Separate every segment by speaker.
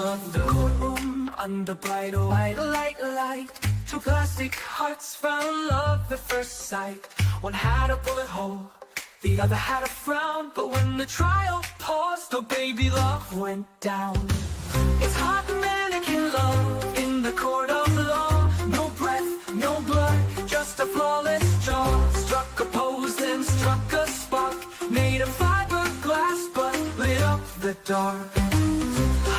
Speaker 1: of the courtroom under bright white light. Two plastic hearts found love at first sight. One had a bullet hole, the other had a frown. But when the trial paused, oh baby, love went down. It's hot mannequin love in the court of law. No breath, no blood, just a flawless jaw. Struck a pose, then struck a spark. Made of fiberglass, but lit up the dark.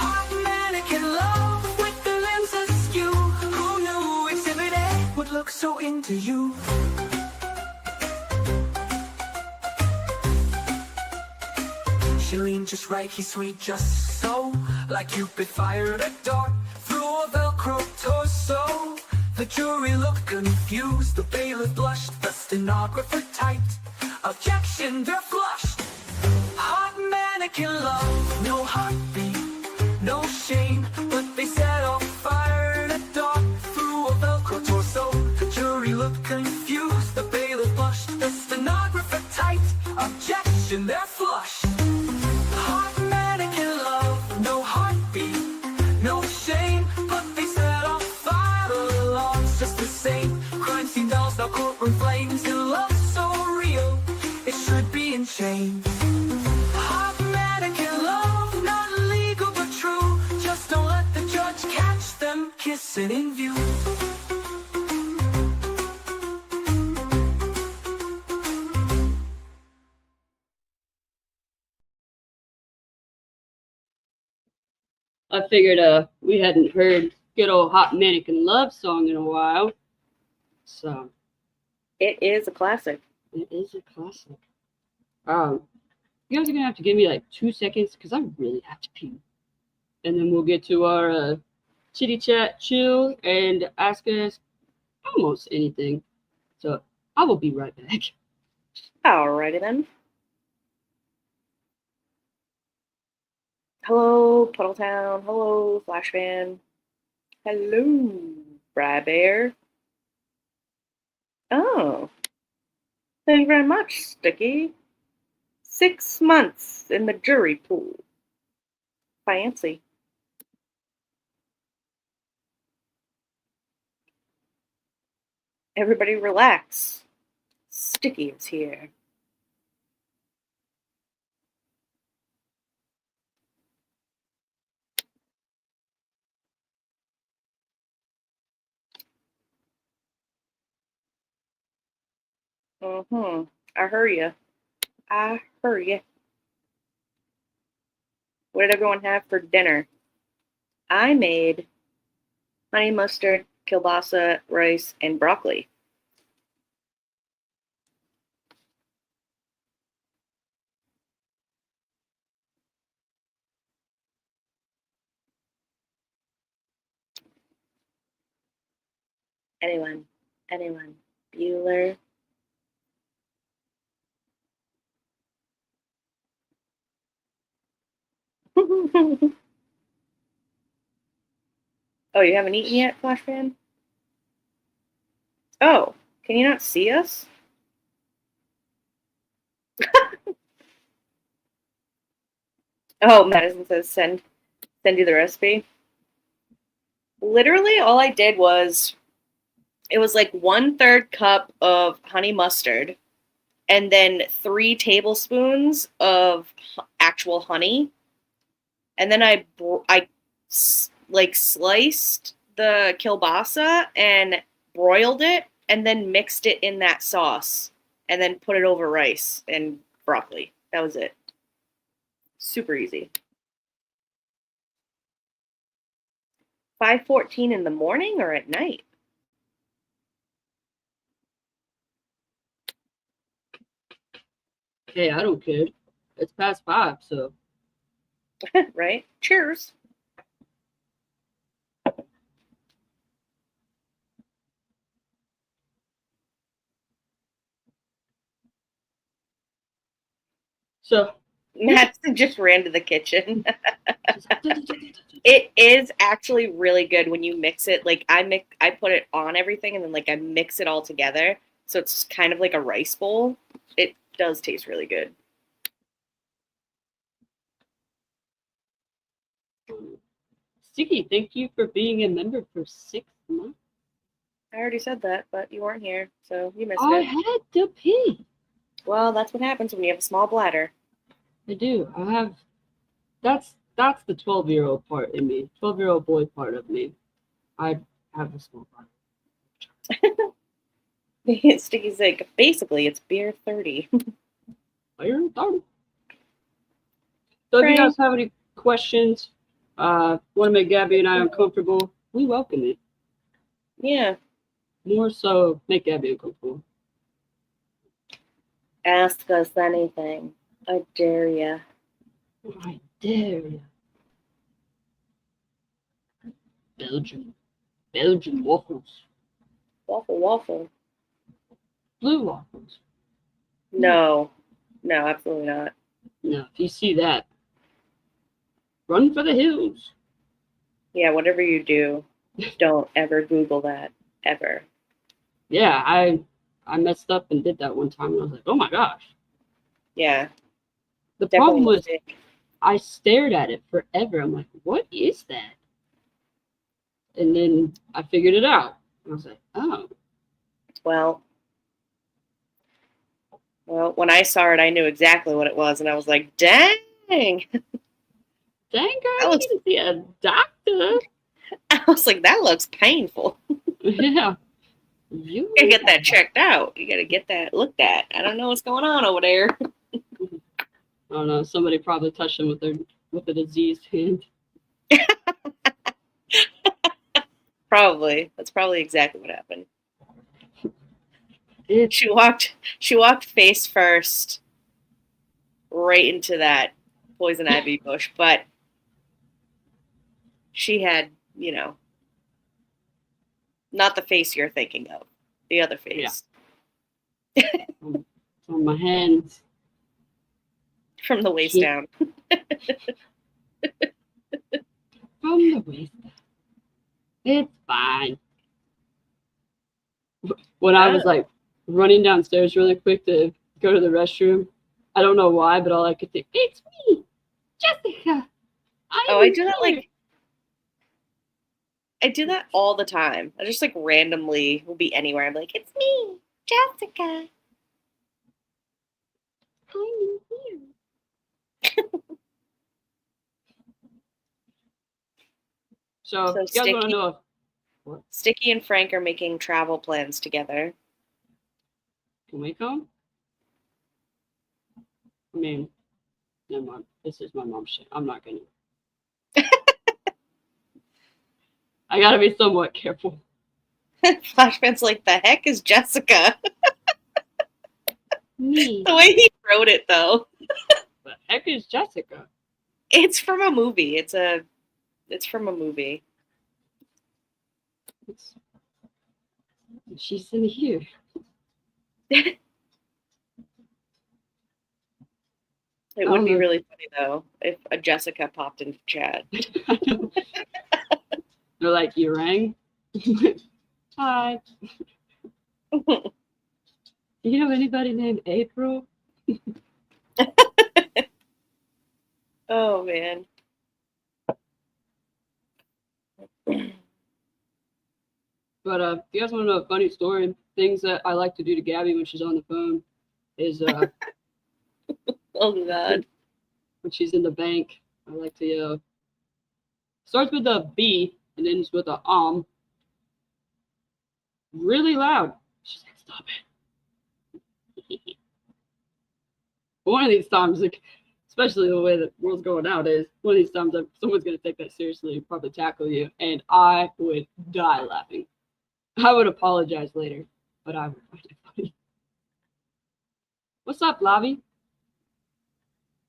Speaker 1: Hot mannequin love with the lenses askew. Who knew Exhibit A would look so into you? She leaned just right, he's sweet just so. Like Cupid fired a dart through a Velcro torso. The jury looked confused, the bailiff blushed, the stenographer typed. Objection, they're flushed. Hot mannequin love, no heartbeat, no shame. But they set off fire in a dart through a Velcro torso. The jury looked confused, the bailiff blushed, the stenographer typed. Objection, they're flushed. Hot mannequin love, no heartbeat, no shame. But they set off fire, the law's just the same. Crime scene dolls, now courtroom flames. In love so real, it should be in chains. Hot mannequin love, not illegal but true. Just don't let the judge catch them kissing in view.
Speaker 2: I figured we hadn't heard good old Hot Mannequin Love song in a while. So
Speaker 3: It is a classic.
Speaker 2: it is a classic. You guys are gonna have to give me like 2 seconds because I really have to pee. And then we'll get to our chitty chat, chill, and ask us almost anything. So I will be right back.
Speaker 3: Alrighty then. Hello, Puddletown. Hello, Flashman. Hello, Brad Bear. Oh, thank you very much, Sticky. 6 months in the jury pool. Fancy. Everybody relax. Sticky is here. I heard ya. I heard ya. What did everyone have for dinner? I made honey mustard, kielbasa, rice, and broccoli. Anyone? Bueller? Oh, you haven't eaten yet, Flashman? Oh, can you not see us? Oh, Madison says send you the recipe. Literally, all I did was it was like 1/3 cup of honey mustard, and then 3 tablespoons of actual honey, and then I like sliced the kielbasa and broiled it, and then mixed it in that sauce, and then put it over rice and broccoli. That was it. Super easy. 5:14 in the morning or at night?
Speaker 2: Hey, I don't care. It's past 5, so.
Speaker 3: Right? Cheers.
Speaker 2: So
Speaker 3: Madison just ran to the kitchen. It is actually really good when you mix it. Like I put it on everything and then like I mix it all together. So it's kind of like a rice bowl. It does taste really good.
Speaker 2: Sticky, thank you for being a member for 6 months.
Speaker 3: I already said that, but you weren't here, so you missed
Speaker 2: I
Speaker 3: it.
Speaker 2: had to pee.
Speaker 3: Well, that's what happens when you have a small bladder.
Speaker 2: I do. I have. That's the 12-year-old part in me. 12-year-old boy part of me. I have a small bladder.
Speaker 3: Sticky's like, basically, it's beer 30.
Speaker 2: Fire started. So if you guys have any questions, want to make Gabby and I uncomfortable, we welcome it.
Speaker 3: Yeah.
Speaker 2: More so, make Gabby uncomfortable.
Speaker 3: Ask us anything. I dare ya.
Speaker 2: I dare you. Belgian waffles.
Speaker 3: Waffle.
Speaker 2: Blue waffles.
Speaker 3: No. No, absolutely not.
Speaker 2: No, if you see that, run for the hills.
Speaker 3: Yeah, whatever you do, don't ever Google that. Ever.
Speaker 2: Yeah, I messed up and did that one time, and I was like, oh my gosh.
Speaker 3: Yeah.
Speaker 2: The
Speaker 3: Definitely
Speaker 2: problem was
Speaker 3: mistake.
Speaker 2: I stared at it forever. I'm like, what is that? And then I figured it out. I was like, oh.
Speaker 3: Well, when I saw it, I knew exactly what it was, and I was like, dang!
Speaker 2: Dang, girl,
Speaker 3: That
Speaker 2: you
Speaker 3: looks-
Speaker 2: need to see a doctor.
Speaker 3: I was like, that looks painful.
Speaker 2: Yeah.
Speaker 3: You gotta get that checked out. You gotta get that looked at. I don't know what's going on over there.
Speaker 2: I don't know. Somebody probably touched him with a diseased hand.
Speaker 3: Probably. That's probably exactly what happened.
Speaker 2: It's
Speaker 3: She walked face first right into that poison ivy bush, but she had, not the face you're thinking of. The other face.
Speaker 2: on my hands.
Speaker 3: From the waist
Speaker 2: Yeah.
Speaker 3: down.
Speaker 2: From the waist down. It's fine. When I was like running downstairs really quick to go to the restroom, I don't know why, but all I could think, it's me, Jessica.
Speaker 3: I do that I do that all the time. I just randomly will be anywhere. I'm like, it's me, Jessica.
Speaker 2: I'm here. So you guys want to know if
Speaker 3: Sticky and Frank are making travel plans together.
Speaker 2: can we come? I mean, never mind. This is my mom's shit. I'm not gonna. I gotta be somewhat careful.
Speaker 3: Flashman's like, the heck is Jessica?
Speaker 2: Me.
Speaker 3: The way he wrote it, though.
Speaker 2: The heck is Jessica?
Speaker 3: It's from a movie. It's from a movie.
Speaker 2: She's in here.
Speaker 3: It would be really funny, though, if a Jessica popped into chat.
Speaker 2: They're like, you rang? Hi. Do you know anybody named April?
Speaker 3: Oh, man.
Speaker 2: But if you guys want to know a funny story, things that I like to do to Gabby when she's on the phone is
Speaker 3: Oh, God.
Speaker 2: when she's in the bank, I like to starts with a B and ends with a really loud. She's like, stop it. One of these times, like, especially the way the world's going nowadays, one of these times someone's gonna take that seriously and probably tackle you, and I would die laughing. I would apologize later, but I would find it funny. What's up, Lavi?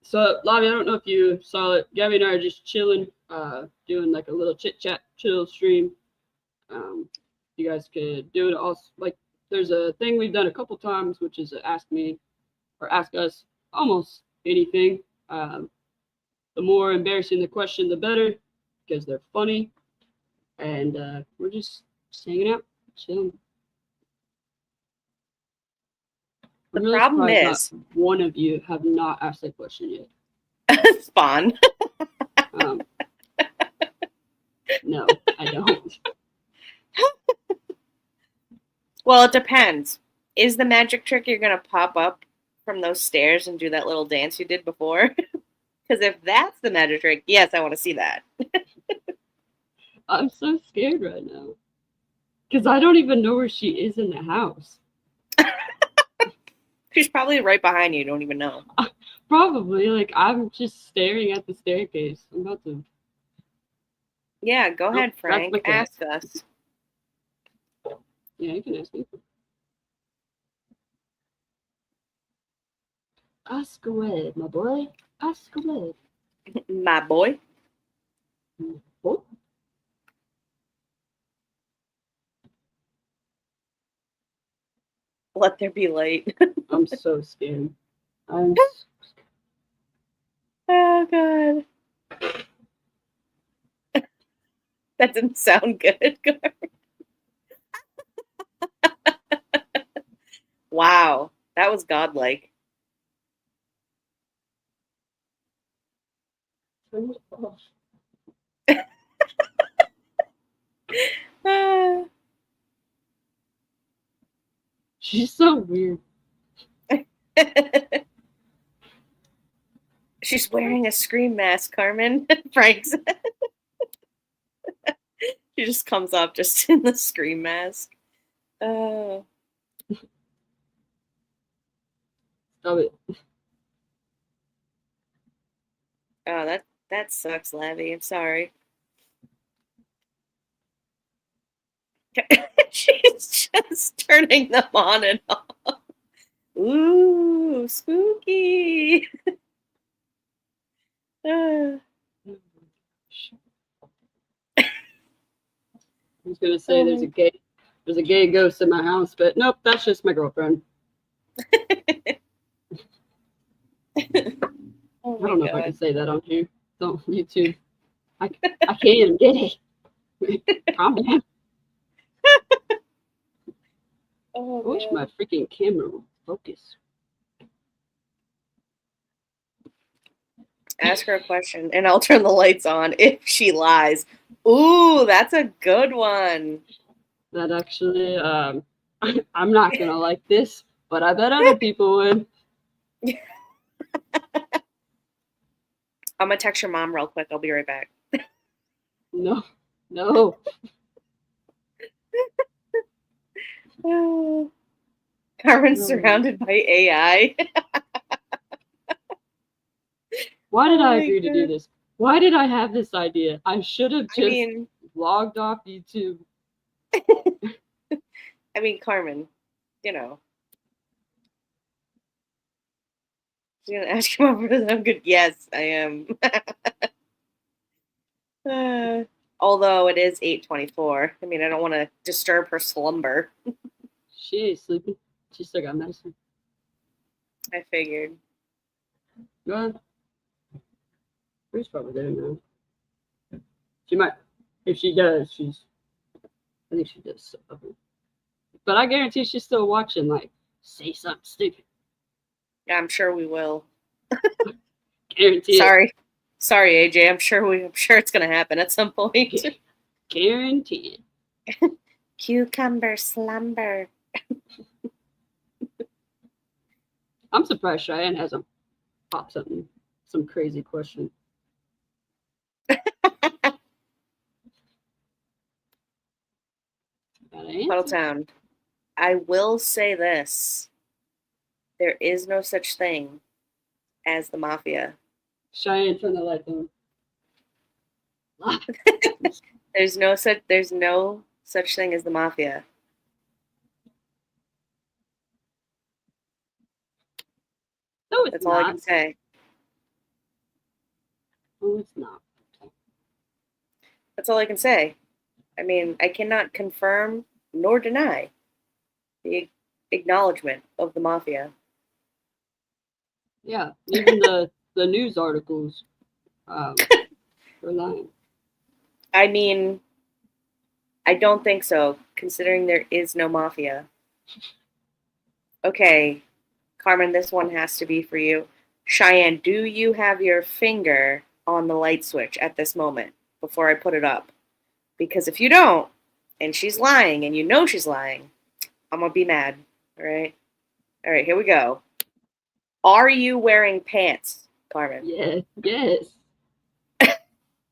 Speaker 2: So, Lavi, I don't know if you saw it. Gabby and I are just chilling, doing like a little chit-chat, chill stream. You guys could do it also. Like, there's a thing we've done a couple times, which is ask me or ask us almost anything. The more embarrassing the question, the better, because they're funny. And we're just hanging out, chilling.
Speaker 3: The
Speaker 2: really
Speaker 3: problem is,
Speaker 2: one of you have not asked that question yet.
Speaker 3: Spawn.
Speaker 2: No, I don't.
Speaker 3: Well, it depends. Is the magic trick you're gonna pop up from those stairs and do that little dance you did before? Because if that's the magic trick, yes, I want to see that.
Speaker 2: I'm so scared right now. Because I don't even know where she is in the house.
Speaker 3: She's probably right behind you. Don't even know.
Speaker 2: Probably. Like, I'm just staring at the staircase. I'm about to.
Speaker 3: Yeah, go ahead,
Speaker 2: that's my
Speaker 3: Frank.
Speaker 2: cat.
Speaker 3: Ask us.
Speaker 2: Yeah, you can ask me. Ask away, my boy. Ask away.
Speaker 3: My boy.
Speaker 2: Oh,
Speaker 3: Let there be light.
Speaker 2: I'm so scared.
Speaker 3: Oh god. That didn't sound good. Wow. That was godlike.
Speaker 2: Turn it off.
Speaker 3: Ah.
Speaker 2: She's so weird.
Speaker 3: She's wearing a scream mask, Carmen. Frank said. She just comes up just in the scream mask. Oh.
Speaker 2: Stop it.
Speaker 3: Oh, that sucks, Lavi. I'm sorry. She's just turning them on and off. Ooh, spooky. Ah.
Speaker 2: I was gonna say there's a gay ghost in my house, but nope, that's just my girlfriend.
Speaker 3: Oh
Speaker 2: I
Speaker 3: my
Speaker 2: don't know
Speaker 3: god.
Speaker 2: if I can say that on here. Don't YouTube. I can. Get it. Calm down.
Speaker 3: Oh,
Speaker 2: I wish
Speaker 3: man.
Speaker 2: my freaking camera would focus.
Speaker 3: Ask her a question and I'll turn the lights on if she lies. Ooh, that's a good one.
Speaker 2: That actually, I'm not gonna like this, but I bet other people would.
Speaker 3: I'm gonna text your mom real quick. I'll be right back.
Speaker 2: No, no.
Speaker 3: Carmen's
Speaker 2: No.
Speaker 3: surrounded by AI.
Speaker 2: Why did
Speaker 3: Oh
Speaker 2: I
Speaker 3: my
Speaker 2: agree to do
Speaker 3: God.
Speaker 2: this? Why did I have this idea? I should have
Speaker 3: I
Speaker 2: just
Speaker 3: mean,
Speaker 2: logged off YouTube.
Speaker 3: Carmen, you know, she's gonna ask your mom whether I'm good. Yes, I am. Although it is 8:24. I mean, I don't want to disturb her slumber.
Speaker 2: She ain't sleeping. She still got medicine.
Speaker 3: I figured.
Speaker 2: Go ahead. She's probably there now. She might. If she does, I think she does. But I guarantee she's still watching. Like, say something stupid.
Speaker 3: Yeah, I'm sure we will.
Speaker 2: Guarantee
Speaker 3: Sorry, AJ. I'm sure it's gonna happen at some point.
Speaker 2: it. Guarantee it.
Speaker 3: Cucumber slumber.
Speaker 2: I'm surprised Cheyenne hasn't popped some crazy question.
Speaker 3: Puddletown. I will say this. There is no such thing as the mafia.
Speaker 2: Cheyenne, turn the light on.
Speaker 3: There's no such thing as the mafia.
Speaker 2: No, it's
Speaker 3: That's
Speaker 2: not.
Speaker 3: all I can say.
Speaker 2: No, it's not.
Speaker 3: That's all I can say. I mean, I cannot confirm nor deny the acknowledgement of the mafia.
Speaker 2: Yeah, even the news articles were lying.
Speaker 3: I mean, I don't think so, considering there is no mafia. Okay, Carmen, this one has to be for you. Cheyenne, do you have your finger on the light switch at this moment before I put it up? Because if you don't, and she's lying, and you know she's lying, I'm gonna be mad. All right? All right, here we go. Are you wearing pants, Carmen?
Speaker 2: Yes, yes.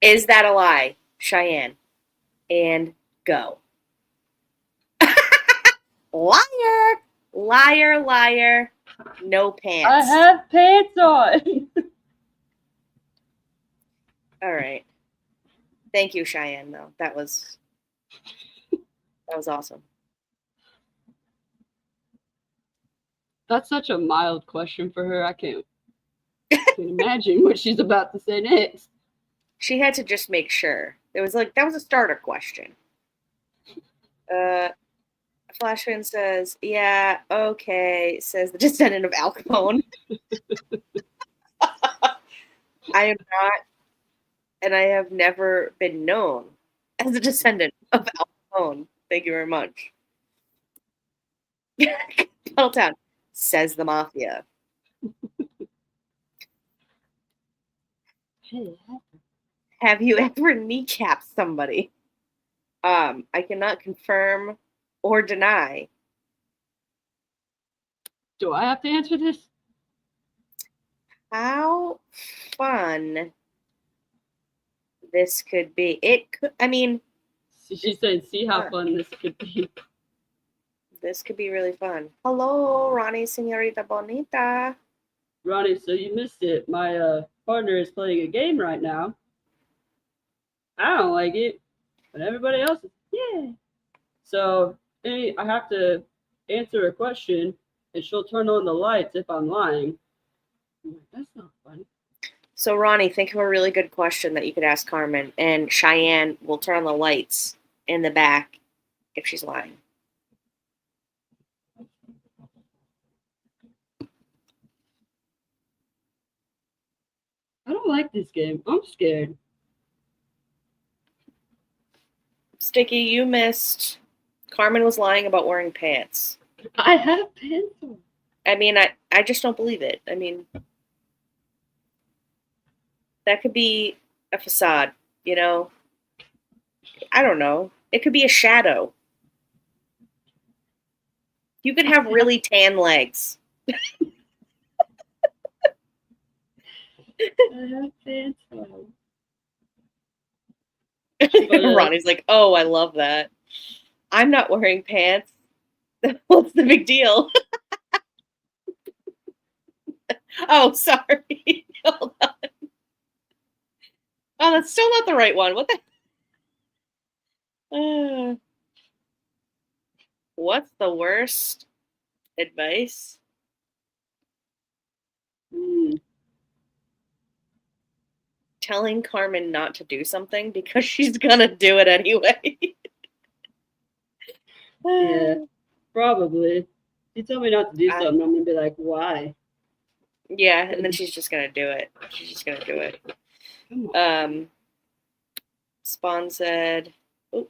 Speaker 3: Is that a lie, Cheyenne? And go. Liar! Liar, liar. No pants.
Speaker 2: I have pants on.
Speaker 3: All right. Thank you, Cheyenne, though. That was awesome.
Speaker 2: That's such a mild question for her. I can't imagine what she's about to say next.
Speaker 3: She had to just make sure. It was like, that was a starter question. Flashman says, yeah, okay, says the descendant of Al Capone. I am not, and I have never been known as a descendant of Al Capone. Thank you very much. Puddletown, says the mafia. Have you ever kneecapped somebody? I cannot confirm or deny.
Speaker 2: Do I have to answer this?
Speaker 3: How fun this could be. It could, I mean,
Speaker 2: She said, see how fun this could be.
Speaker 3: this could be really fun. Hello, Ronnie, Senorita Bonita.
Speaker 2: Ronnie, so you missed it. My partner is playing a game right now. I don't like it, but everybody else is, yeah. So I have to answer a question, and she'll turn on the lights if I'm lying. I'm like, that's not fun.
Speaker 3: So, Ronnie, think of a really good question that you could ask Carmen, and Cheyenne will turn on the lights in the back if she's lying.
Speaker 2: I don't like this game. I'm scared.
Speaker 3: Sticky, you missed. Carmen was lying about wearing pants.
Speaker 2: I have pants on.
Speaker 3: I mean, I just don't believe it. I mean, that could be a facade, you know? I don't know. It could be a shadow. You could have really tan legs.
Speaker 2: I have pants on.
Speaker 3: Ronnie's like, oh, I love that. I'm not wearing pants. What's the big deal? Oh, sorry. Hold on. Oh, that's still not the right one. What the? What's the worst advice? Telling Carmen not to do something because she's gonna do it anyway.
Speaker 2: Yeah, probably. If you tell me not to do something, I'm gonna be like, why?
Speaker 3: Yeah, and then she's just gonna do it. She's just gonna do it.
Speaker 2: Come on.
Speaker 3: Spawn said, oh,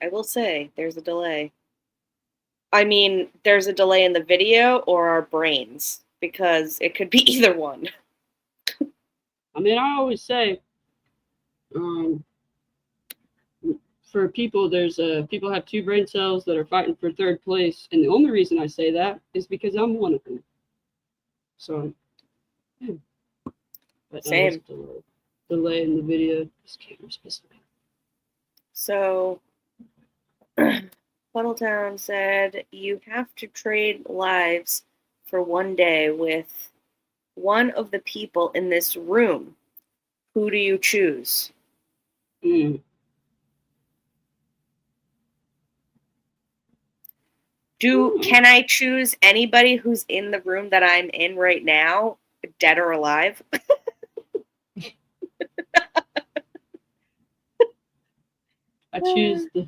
Speaker 3: I will say there's a delay. I mean, there's a delay in the video or our brains, because it could be either one.
Speaker 2: I mean, I always say, for people, people have two brain cells that are fighting for third place, and the only reason I say that is because I'm one of them. So, yeah. But
Speaker 3: Same.
Speaker 2: Delay in the video. This camera's pissing me.
Speaker 3: So, Funneltown said, you have to trade lives for one day with one of the people in this room. Who do you choose?
Speaker 2: Mm.
Speaker 3: Can I choose anybody who's in the room that I'm in right now, dead or alive?
Speaker 2: I choose the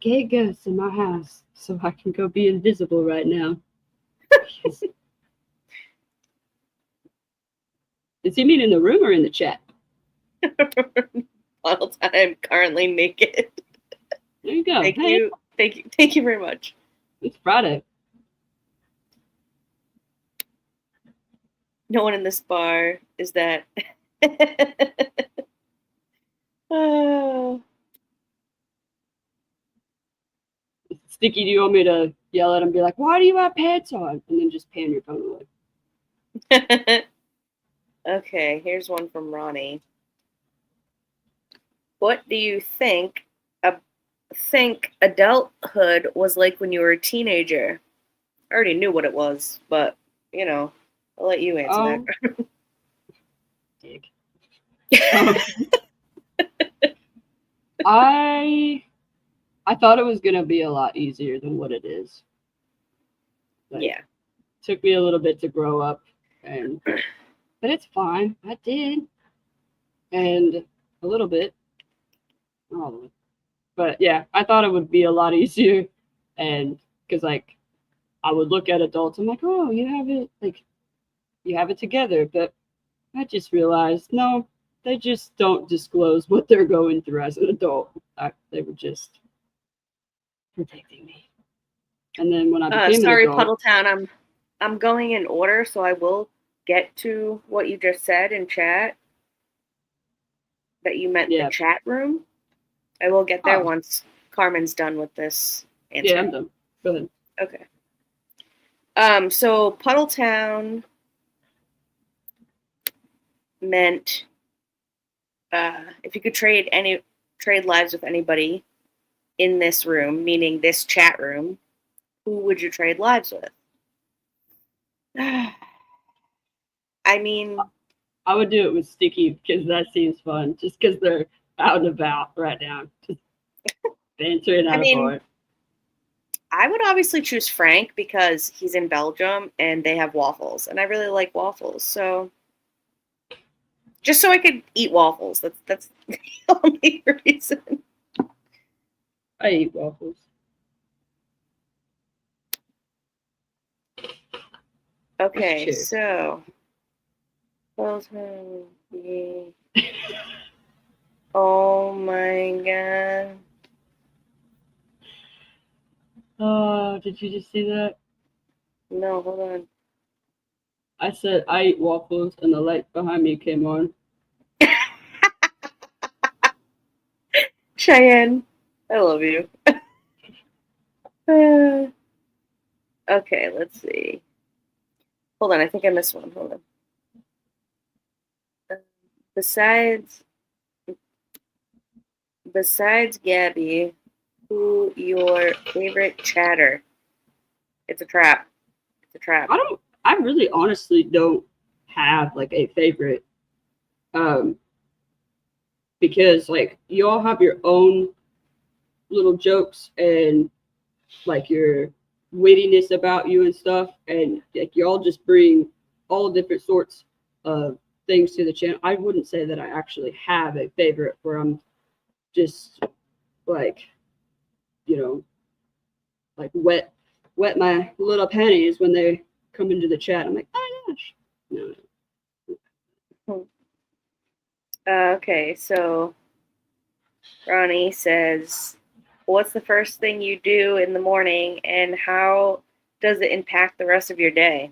Speaker 2: gay ghost in my house so I can go be invisible right now. Does he mean in the room or in the chat?
Speaker 3: All time, currently naked.
Speaker 2: There you go.
Speaker 3: Thank you very much.
Speaker 2: It's Friday.
Speaker 3: No one in this bar is that.
Speaker 2: Sticky, do you want me to yell at him and be like, why do you have pants on? And then just pan your phone away.
Speaker 3: Okay, here's one from Ronnie. What do you think adulthood was like when you were a teenager? I already knew what it was, but I'll let you answer that.
Speaker 2: Dick. I thought it was gonna be a lot easier than what it is. Like,
Speaker 3: Yeah.
Speaker 2: took me a little bit to grow up, but it's fine. I did, and a little bit, not all the way. But yeah, I thought it would be a lot easier, and because like I would look at adults, I'm like, oh, you have it together, but I just realized no, they just don't disclose what they're going through as an adult. They were just protecting me. And then when I became
Speaker 3: sorry,
Speaker 2: an adult,
Speaker 3: Puddletown, I'm going in order, so I will get to what you just said in chat. That you meant the chat room. I will get there once Carmen's done with this answer.
Speaker 2: Yeah, I'm done. Go ahead.
Speaker 3: Okay. So Puddletown meant if you could trade lives with anybody in this room, meaning this chat room, who would you trade lives with? I mean,
Speaker 2: I would do it with Sticky because that seems fun. Just because they're out and about right now, just bantering out a bar.
Speaker 3: I would obviously choose Frank because he's in Belgium and they have waffles, and I really like waffles. So, just so I could eat waffles. That's the only reason.
Speaker 2: I eat waffles.
Speaker 3: Okay, so. Oh my god.
Speaker 2: Oh, did you just see that?
Speaker 3: No, hold on.
Speaker 2: I said I eat waffles and the light behind me came on.
Speaker 3: Cheyenne, I love you. Okay, let's see. Hold on, I think I missed one. Hold on. Besides Gabby, who your favorite chatter? It's a trap. It's a trap.
Speaker 2: I really honestly don't have like a favorite. Because like you all have your own little jokes and like your wittiness about you and stuff, and like you all just bring all different sorts of things to the channel. I wouldn't say that I actually have a favorite where I'm just like, like wet my little panties when they come into the chat. I'm like, oh my gosh. No.
Speaker 3: Okay, so Ronnie says, what's the first thing you do in the morning and how does it impact the rest of your day?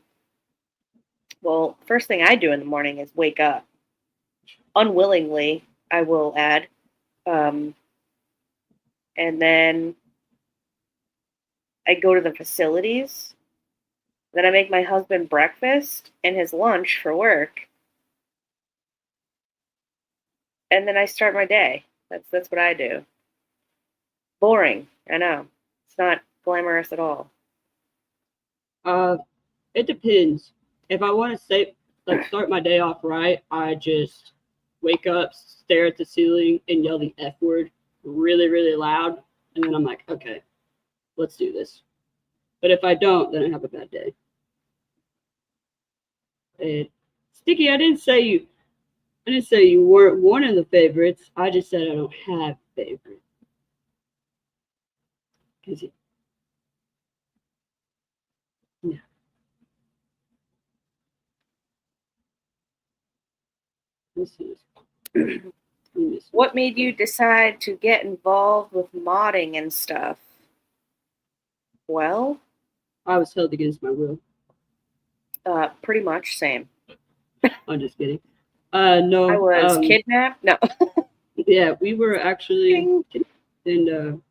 Speaker 3: Well, first thing I do in the morning is wake up. Unwillingly, I will add. And then I go to the facilities. Then I make my husband breakfast and his lunch for work. And then I start my day. That's what I do. Boring, I know. It's not glamorous at all.
Speaker 2: It depends. If I want to say start my day off right, I just wake up, stare at the ceiling, and yell the F word really, really loud, and then I'm like, okay, let's do this. But if I don't, then I have a bad day. And Sticky, I didn't say you weren't one of the favorites. I just said I don't have favorites. Yeah.
Speaker 3: What made you decide to get involved with modding and stuff? Well,
Speaker 2: I was held against my will.
Speaker 3: Pretty much same.
Speaker 2: I'm just kidding. No.
Speaker 3: I was kidnapped? No.
Speaker 2: Yeah, we were actually held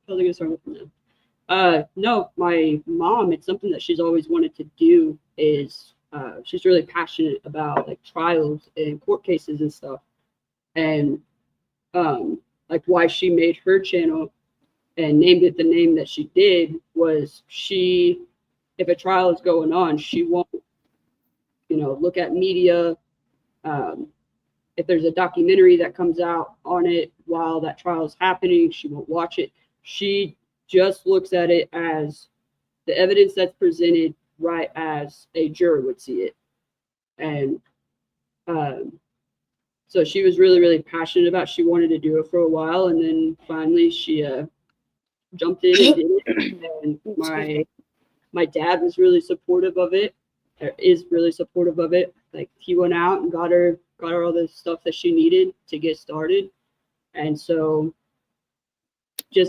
Speaker 2: against our will. No, my mom, it's something that she's always wanted to do is she's really passionate about like trials and court cases and stuff. And like why she made her channel and named it the name that she did was if a trial is going on, she won't, look at media. If there's a documentary that comes out on it while that trial is happening, she won't watch it. She just looks at it as the evidence that's presented right as a juror would see it. And so she was really, really passionate about it. She wanted to do it for a while, and then finally she jumped in and did it. And my dad was really supportive of it, or is really supportive of it. Like he went out and got her all the stuff that she needed to get started. And so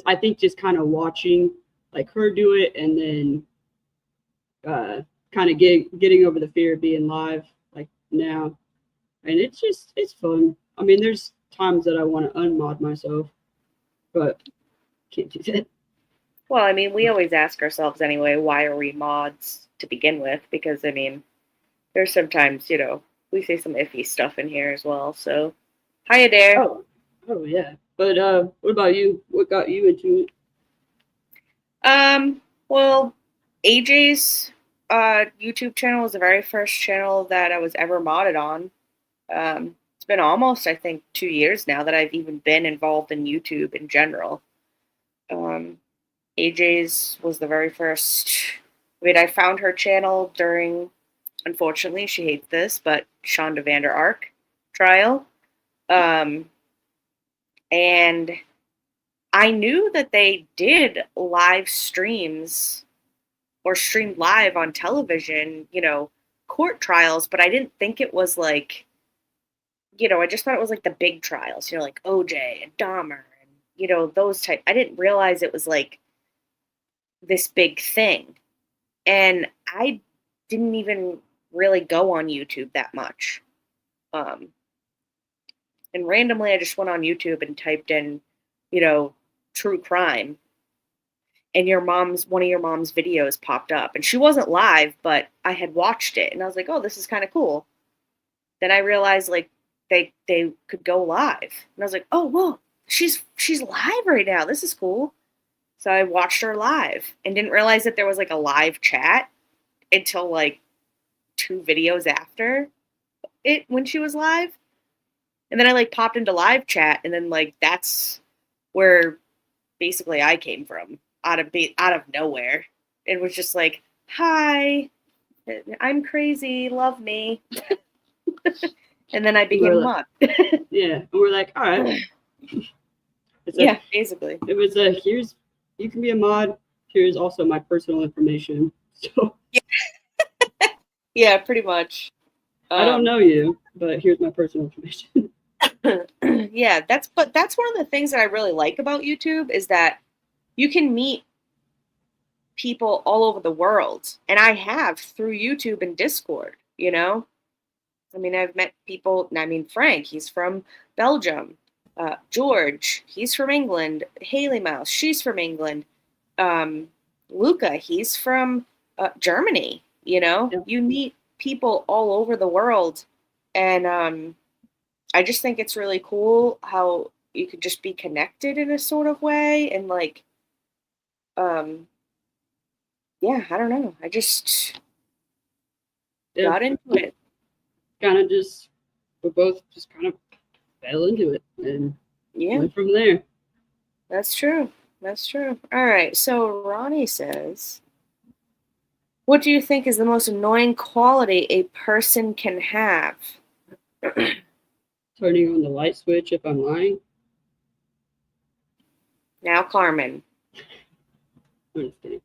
Speaker 2: I think just kind of watching like her do it, and then kind of getting over the fear of being live like now. And it's fun. I mean, there's times that I want to unmod myself, but can't do that.
Speaker 3: Well, I mean, we always ask ourselves anyway, why are we mods to begin with? Because, I mean, there's sometimes, we say some iffy stuff in here as well. So, hiya there.
Speaker 2: Oh yeah. But what about you? What got you into
Speaker 3: it? Well, AJ's YouTube channel was the very first channel that I was ever modded on. It's been almost, I think, 2 years now that I've even been involved in YouTube in general. AJ's was the very first. I mean, I found her channel during, unfortunately, she hates this, but Shonda Vander Ark trial. And I knew that they did live streams or streamed live on television, court trials, but I didn't think it was like, I just thought it was like the big trials, like OJ and Dahmer and, those type. I didn't realize it was like this big thing. And I didn't even really go on YouTube that much. And randomly I just went on YouTube and typed in, true crime. And one of your mom's videos popped up. And she wasn't live, but I had watched it. And I was like, oh, this is kind of cool. Then I realized, like, they could go live. And I was like, oh, whoa, she's live right now. This is cool. So I watched her live and didn't realize that there was, like, a live chat until, like, 2 videos after it when she was live. And then I, like, popped into live chat. And then, like, that's where basically I came from. Out of nowhere. It was just like, hi, I'm crazy, love me. And then I became a mod.
Speaker 2: Yeah, and we're like, all right.
Speaker 3: Basically.
Speaker 2: It was here's, you can be a mod, here's also my personal information. So
Speaker 3: yeah, pretty much.
Speaker 2: I don't know you, but here's my personal information.
Speaker 3: Yeah, that's one of the things that I really like about YouTube is that you can meet people all over the world. And I have through YouTube and Discord, I mean, I've met people, Frank, he's from Belgium. George, he's from England. Haley Mouse, she's from England. Luca, he's from Germany, Yeah. You meet people all over the world. And I just think it's really cool how you could just be connected in a sort of way. And like, yeah, I don't know. I just got into it.
Speaker 2: We both just kind of fell into it and went from there.
Speaker 3: That's true. All right. So Ronnie says, what do you think is the most annoying quality a person can have?
Speaker 2: Turning on the light switch if I'm lying.
Speaker 3: Now, Carmen.
Speaker 2: I'm just kidding.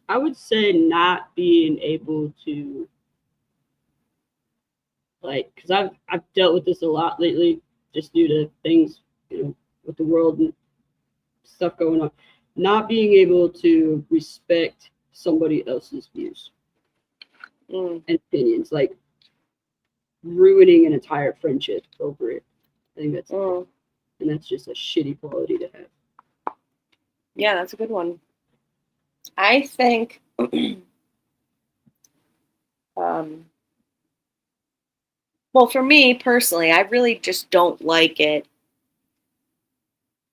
Speaker 2: I would say not being able to, like, because I've dealt with this a lot lately, just due to things, with the world and stuff going on. Not being able to respect somebody else's views and opinions, like ruining an entire friendship over it. think that's
Speaker 3: Mm.
Speaker 2: and that's just a shitty quality to have.
Speaker 3: Yeah, that's a good one. I think well, for me personally, I really just don't like it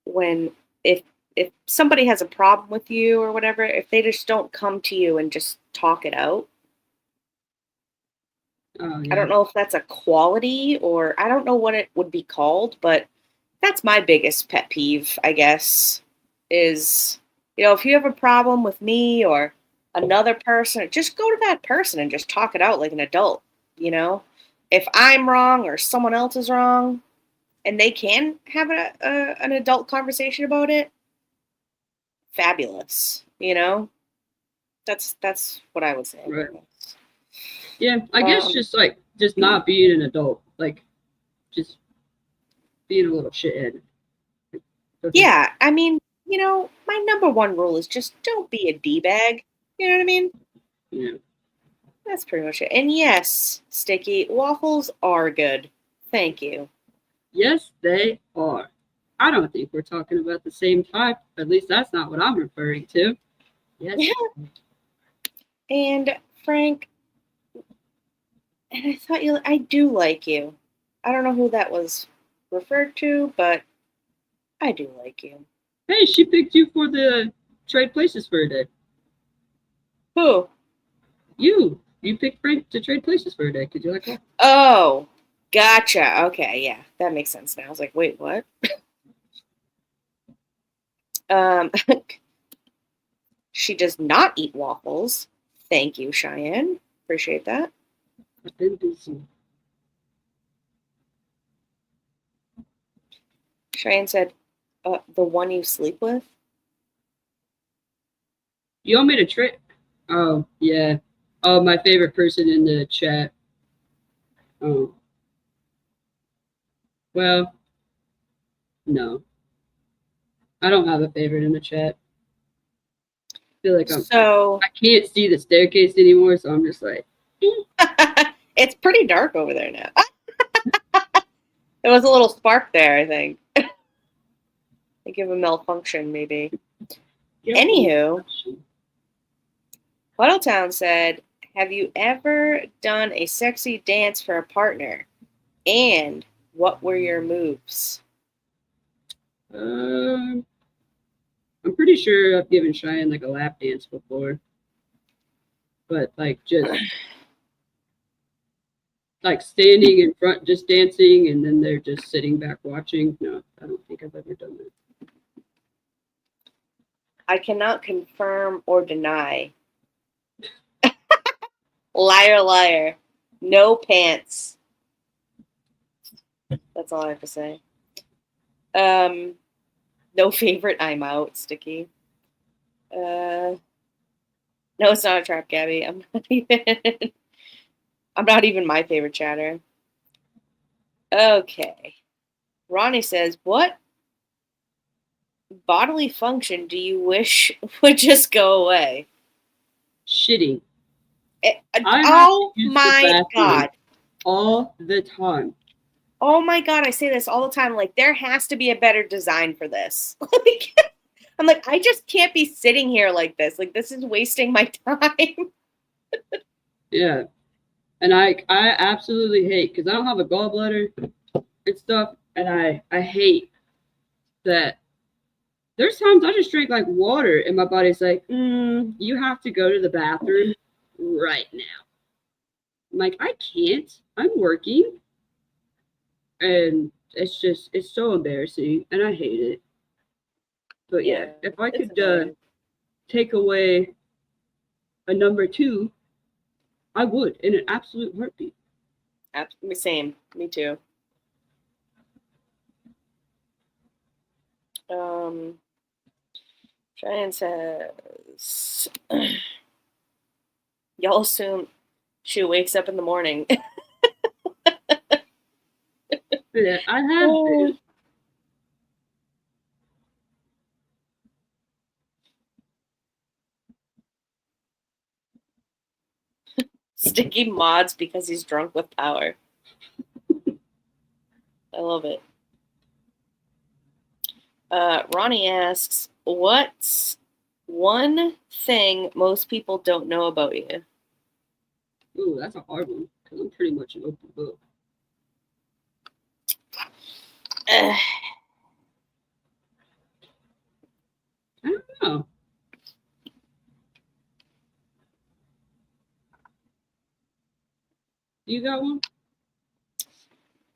Speaker 3: when if somebody has a problem with you or whatever, if they just don't come to you and just talk it out.
Speaker 2: Oh
Speaker 3: I
Speaker 2: yeah.
Speaker 3: don't know if that's a quality or I don't know what it would be called, but that's my biggest pet peeve, I guess, is, if you have a problem with me or another person, just go to that person and just talk it out like an adult, you know? If I'm wrong or someone else is wrong and they can have an adult conversation about it, fabulous, you know? That's what I would say.
Speaker 2: Right. Yeah, I guess just not being an adult, like just being a little shithead.
Speaker 3: Yeah, I mean, my number one rule is just don't be a D-bag. You know what I mean?
Speaker 2: Yeah.
Speaker 3: That's pretty much it. And yes, Sticky, waffles are good. Thank you.
Speaker 2: Yes, they are. I don't think we're talking about the same type. At least that's not what I'm referring to. Yes.
Speaker 3: And Frank, and I do like you. I don't know who that was referred to, but I do like you.
Speaker 2: Hey, she picked you for the trade places for a day.
Speaker 3: Who?
Speaker 2: You picked Frank to trade places for a day. Could you like that?
Speaker 3: Oh, gotcha. Okay, yeah, that makes sense now. I was like, wait, what? um, she does not eat waffles. Thank you, Cheyenne. Appreciate that.
Speaker 2: I've been busy.
Speaker 3: Cheyenne said, the one you sleep with?
Speaker 2: You want me to trade? Oh, yeah. Oh, my favorite person in the chat. Oh. Well, no. I don't have a favorite in the chat. I feel like I can't see the staircase anymore, so I'm just like.
Speaker 3: It's pretty dark over there now. There was a little spark there, I think. I think of a malfunction, maybe. Anywho, Huddletown said, have you ever done a sexy dance for a partner? And what were your moves?
Speaker 2: I'm pretty sure I've given Cheyenne like a lap dance before. But like just like standing in front, just dancing, and then they're just sitting back watching. No, I don't think I've ever done that.
Speaker 3: I cannot confirm or deny. Liar, liar. No pants. That's all I have to say. No favorite. I'm out. Sticky. No, it's not a trap, Gabby. I'm not even my favorite chatter. Okay. Ronnie says, what bodily function do you wish would just go away?
Speaker 2: Shitting.
Speaker 3: Oh my God.
Speaker 2: All the time.
Speaker 3: Oh my God, I say this all the time. Like, there has to be a better design for this. I'm like, I just can't be sitting here like this. Like, this is wasting my time.
Speaker 2: Yeah. And I absolutely hate, because I don't have a gallbladder and stuff, and I hate that there's times I just drink like water and my body's like, you have to go to the bathroom right now. I'm like, I can't. I'm working. And it's so embarrassing and I hate it. But yeah, if I could take away a number 2, I would in an absolute heartbeat.
Speaker 3: Same. Me too. Cheyenne says, y'all assume she wakes up in the morning.
Speaker 2: Yeah, I have been.
Speaker 3: Sticky mods because he's drunk with power. I love it. Ronnie asks, what's one thing most people don't know about you?
Speaker 2: Ooh, that's a hard one because I'm pretty much an open book.
Speaker 3: Uh,
Speaker 2: I don't know. You got one?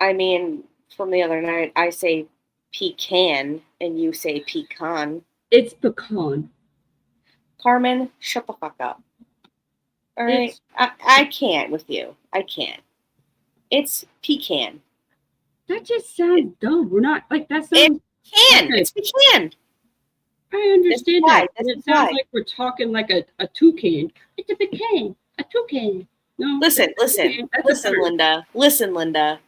Speaker 3: I mean, from the other night, I say pecan and you say pecan.
Speaker 2: It's pecan.
Speaker 3: Carmen, shut the fuck up. All right?
Speaker 2: It's
Speaker 3: I can't with you. I can't. It's pecan.
Speaker 2: that just sounds dumb. We're not like that
Speaker 3: It
Speaker 2: sounds.
Speaker 3: can.
Speaker 2: Okay,
Speaker 3: It's pecan.
Speaker 2: I understand
Speaker 3: why.
Speaker 2: that, but
Speaker 3: This
Speaker 2: it
Speaker 3: is
Speaker 2: sounds
Speaker 3: why.
Speaker 2: like we're talking like a toucan. It's a pecan. A toucan. No.
Speaker 3: Listen,
Speaker 2: that's a
Speaker 3: listen,
Speaker 2: toucan. That's a
Speaker 3: listen,
Speaker 2: bird.
Speaker 3: Linda. Listen, Linda.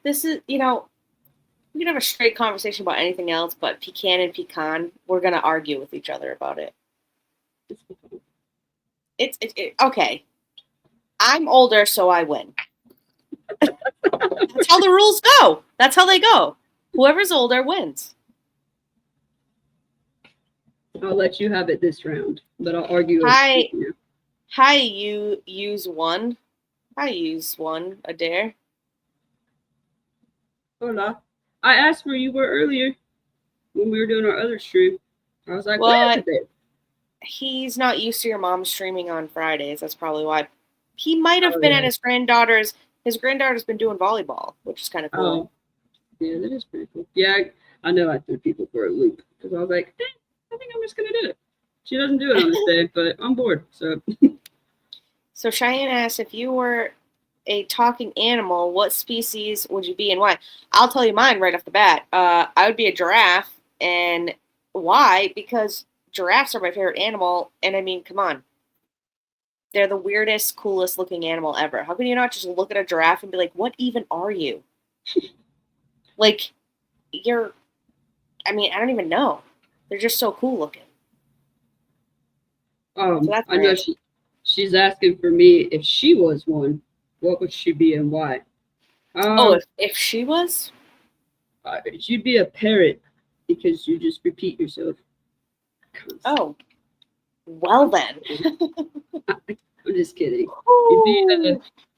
Speaker 3: This is, we can have a straight conversation about anything else, but pecan and pecan, we're going to argue with each other about it.
Speaker 2: It's pecan.
Speaker 3: Okay. I'm older, so I win. That's how the rules go. That's how they go. Whoever's older wins.
Speaker 2: I'll let you have it this round, but I'll argue.
Speaker 3: Hi, you use one. I use one, Adair.
Speaker 2: Hola. I asked where you were earlier when we were doing our other stream. I was like, where is it?
Speaker 3: He's not used to your mom streaming on Fridays. That's probably why. He might have
Speaker 2: Oh,
Speaker 3: been
Speaker 2: yeah.
Speaker 3: at his granddaughter's. His granddaughter's been doing volleyball, which is kind of cool.
Speaker 2: Oh, yeah, that is pretty cool. Yeah, I know I threw people for a loop because I was like, I think I'm just gonna do it. She doesn't do it on this day, but I'm bored. So
Speaker 3: So Cheyenne asks, if you were a talking animal, what species would you be and why? I'll tell you mine right off the bat. I would be a giraffe, and why? Because giraffes are my favorite animal, and I mean, come on. They're the weirdest, coolest looking animal ever. How can you not just look at a giraffe and be like, what even are you? Like, I don't even know. They're just so cool looking. So that's
Speaker 2: I know
Speaker 3: nice.
Speaker 2: she's asking for me if she was one, what would she be and why?
Speaker 3: If she was?
Speaker 2: She'd be a parrot because you just repeat yourself.
Speaker 3: Oh. Well then.
Speaker 2: I'm just kidding.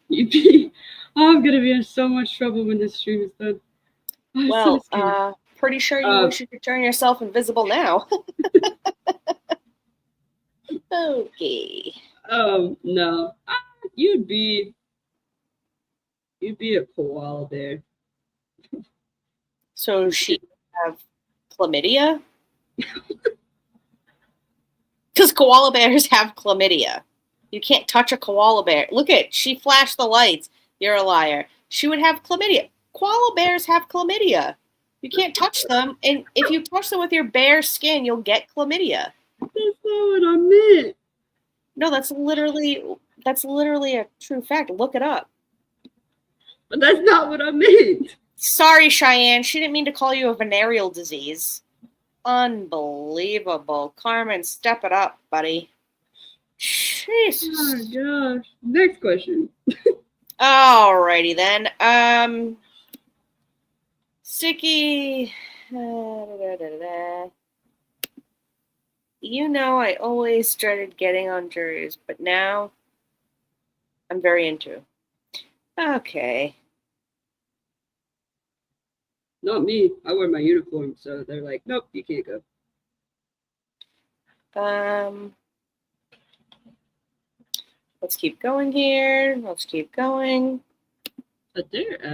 Speaker 2: You'd be I'm gonna be in so much trouble when this stream is done. I'm
Speaker 3: Well,
Speaker 2: so scared.
Speaker 3: pretty sure you wish you could turn yourself invisible now. Okay.
Speaker 2: No. You'd be a koala bear.
Speaker 3: So she have chlamydia? Because koala bears have chlamydia. You can't touch a koala bear. Look she flashed the lights. You're a liar. She would have chlamydia. Koala bears have chlamydia. You can't touch them, and if you touch them with your bare skin, you'll get chlamydia.
Speaker 2: That's not what I meant.
Speaker 3: No, that's literally a true fact. Look it up.
Speaker 2: But that's not what I meant.
Speaker 3: Sorry, Cheyenne. She didn't mean to call you a venereal disease. Unbelievable. Carmen, step it up, buddy. Jesus.
Speaker 2: Oh my gosh. Next question.
Speaker 3: Alrighty then. Sticky. I always dreaded getting on juries, but now I'm very into. Okay.
Speaker 2: Not me. I wear my uniform, so they're like, nope, you can't go.
Speaker 3: Let's keep going here. Let's keep going.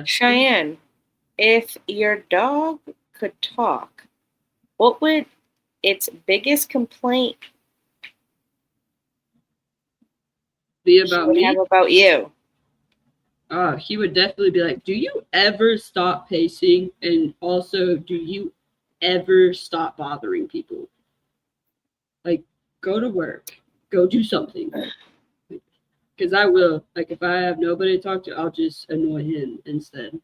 Speaker 3: Cheyenne, if your dog could talk, what would its biggest complaint
Speaker 2: be about me?
Speaker 3: Have about you?
Speaker 2: He would definitely be like, do you ever stop pacing? And also, do you ever stop bothering people? Like, go to work. Go do something. Because I will. Like, if I have nobody to talk to, I'll just annoy him instead.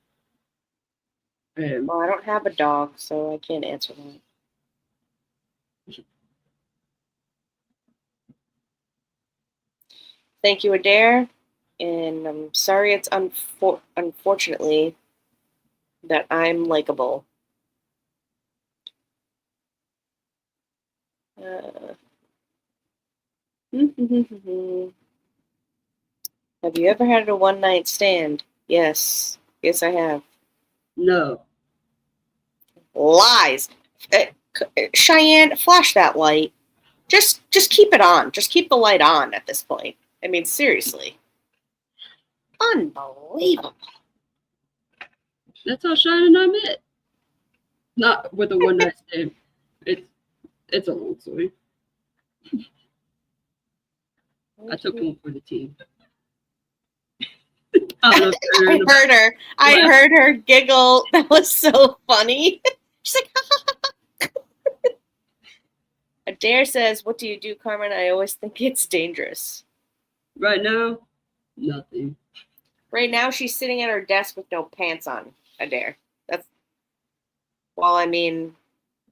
Speaker 3: Well, I don't have a dog, so I can't answer that. Thank you, Adair. And I'm sorry it's unfortunately that I'm likable. Have you ever had a one-night stand? Yes. Yes, I have.
Speaker 2: No.
Speaker 3: Lies. Cheyenne, flash that light. Just keep it on. Just keep the light on at this point. I mean, seriously. Unbelievable.
Speaker 2: That's how Shine and I met. Not with a one night stand. It's a long story. I took one for the team. I
Speaker 3: heard her. I heard her giggle. That was so funny. She's like, Adair says, "What do you do, Carmen? I always think it's dangerous."
Speaker 2: Right now, nothing.
Speaker 3: Right now, she's sitting at her desk with no pants on. Adair. Well, I mean,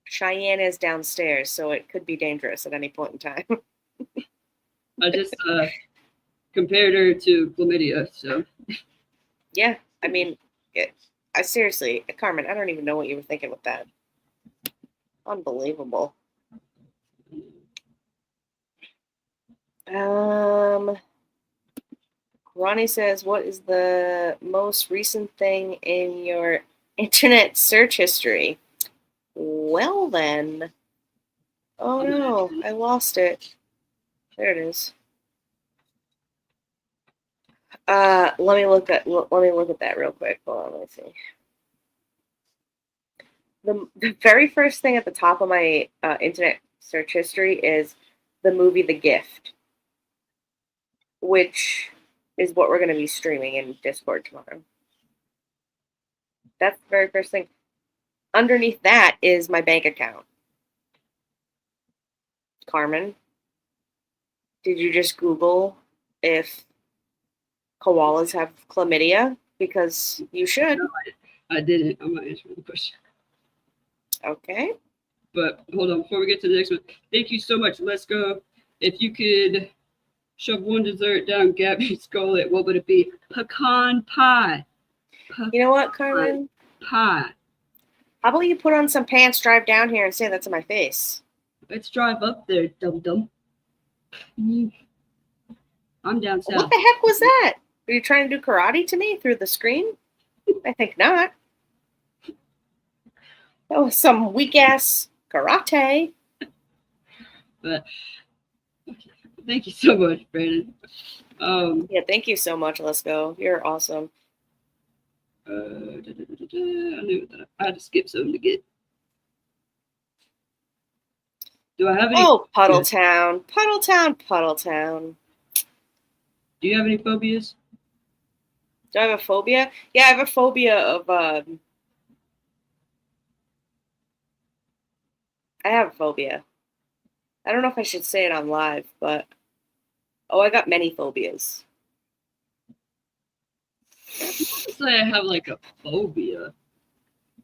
Speaker 3: Cheyenne is downstairs, so it could be dangerous at any point in time.
Speaker 2: I just compared her to chlamydia, so.
Speaker 3: Yeah, I mean, I seriously, Carmen, I don't even know what you were thinking with that. Unbelievable. Ronnie says, "What is the most recent thing in your internet search history?" Well then. Oh no, I lost it. There it is. Let me look at that real quick. Hold on, let me see. The very first thing at the top of my internet search history is the movie The Gift, which is what we're going to be streaming in Discord tomorrow. That's the very first thing. Underneath that is my bank account. Carmen, did you just Google if koalas have chlamydia? Because you should.
Speaker 2: No, I didn't. I'm not answering the question.
Speaker 3: Okay.
Speaker 2: But hold on, before we get to the next one, thank you so much. Let's go. If you could shove one dessert down Gabby's gullet, what would it be? Pecan pie.
Speaker 3: You know what, Carmen?
Speaker 2: Pie.
Speaker 3: How about you put on some pants, drive down here, and say that to my face?
Speaker 2: Let's drive up there, dum-dum. I'm down south.
Speaker 3: What the heck was that? Are you trying to do karate to me through the screen? I think not. That was some weak-ass karate.
Speaker 2: But thank you so much, Brandon.
Speaker 3: Yeah, thank you so much. Let's go. You're awesome.
Speaker 2: I knew that I had to skip something to get. Do I have any?
Speaker 3: Oh, Puddletown. Puddletown, Puddletown.
Speaker 2: Do you have any phobias?
Speaker 3: Do I have a phobia? Yeah, I have a phobia of I have a phobia. I don't know if I should say it on live, but I got many phobias.
Speaker 2: I wouldn't say I have like a phobia.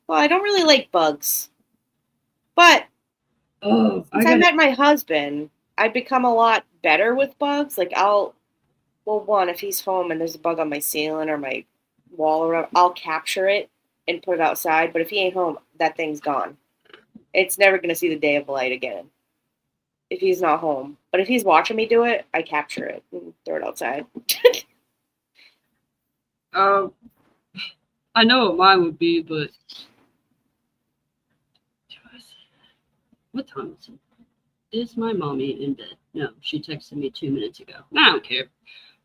Speaker 3: Well, I don't really like bugs. But since I met my husband, I've become a lot better with bugs. Like one, if he's home and there's a bug on my ceiling or my wall or whatever, I'll capture it and put it outside. But if he ain't home, that thing's gone. It's never going to see the day of light again if he's not home. But if he's watching me do it, I capture it and throw it outside.
Speaker 2: I know what mine would be, but what time is it? Is my mommy in bed? No, she texted me 2 minutes ago. I don't care.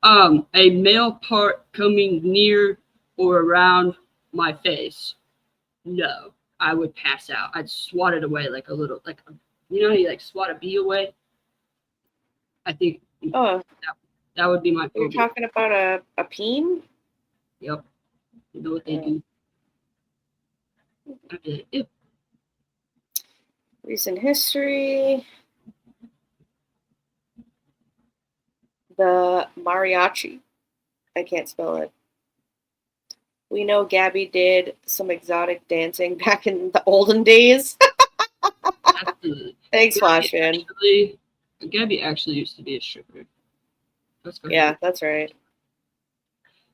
Speaker 2: A male part coming near or around my face. No, I would pass out. I'd swat it away like a little, you know how you like swat a bee away? I think that would be my phobia.
Speaker 3: You're talking about a peen?
Speaker 2: Yep. You know what they do. Yep.
Speaker 3: Recent history. The mariachi. I can't spell it. We know Gabby did some exotic dancing back in the olden days. Thanks, Flashman.
Speaker 2: Gabby actually used to be a stripper.
Speaker 3: Yeah, that's right.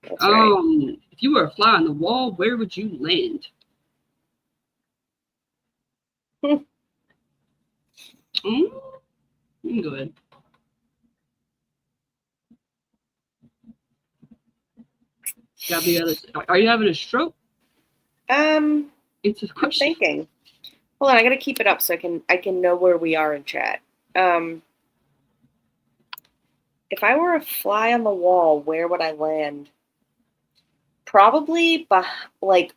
Speaker 3: That's right.
Speaker 2: If you were a fly on the wall, where would you land? Mm, you can go ahead. Gabby, are you having a stroke?
Speaker 3: I'm
Speaker 2: Answer the question.
Speaker 3: thinking. Hold on, I gotta keep it up so I can know where we are in chat. If I were a fly on the wall, where would I land? Probably like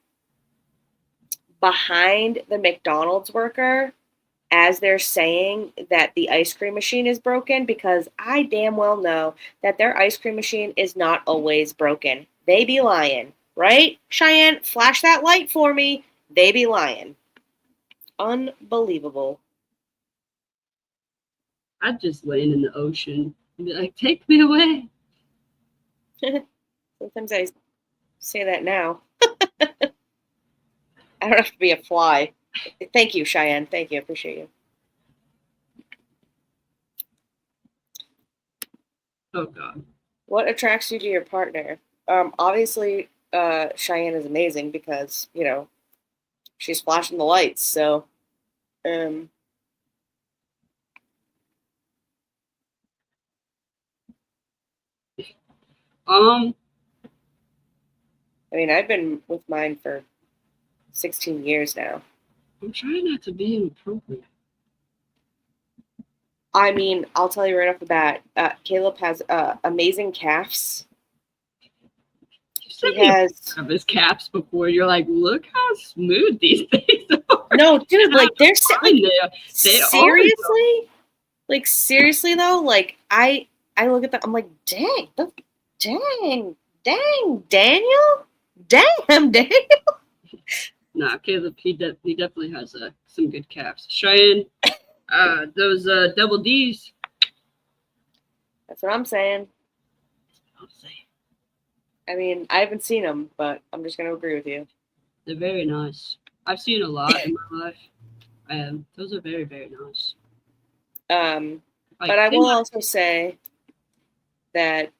Speaker 3: behind the McDonald's worker as they're saying that the ice cream machine is broken, because I damn well know that their ice cream machine is not always broken. They be lying, right? Cheyenne, flash that light for me. They be lying. Unbelievable.
Speaker 2: I'd just land in the ocean and be like, take me away.
Speaker 3: Sometimes I say that now. I don't have to be a fly. Thank you, Cheyenne. Thank you. I appreciate you.
Speaker 2: Oh, God.
Speaker 3: What attracts you to your partner? Obviously, Cheyenne is amazing because, you know, she's flashing the lights. So, um,
Speaker 2: Um,
Speaker 3: I mean, I've been with mine for 16 years now.
Speaker 2: I'm trying not to be inappropriate.
Speaker 3: I mean, I'll tell you right off the bat, Caleb has amazing calves.
Speaker 2: You sent
Speaker 3: He
Speaker 2: me a
Speaker 3: has
Speaker 2: picture of his caps before. You're like, look how smooth these things are.
Speaker 3: no, dude. Like they're like
Speaker 2: They are,
Speaker 3: seriously, like seriously though. Like I look at that. I'm like, dang, dang, Daniel, damn, Daniel.
Speaker 2: Nah, Caleb, he definitely has some good caps. Cheyenne, those double D's.
Speaker 3: That's what I'm saying.
Speaker 2: I'll say
Speaker 3: I mean, I haven't seen them, but I'm just gonna agree with you.
Speaker 2: they're very nice. I've seen a lot in my life, and those are very, very nice. Like,
Speaker 3: But I will also say that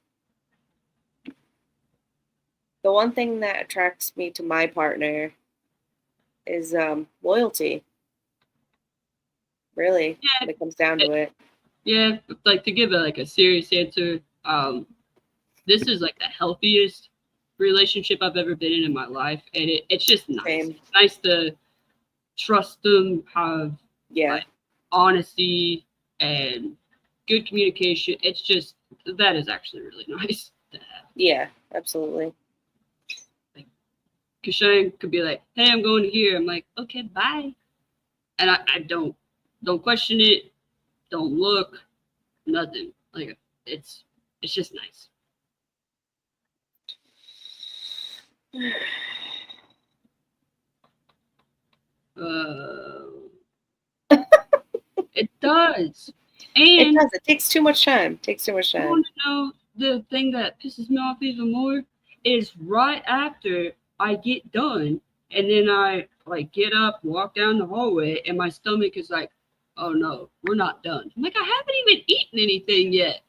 Speaker 3: the one thing that attracts me to my partner is loyalty. Really,
Speaker 2: Yeah,
Speaker 3: when it comes down to it.
Speaker 2: yeah, like to give a serious answer, this is like the healthiest relationship I've ever been in my life, and it's just nice.
Speaker 3: Same.
Speaker 2: It's nice to trust them, have
Speaker 3: Yeah.
Speaker 2: honesty and good communication. It's just that is actually really nice to have.
Speaker 3: Yeah, absolutely.
Speaker 2: Because Shane could be like, "Hey, I'm going here." I'm like, "Okay, bye," and I don't question it, don't look, nothing. Like it's just nice. It does.
Speaker 3: It
Speaker 2: And
Speaker 3: does. It takes too much time. It takes too much
Speaker 2: you
Speaker 3: time.
Speaker 2: want to know the thing that pisses me off even more is right after I get done, and then I like get up, walk down the hallway, and my stomach is like, "Oh no, we're not done." I'm like, I haven't even eaten anything yet.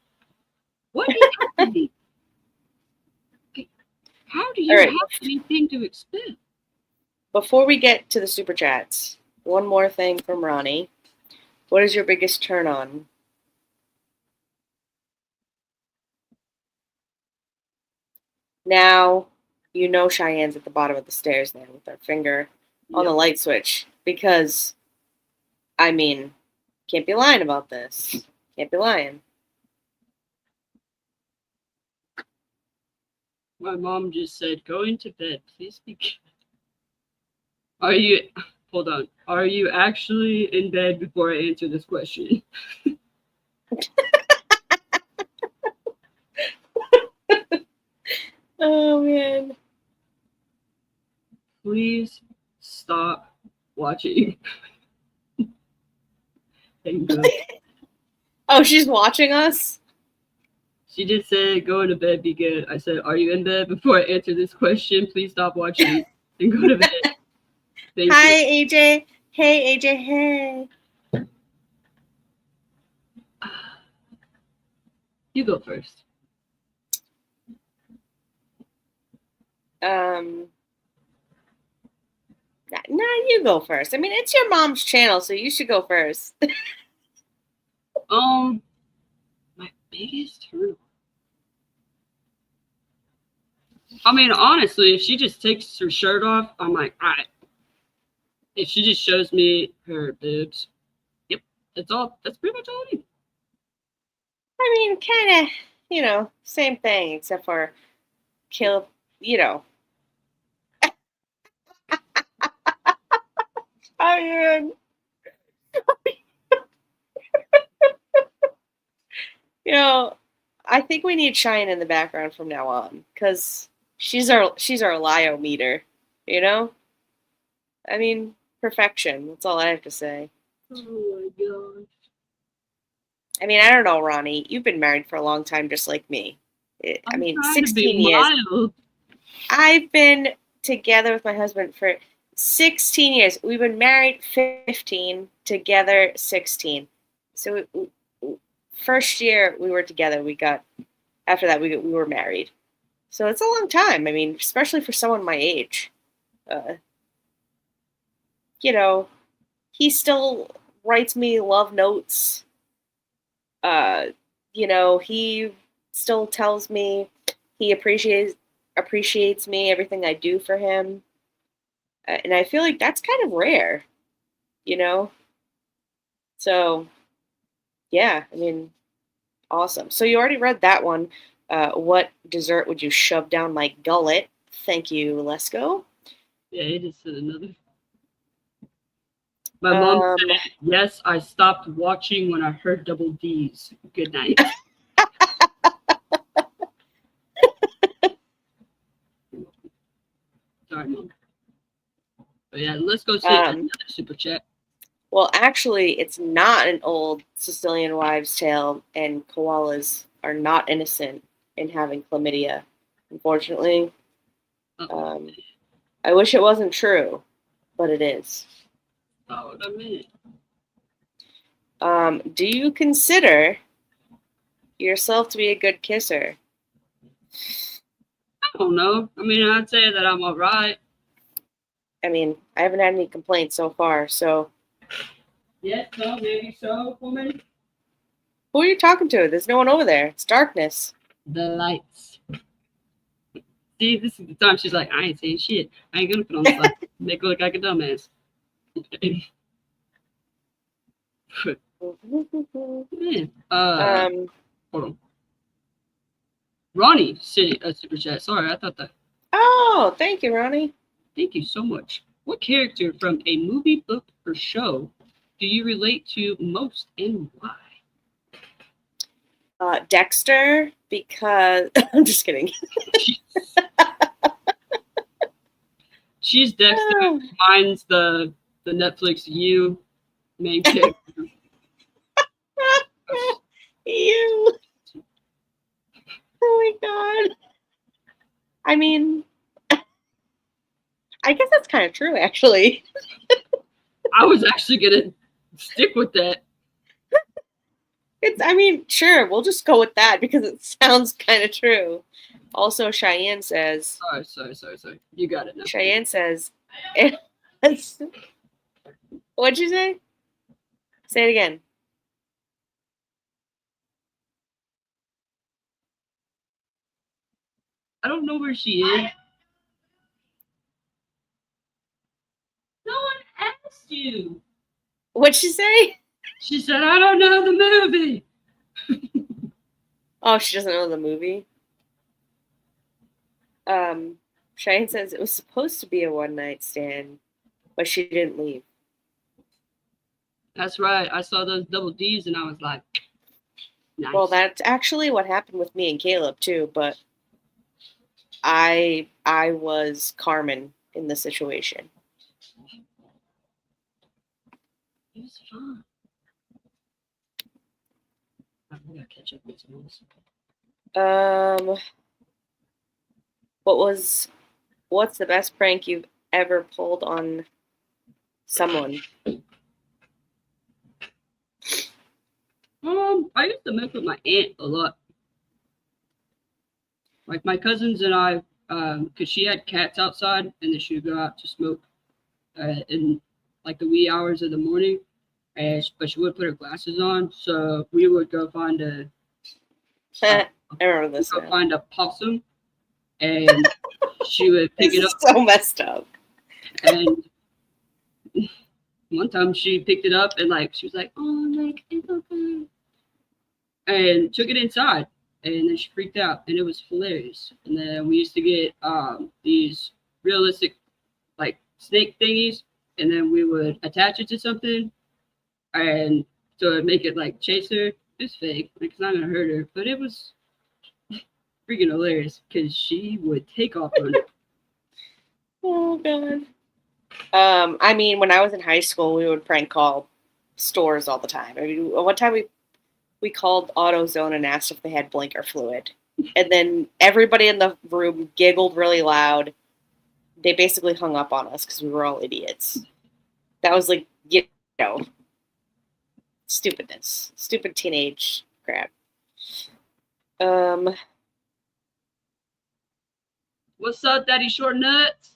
Speaker 2: What is happening? How do you
Speaker 3: All right.
Speaker 2: have anything to expect?
Speaker 3: Before we get to the super chats, one more thing from Ronnie. What is your biggest turn on? Now, you know Cheyenne's at the bottom of the stairs there with her finger on the light switch because, I mean, can't be lying about this. Can't be lying.
Speaker 2: My mom just said, "Going to bed, please be." Are you? Hold on. Are you actually in bed before I answer this question?
Speaker 3: Oh man.
Speaker 2: Please stop watching. Thank you.
Speaker 3: Oh, she's watching us?
Speaker 2: She did say, "Go to bed, be good." I said, "Are you in bed before I answer this question? Please stop watching and go to bed." Thank
Speaker 3: Hi,
Speaker 2: you.
Speaker 3: AJ. Hey, AJ. Hey.
Speaker 2: You go first.
Speaker 3: Nah, you go first. I mean, it's your mom's channel, so you should go first.
Speaker 2: My biggest turn. I mean, honestly, if she just takes her shirt off, I'm like, all right. If she just shows me her boobs, yep, that's all. That's pretty much all I need.
Speaker 3: I mean, kind of, same thing, except for kill, you know. I mean, you know, I think we need Cheyenne in the background from now on because she's our Lio meter, you know. I mean, perfection. That's all I have to say.
Speaker 2: Oh my gosh.
Speaker 3: I mean, I don't know, Ronnie. You've been married for a long time, just like me. I
Speaker 2: I'm
Speaker 3: mean,
Speaker 2: trying to be
Speaker 3: 16 years.
Speaker 2: mild.
Speaker 3: I've been together with my husband for 16 years. We've been married 15, together 16. So first year we were together, after that we were married. So it's a long time. I mean, especially for someone my age. Uh, you know, he still writes me love notes. Uh, he still tells me he appreciates me, everything I do for him. And I feel like that's kind of rare, you know? So, yeah, I mean, awesome. So you already read that one. What dessert would you shove down my gullet? Thank you, Lesko.
Speaker 2: Yeah, he just said another. My mom said, yes, I stopped watching when I heard double D's. Good night. Sorry, Mom. But yeah, let's go see another super chat.
Speaker 3: Well, actually, it's not an old Sicilian wives' tale, and koalas are not innocent in having chlamydia, unfortunately. I wish it wasn't true, but it is.
Speaker 2: Oh, what I mean.
Speaker 3: Do you consider yourself to be a good kisser?
Speaker 2: I don't know. I mean, I'd say that I'm all right.
Speaker 3: I mean, I haven't had any complaints so far, so.
Speaker 2: Yes, so, maybe so, woman.
Speaker 3: Who are you talking to? There's no one over there. It's darkness.
Speaker 2: The lights. See, this is the time she's like, I ain't saying shit. I ain't gonna put on the lights. Make her look like a dumbass. Hold on. Ronnie sent a super chat. Sorry, I thought that.
Speaker 3: Oh, thank you, Ronnie.
Speaker 2: Thank you so much. What character from a movie, book, or show do you relate to most and why?
Speaker 3: Dexter, because I'm just kidding.
Speaker 2: She's Dexter. Mine's the Netflix You main character.
Speaker 3: You. Oh my god. I mean, I guess that's kind of true, actually.
Speaker 2: I was actually gonna stick with that.
Speaker 3: I mean, sure, we'll just go with that because it sounds kind of true. Also, Cheyenne says.
Speaker 2: Sorry. You got it now.
Speaker 3: Cheyenne says. What'd you say? Say it again.
Speaker 2: I don't know where she is. No one asked you.
Speaker 3: What'd she say?
Speaker 2: She said, I don't know the movie.
Speaker 3: Oh, she doesn't know the movie? Cheyenne says it was supposed to be a one-night stand, but she didn't leave.
Speaker 2: That's right. I saw those double D's and I was like, nice.
Speaker 3: Well, that's actually what happened with me and Caleb too, but I was Carmen in the situation.
Speaker 2: It was fun. I'm gonna catch up with
Speaker 3: What's the best prank you've ever pulled on someone?
Speaker 2: I used to mess with my aunt a lot. Like my cousins and I, because she had cats outside and then she would go out to smoke in like the wee hours of the morning. but she would put her glasses on, so we would go find
Speaker 3: I remember this
Speaker 2: go
Speaker 3: now.
Speaker 2: find a possum, and she would pick
Speaker 3: This
Speaker 2: it
Speaker 3: is
Speaker 2: up.
Speaker 3: so messed up.
Speaker 2: And one time she picked it up and like she was like, "Oh, like it's okay," and took it inside. And then she freaked out, and it was hilarious. And then we used to get these realistic like snake thingies, and then we would attach it to something, and so it'd make it like chase her. It's fake, like it's not gonna hurt her, but it was freaking hilarious because she would take off on it.
Speaker 3: Oh god. I mean, when I was in high school, we would prank call stores all the time. I mean, one time we called AutoZone and asked if they had blinker fluid, and then everybody in the room giggled really loud. They basically hung up on us because we were all idiots. That was like, you know, stupidness, stupid teenage crap.
Speaker 2: What's up, Daddy Short Nuts?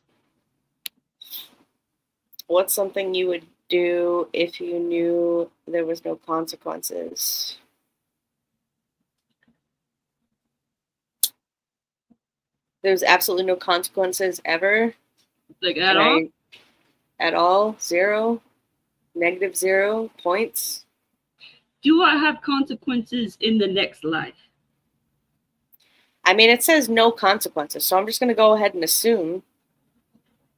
Speaker 3: What's something you would do if you knew there was no consequences? There's absolutely no consequences ever.
Speaker 2: Like at all?
Speaker 3: At all? Zero? Negative 0 points?
Speaker 2: Do I have consequences in the next life?
Speaker 3: I mean, it says no consequences, so I'm just going to go ahead and assume.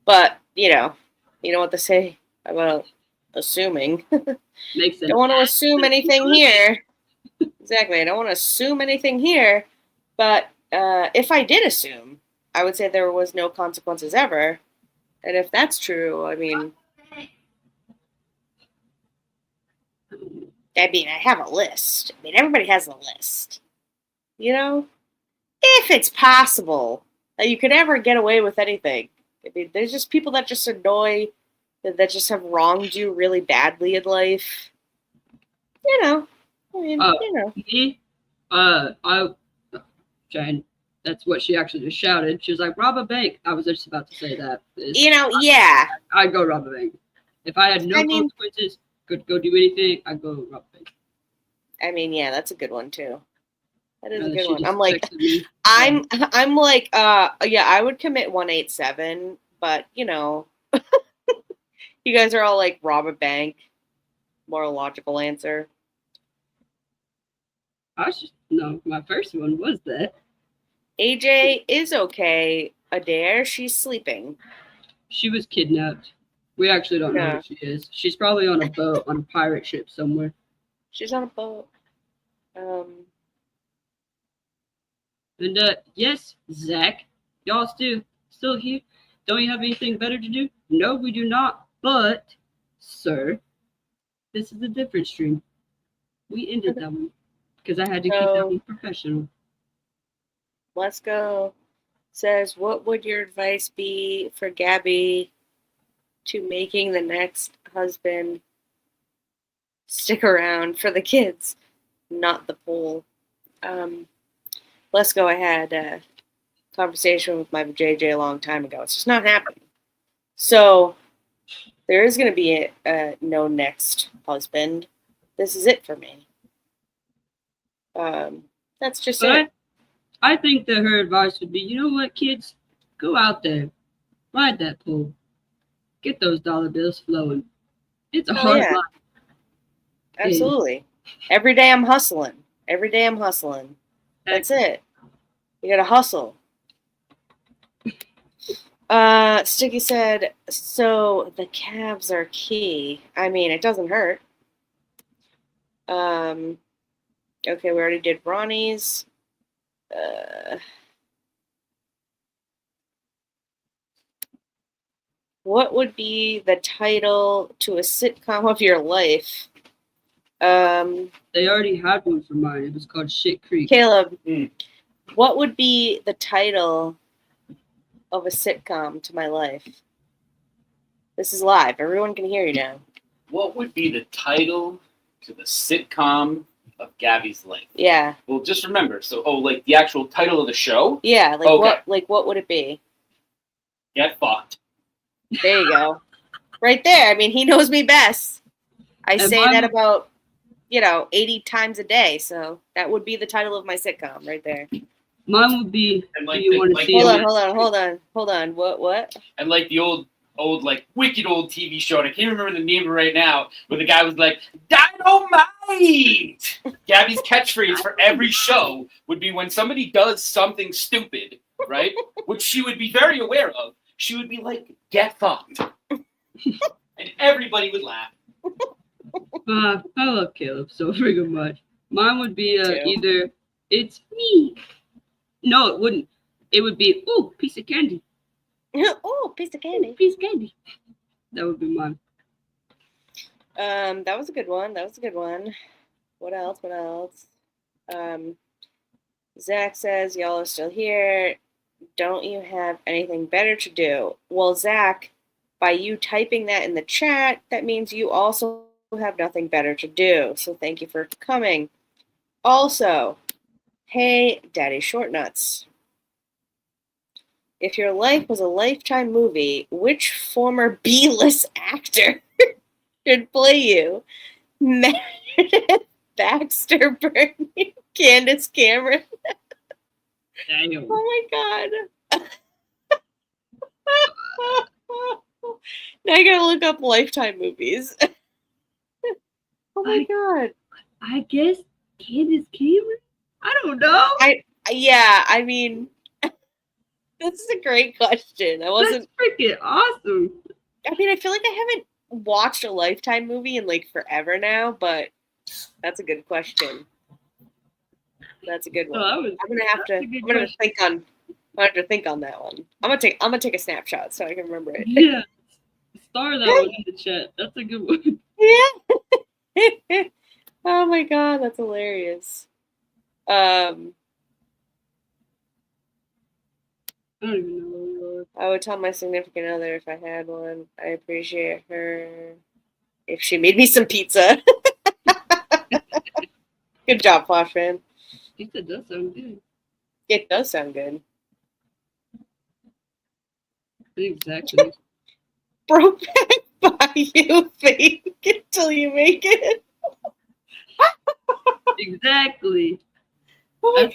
Speaker 3: But, you know what they say about assuming.
Speaker 2: Makes sense.
Speaker 3: Don't want to assume anything here. Exactly. I don't want to assume anything here. But if I did assume, I would say there was no consequences ever. And if that's true, I mean, I have a list. I mean, everybody has a list. You know? If it's possible that you could ever get away with anything. I mean, there's just people that just annoy, that just have wronged you really badly in life. You know? I mean, you know.
Speaker 2: Me? Jane, that's what she actually just shouted. She was like, rob a bank. I was just about to say that.
Speaker 3: You know, yeah.
Speaker 2: I'd go rob a bank. If I had no consequences, could go do anything, I'd go rob a bank.
Speaker 3: I mean, yeah, that's a good one too. That is a good
Speaker 2: She
Speaker 3: one.
Speaker 2: just
Speaker 3: I'm like,
Speaker 2: texted me.
Speaker 3: I'm like, yeah, I would commit 187, but you know, you guys are all like rob a bank. More logical answer.
Speaker 2: No, my first one was that.
Speaker 3: AJ is okay. Adair, she's sleeping.
Speaker 2: She was kidnapped. We actually don't know where she is. She's probably on a boat on a pirate ship somewhere.
Speaker 3: She's on a boat.
Speaker 2: And yes, Zach, y'all still here? Don't you have anything better to do? No, we do not. But, sir, this is a different stream. We ended that one because I had to keep that one professional.
Speaker 3: Let's go. Says, what would your advice be for Gabby to making the next husband stick around for the kids, not the pool? Let's go. I had a conversation with my JJ a long time ago. It's just not happening. So there is going to be a no next husband. This is it for me. That's just it.
Speaker 2: I think that her advice would be, you know what, kids? Go out there. Ride that pool. Get those dollar bills flowing. It's a hard life.
Speaker 3: Absolutely. Every day I'm hustling. That's it. You gotta hustle. Sticky said, so the calves are key. I mean, it doesn't hurt. Okay, we already did Ronnie's. What would be the title to a sitcom of your life?
Speaker 2: They already had one for mine. It was called Shit Creek.
Speaker 3: Caleb, what would be the title of a sitcom to my life? This is live. Everyone can hear you now.
Speaker 4: What would be the title to the sitcom of Gabby's life?
Speaker 3: Yeah.
Speaker 4: Well, just remember. So, like the actual title of the show?
Speaker 3: Yeah. Like
Speaker 4: okay.
Speaker 3: What would it be?
Speaker 4: Get fucked.
Speaker 3: There you go. Right there. I mean, he knows me best. I
Speaker 2: And
Speaker 3: say
Speaker 2: mine
Speaker 3: that
Speaker 2: would-
Speaker 3: about 80 times a day, so that would be the title of my sitcom right there.
Speaker 2: Mine would be.
Speaker 4: And
Speaker 2: Do
Speaker 4: like
Speaker 2: you
Speaker 4: the-
Speaker 2: want to
Speaker 4: like
Speaker 2: see
Speaker 4: the
Speaker 2: it?
Speaker 3: Hold on. What?
Speaker 4: And like the old like wicked old TV show, and I can't remember the name right now, where the guy was like, "Dynamite!" Gabby's catchphrase for every show would be when somebody does something stupid, right? Which she would be very aware of. She would be like, "Get fucked," and everybody would laugh.
Speaker 2: I love Caleb so freaking much. Mine would be
Speaker 3: Too.
Speaker 2: either it's me. No, it wouldn't. It would be piece of candy.
Speaker 3: Oh, piece of candy.
Speaker 2: Piece of candy. That would be mine.
Speaker 3: That was a good one. What else? Zach says, y'all are still here. Don't you have anything better to do? Well, Zach, by you typing that in the chat, that means you also have nothing better to do. So thank you for coming. Also, hey, Daddy Short Nuts. If your life was a Lifetime movie, which former B-list actor should play you? Meredith Baxter, Bernie, Candace Cameron.
Speaker 2: Damn.
Speaker 3: Oh my god. Now I gotta look up Lifetime movies. Oh my god.
Speaker 2: I guess Candace Cameron? I don't know.
Speaker 3: I mean, this is a great question.
Speaker 2: That's freaking awesome.
Speaker 3: I mean, I feel like I haven't watched a Lifetime movie in like forever now, but that's a good question. That's a good one. I'm gonna have to think on that one. I'm gonna take a snapshot so I can remember it.
Speaker 2: Yeah. Star that one in the chat. That's a good one.
Speaker 3: Yeah. Oh my god, that's hilarious.
Speaker 2: I don't even know where we are.
Speaker 3: I would tell my significant other if I had one. I appreciate her if she made me some pizza. Good job, Flashman.
Speaker 2: Pizza does sound good.
Speaker 3: It does sound good.
Speaker 2: Exactly.
Speaker 3: Broke back by you, fake until you make it.
Speaker 2: Exactly.
Speaker 3: Oh my
Speaker 2: That's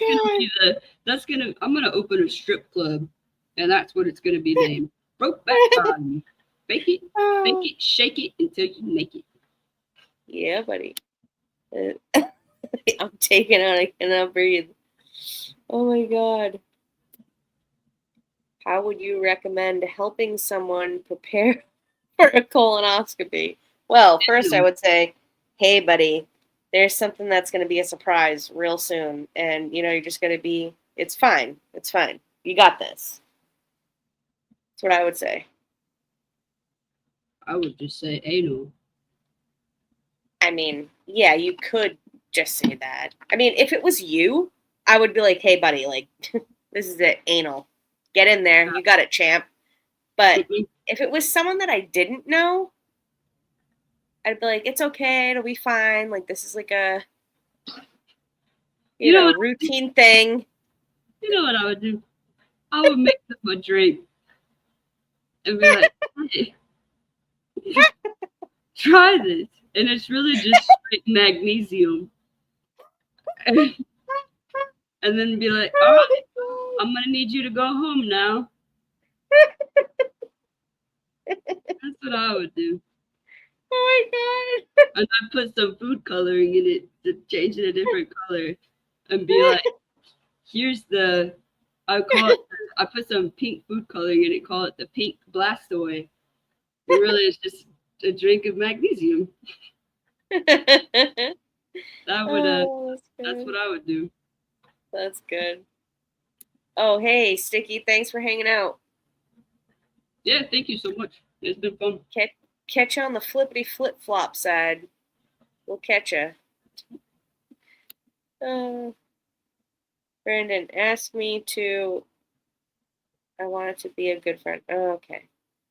Speaker 2: gonna
Speaker 3: god.
Speaker 2: be I'm gonna open a strip club and that's what it's gonna be named. Broke back body. Bake it, shake it until you make it.
Speaker 3: Yeah, buddy. I'm taking out. I cannot breathe. Oh my god. How would you recommend helping someone prepare for a colonoscopy? Well, first I would say, hey, buddy, there's something that's going to be a surprise real soon. And, you're just going to be, it's fine. It's fine. You got this. That's what I would say.
Speaker 2: I would just say anal.
Speaker 3: I mean, yeah, you could just say that. I mean, if it was you, I would be like, hey, buddy, like, this is it, anal. Get in there. You got it, champ. But if it was someone that I didn't know, I'd be like, it's okay. It'll be fine. Like, this is like a, routine thing.
Speaker 2: You know what I would do? I would make them a drink and be like, hey, try this. And it's really just straight magnesium. And then be like, all right, I'm going to need you to go home now. That's what I would do.
Speaker 3: Oh my god.
Speaker 2: And I put some food coloring in it to change it a different color and be like, here's I put some pink food coloring in it, call it the pink blastaway. It really is just a drink of magnesium. That would that's what I would do.
Speaker 3: That's good. Oh, hey, Sticky, thanks for hanging out.
Speaker 2: Yeah, thank you so much. It's been fun.
Speaker 3: Catch you on the flippity flip flop side. We'll catch you. Brandon asked me to. I wanted to be a good friend. Oh, okay.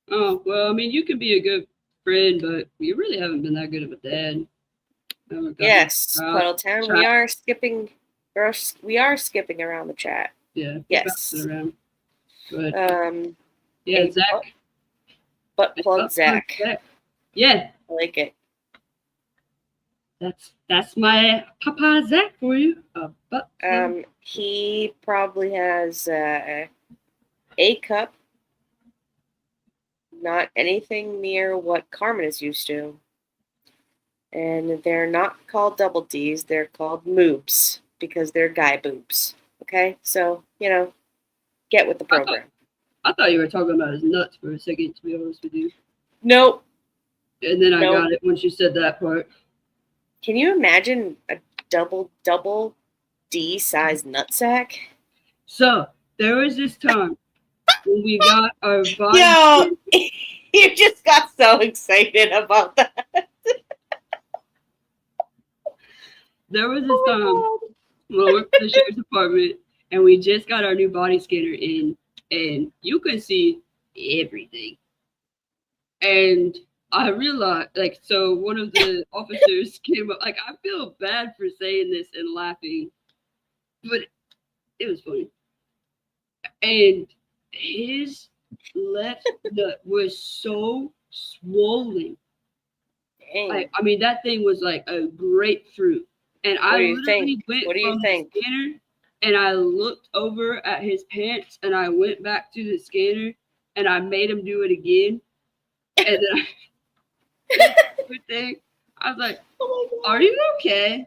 Speaker 2: Oh, well, I mean, you can be a good friend, but you really haven't been that good of a dad.
Speaker 3: Yes, Puddletown. We are skipping. We are skipping around the chat.
Speaker 2: Yeah.
Speaker 3: Yes.
Speaker 2: Around. But,
Speaker 3: yeah,
Speaker 2: hey, Zach.
Speaker 3: Butt plug Zach.
Speaker 2: Yeah.
Speaker 3: I like it.
Speaker 2: That's my Papa Zach for you.
Speaker 3: He probably has a cup, not anything near what Carmen is used to. And they're not called double D's, they're called moobs because they're guy boobs. Okay? So, get with the program.
Speaker 2: I thought you were talking about his nuts for a second, to be honest with you.
Speaker 3: Nope.
Speaker 2: And then I
Speaker 3: Nope.
Speaker 2: got it when she said that part.
Speaker 3: Can you imagine a double D size nutsack?
Speaker 2: So there was this time when we got our body.
Speaker 3: Yo, you just got so excited about that.
Speaker 2: There was this time when I worked for the sheriff's department, and we just got our new body scanner in, and you could see everything. And I realized, so one of the officers came up. I feel bad for saying this and laughing, but it was funny. And his left nut was so swollen.
Speaker 3: Dang.
Speaker 2: I mean, that thing was like a grapefruit. And I literally went
Speaker 3: What do you
Speaker 2: from
Speaker 3: think?
Speaker 2: the scanner, and I looked over at his pants, and I went back to the scanner, and I made him do it again. And then I was like,
Speaker 3: Oh
Speaker 2: "Are you okay?"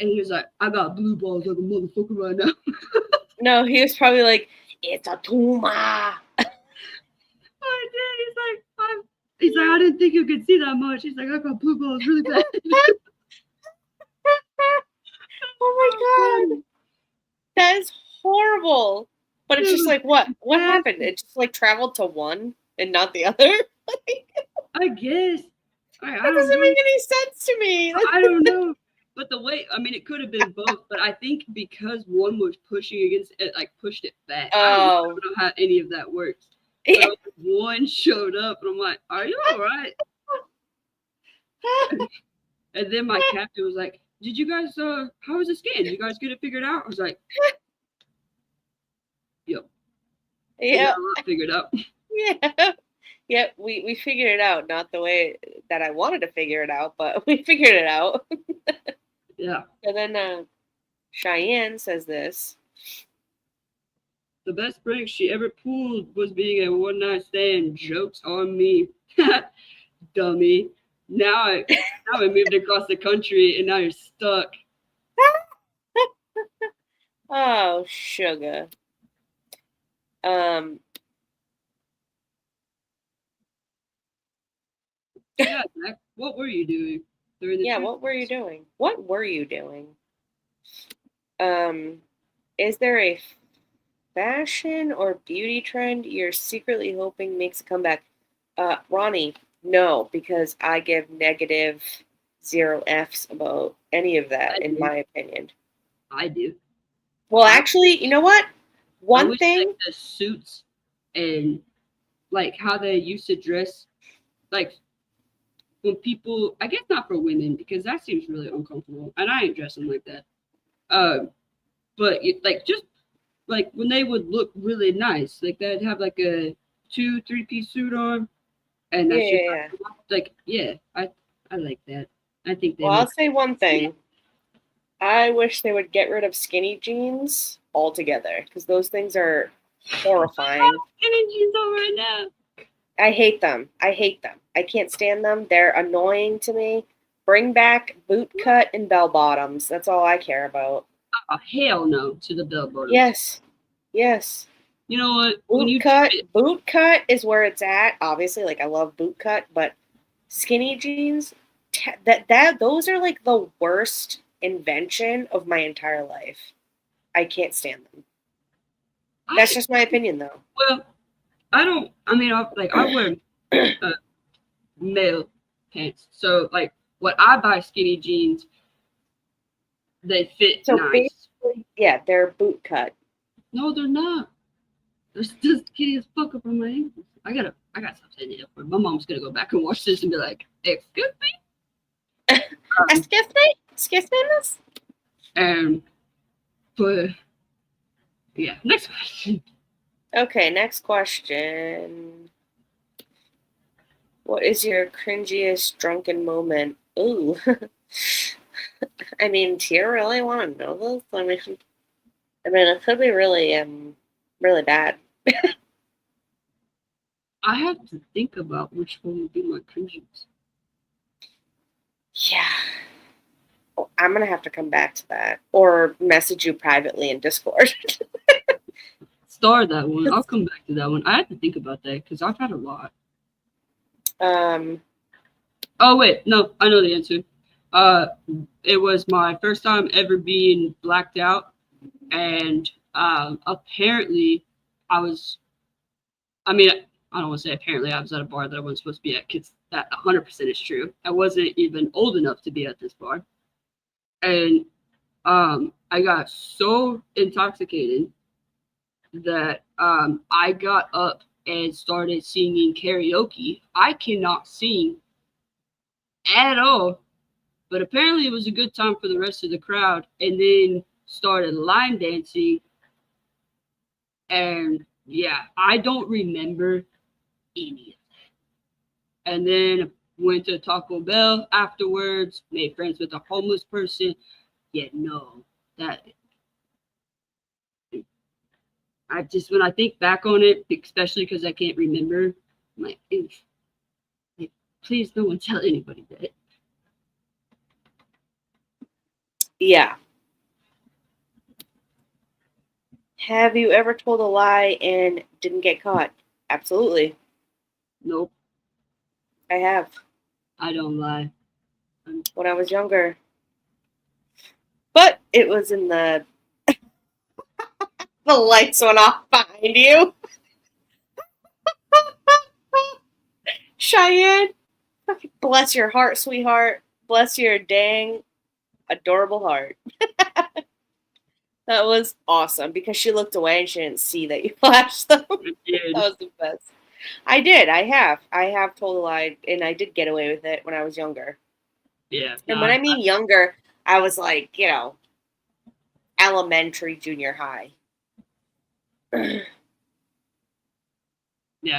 Speaker 2: And he was like, "I got blue balls like a motherfucker right now."
Speaker 3: No, he was probably like, it's a tumor.
Speaker 2: I did. He's like, I didn't think you could see that much. He's like, I got blue balls really bad.
Speaker 3: Oh my god. That is horrible. But it's just like, what? What happened? It just like traveled to one and not the other?
Speaker 2: I guess.
Speaker 3: That doesn't make any sense to me.
Speaker 2: I don't know. But the way, it could have been both, but I think because one was pushing against it, pushed it back. I don't know how any of that works. But one showed up, and I'm like, are you all right? And then my captain was like, did you guys, how was the scan? Did you guys get it figured out? I was like, yep.
Speaker 3: Yeah.
Speaker 2: Figured out.
Speaker 3: Yeah. Yep, we figured it out. Not the way that I wanted to figure it out, but we figured it out.
Speaker 2: Yeah.
Speaker 3: And then Cheyenne says this.
Speaker 2: The best prank she ever pulled was being a one-night stand. Joke's on me. Dummy. Now I moved across the country, and now you're stuck.
Speaker 3: Oh, sugar.
Speaker 2: Yeah, Zach, what were you doing during the
Speaker 3: what were you doing? What were you doing? Is there a fashion or beauty trend you're secretly hoping makes a comeback? Ronnie, no, because I give negative 0 Fs about any of that, in my opinion.
Speaker 2: I do.
Speaker 3: Well, actually, you know what? One thing.
Speaker 2: Like the suits and how they used to dress, when people, I guess not for women, because that seems really uncomfortable, and I ain't dressing like that. But just when they would look really nice, they'd have a 2-3-piece suit on, and that's I like that. I think they.
Speaker 3: Well, I'll say one thing. I wish they would get rid of skinny jeans altogether, because those things are horrifying.
Speaker 2: Skinny jeans on right now.
Speaker 3: I hate them. I can't stand them. They're annoying to me. Bring back boot cut and bell bottoms. That's all I care about.
Speaker 2: Oh, hell no to the bell bottoms.
Speaker 3: Yes.
Speaker 2: You know what?
Speaker 3: Boot cut is where it's at. Obviously, I love boot cut, but skinny jeans, those are the worst invention of my entire life. I can't stand them. That's just my opinion, though.
Speaker 2: Well, I don't. I wear male pants, so when I buy skinny jeans, they fit nice.
Speaker 3: Basically, yeah, they're boot cut.
Speaker 2: No, they're not. They're still skinny as fuck up on my ankles. I got something saying it. My mom's gonna go back and watch this and be like, "Excuse me."
Speaker 3: Excuse me, miss.
Speaker 2: But yeah, next question.
Speaker 3: Okay, next question. What is your cringiest drunken moment? Ooh. I mean, do you really want to know this? I mean, it could be really, really bad.
Speaker 2: I have to think about which one would be my cringes.
Speaker 3: Yeah. Oh, I'm gonna have to come back to that, or message you privately in Discord.
Speaker 2: Star that one. I'll come back to that one. I have to think about that because I've had a lot.
Speaker 3: um,
Speaker 2: Oh wait, no, I know the answer. It was my first time ever being blacked out, and apparently, I was. I mean, I don't want to say apparently I was at a bar that I wasn't supposed to be at because that 100% is true. I wasn't even old enough to be at this bar, and I got so intoxicated that I got up and started singing karaoke. I cannot sing at all, but apparently it was a good time for the rest of the crowd. And then started line dancing, and yeah, I don't remember any of that. And then went to Taco Bell afterwards, made friends with a homeless person. Yeah, no, that I just when I think back on it, especially because I can't remember, I'm like, oof, like, please, no one tell anybody that.
Speaker 3: yeah. Have you ever told a lie and didn't get caught? Absolutely.
Speaker 2: Nope,
Speaker 3: I have.
Speaker 2: I don't lie.
Speaker 3: When I was younger. But it was in the lights went off behind you. Cheyenne. Bless your heart, sweetheart. Bless your dang adorable heart. That was awesome because she looked away and she didn't see that you flashed them.
Speaker 2: I did.
Speaker 3: That was the best. I did. I have. I have told a lie, and I did get away with it when I was younger.
Speaker 2: Yeah.
Speaker 3: And
Speaker 2: No,
Speaker 3: when I mean younger, I was like, elementary, junior high.
Speaker 2: yeah,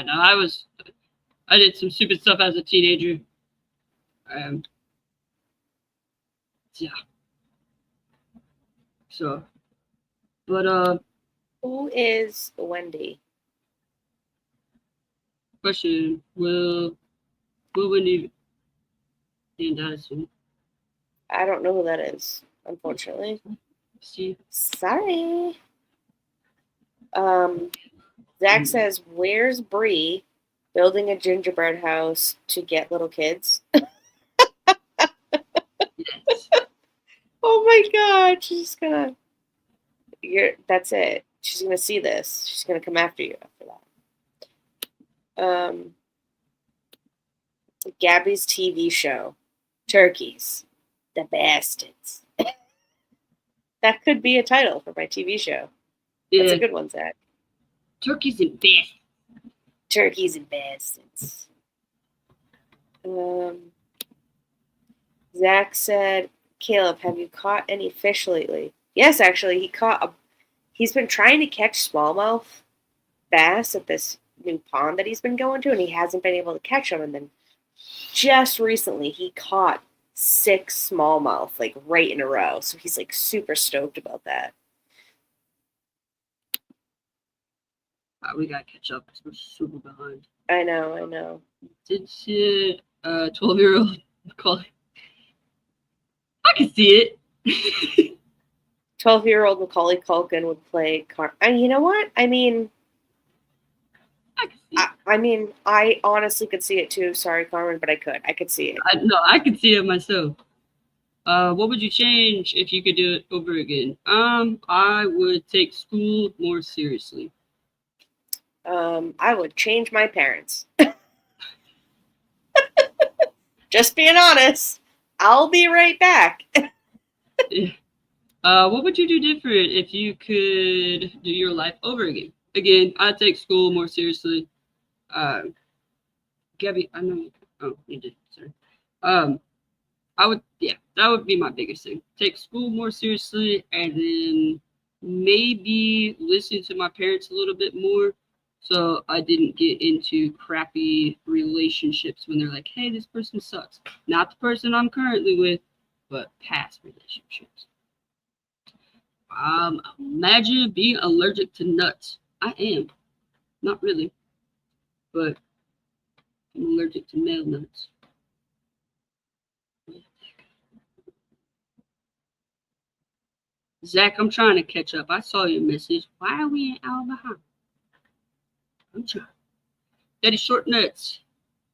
Speaker 2: no, I did some stupid stuff as a teenager. Yeah. So, but
Speaker 3: Who is Wendy?
Speaker 2: question: Will Whitney and Addison
Speaker 3: I don't know who that is, unfortunately.
Speaker 2: see?
Speaker 3: Sorry. Zach says, "Where's Bree building a gingerbread house to get little kids?"
Speaker 2: Yes.
Speaker 3: Oh my God, she's gonna. That's it. She's gonna see this. She's gonna come after you after that. Gabby's TV show, Turkeys, the Bastards. That could be a title for my TV show. That's
Speaker 2: Yeah.
Speaker 3: a good one, Zach.
Speaker 2: Turkeys and fish.
Speaker 3: Turkeys and Bastards. Zach said, "Caleb, have you caught any fish lately?" Yes, actually, he's been trying to catch smallmouth bass at this new pond that he's been going to, and he hasn't been able to catch them. And then just recently, he caught 6 smallmouth, like right in a row. So he's like super stoked about that.
Speaker 2: We gotta catch up because we're super behind.
Speaker 3: I know.
Speaker 2: Did see it? 12-year-old Macaulay. I can see it.
Speaker 3: 12-year-old Macaulay Culkin would play and you know what? I mean,
Speaker 2: I can see it.
Speaker 3: I mean, I honestly could see it too. Sorry, Carmen, but I could see it.
Speaker 2: I could see it myself. What would you change if you could do it over again? I would take school more seriously.
Speaker 3: I would change my parents. Just being honest. I'll be right back.
Speaker 2: What would you do different if you could do your life over again? Again, I'd take school more seriously. Gabby, I know. Oh, you did. Sorry. I would, yeah, that would be my biggest thing. Take school more seriously, and then maybe listen to my parents a little bit more, So I didn't get into crappy relationships when they're like, hey, this person sucks. Not the person I'm currently with, but past relationships. Imagine being allergic to nuts. I am. Not really. But I'm allergic to male nuts. Zach, I'm trying to catch up. I saw your message. Why are we an hour behind? I'm trying. Daddy Short Nuts.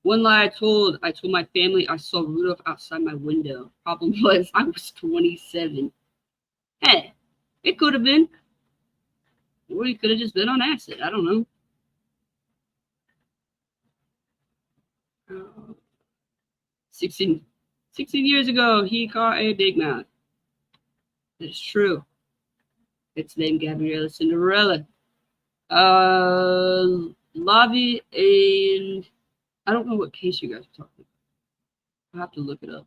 Speaker 2: One lie I told my family I saw Rudolph outside my window. Problem was I was 27. Hey, it could have been. Or he could have just been on acid. I don't know. 16 years ago, he caught a big mouth. That's true. It's named Gabriella Cinderella. Lavi and I don't know what case you guys are talking about. I have to look it up.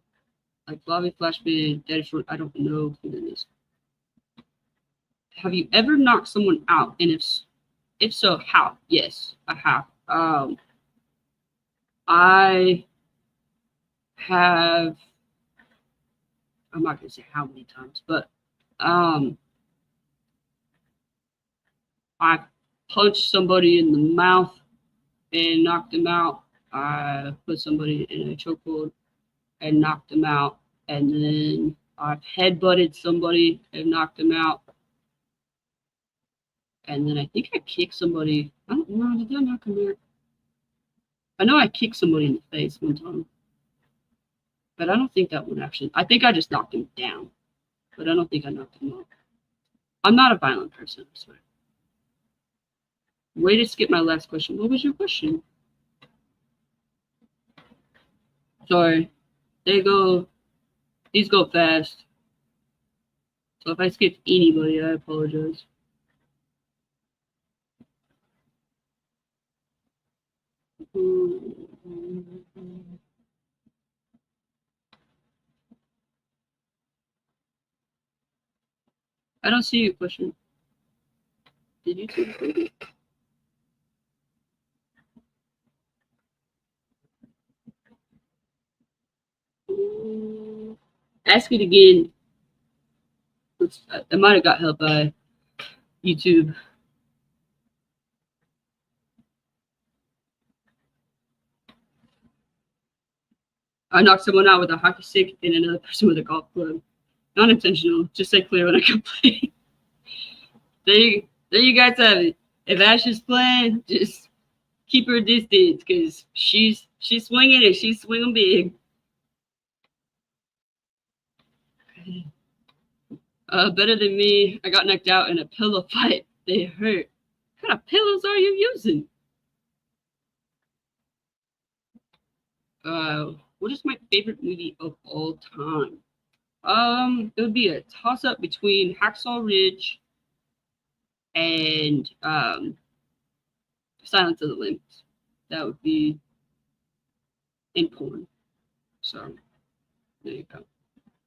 Speaker 2: Like Lavi Flashman, Daddy Short, I don't know who that is. Have you ever knocked someone out? And if so, how? Yes, I have. I have. I'm not gonna say how many times, but I punched somebody in the mouth and knocked them out. I put somebody in a chokehold and knocked them out, and then I've headbutted somebody and knocked them out. And then I think I kicked somebody. I don't know. Did I knock him out? I know I kicked somebody in the face one time. But I don't think that one actually. I think I just knocked him down. But I don't think I knocked him out. I'm not a violent person, I swear. Way to skip my last question. What was your question? Sorry. These go fast. So if I skipped anybody, I apologize. I don't see your question. Did you see the question? Ask it again. I might have got help by YouTube. I knocked someone out with a hockey stick and another person with a golf club. Not intentional. Just say clear when I complain. There you guys have it. If Ash is playing, just keep her distance because she's swinging and she's swinging big. Better than me. I got knocked out in a pillow fight. They hurt. What kind of pillows are you using? What is my favorite movie of all time? It would be a toss-up between Hacksaw Ridge and Silence of the Lambs. That would be in porn. So there you go.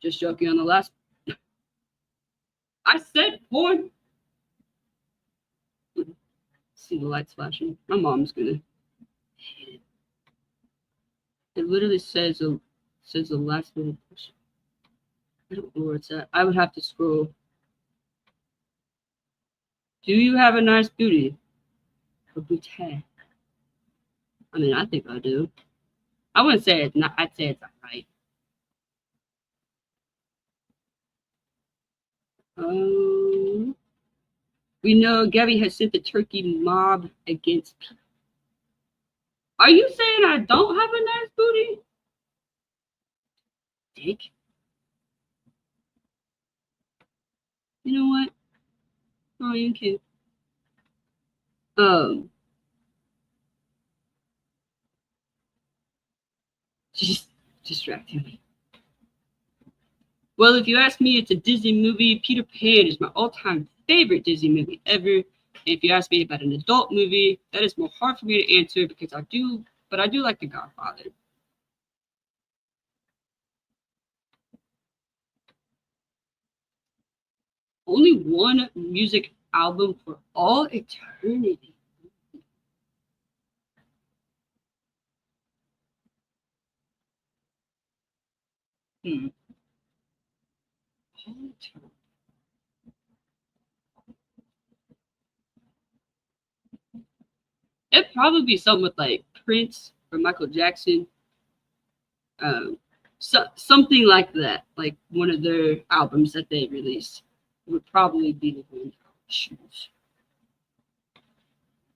Speaker 2: Just joking on the last. I said porn. See the lights flashing. My mom's gonna hate it. It literally says the last little question. I don't know where it's at. I would have to scroll. Do you have a nice booty? A booty. I mean, I think I do. I wouldn't say it's not. I'd say it's alright. We know Gabby has sent the turkey mob against people. Are you saying I don't have a nice booty? Dick. You know what? Oh, you can. Just distracting me. Well, if you ask me, it's a Disney movie. Peter Pan is my all-time favorite Disney movie ever. And if you ask me about an adult movie, that is more hard for me to answer because I do like The Godfather. Only one music album for all eternity. Hmm. It'd probably be something with like Prince or Michael Jackson. Something like that, like one of their albums that they released would probably be the one I would choose.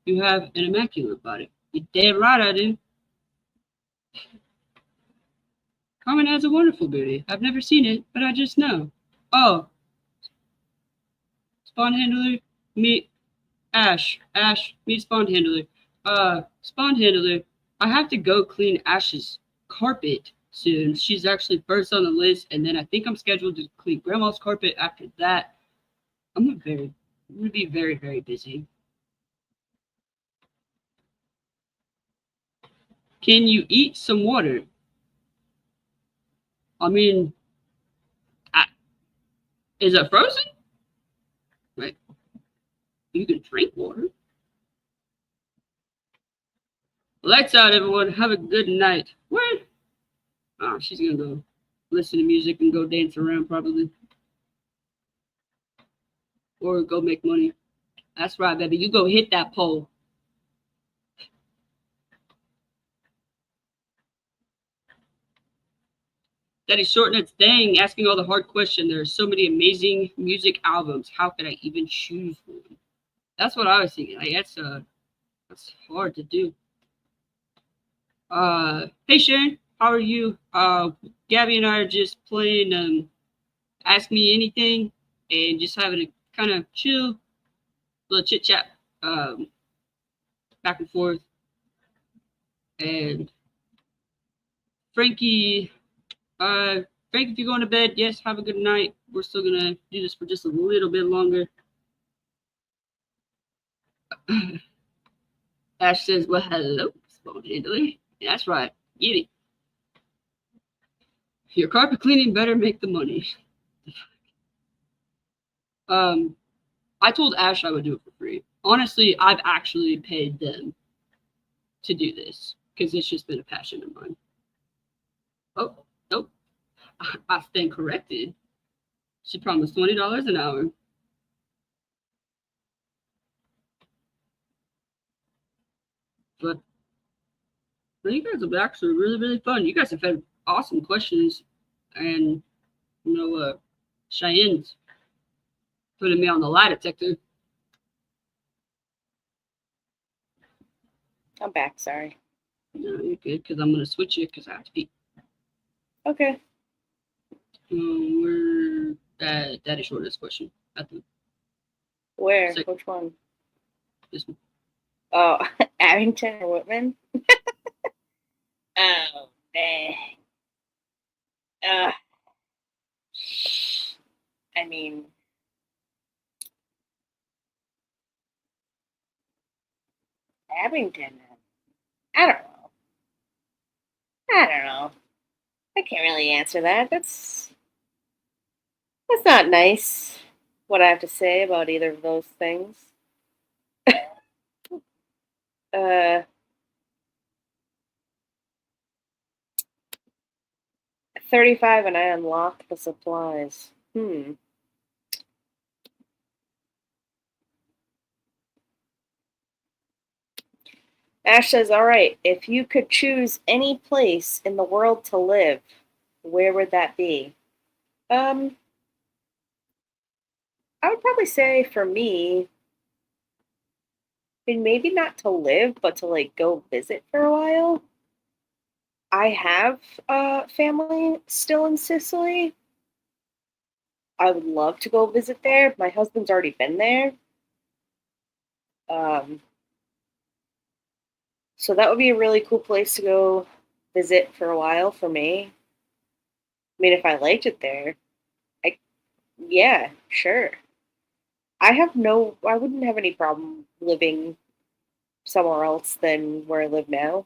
Speaker 2: You have an immaculate body. You're dead right, I do. Carmen has a wonderful beauty. I've never seen it, but I just know. Oh, spawn handler, meet Ash. Ash, meet spawn handler. Spawn handler, I have to go clean Ash's carpet soon. She's actually first on the list, and then I think I'm scheduled to clean Grandma's carpet after that. I'm gonna be very, very busy. Can you eat some water? I mean, I, is it frozen? Like, you can drink water. Lights out, everyone. Have a good night. What? Oh, she's gonna go listen to music and go dance around probably. Or go make money. That's right, baby. You go hit that pole. Daddy Shortnut's dang, asking all the hard questions. There are so many amazing music albums. How could I even choose one? That's what I was thinking. Like that's hard to do. Hey Sharon, how are you? Gabby and I are just playing Ask Me Anything and just having a kind of chill little chit chat back and forth. And Frankie, Frank, if you're going to bed, yes, have a good night. We're still gonna do this for just a little bit longer. Ash says, well, hello, Spawn Handler. That's right. Get it. Your carpet cleaning better make the money. I told Ash I would do it for free. Honestly, I've actually paid them to do this because it's just been a passion of mine. Oh, nope. I stand corrected. She promised $20 an hour. But you guys have actually really, really fun. You guys have had awesome questions. And, Cheyenne's putting me on the lie detector.
Speaker 3: I'm back, sorry.
Speaker 2: No, you're good because I'm going to switch it because I have to pee.
Speaker 3: Okay.
Speaker 2: We're Daddy Short this question. I think.
Speaker 3: Where?
Speaker 2: Sick.
Speaker 3: Which one?
Speaker 2: This one.
Speaker 3: Oh, Abington or Whitman? Oh, dang. I mean, Abington. I don't know. I can't really answer that. That's not nice. What I have to say about either of those things. 35 and I unlock the supplies. Ash says, all right, if you could choose any place in the world to live, where would that be? I would probably say for me, I mean, maybe not to live, but to like go visit for a while. I have family still in Sicily. I would love to go visit there. My husband's already been there. So that would be a really cool place to go visit for a while for me. I mean, if I liked it there, yeah, sure. I wouldn't have any problem living somewhere else than where I live now.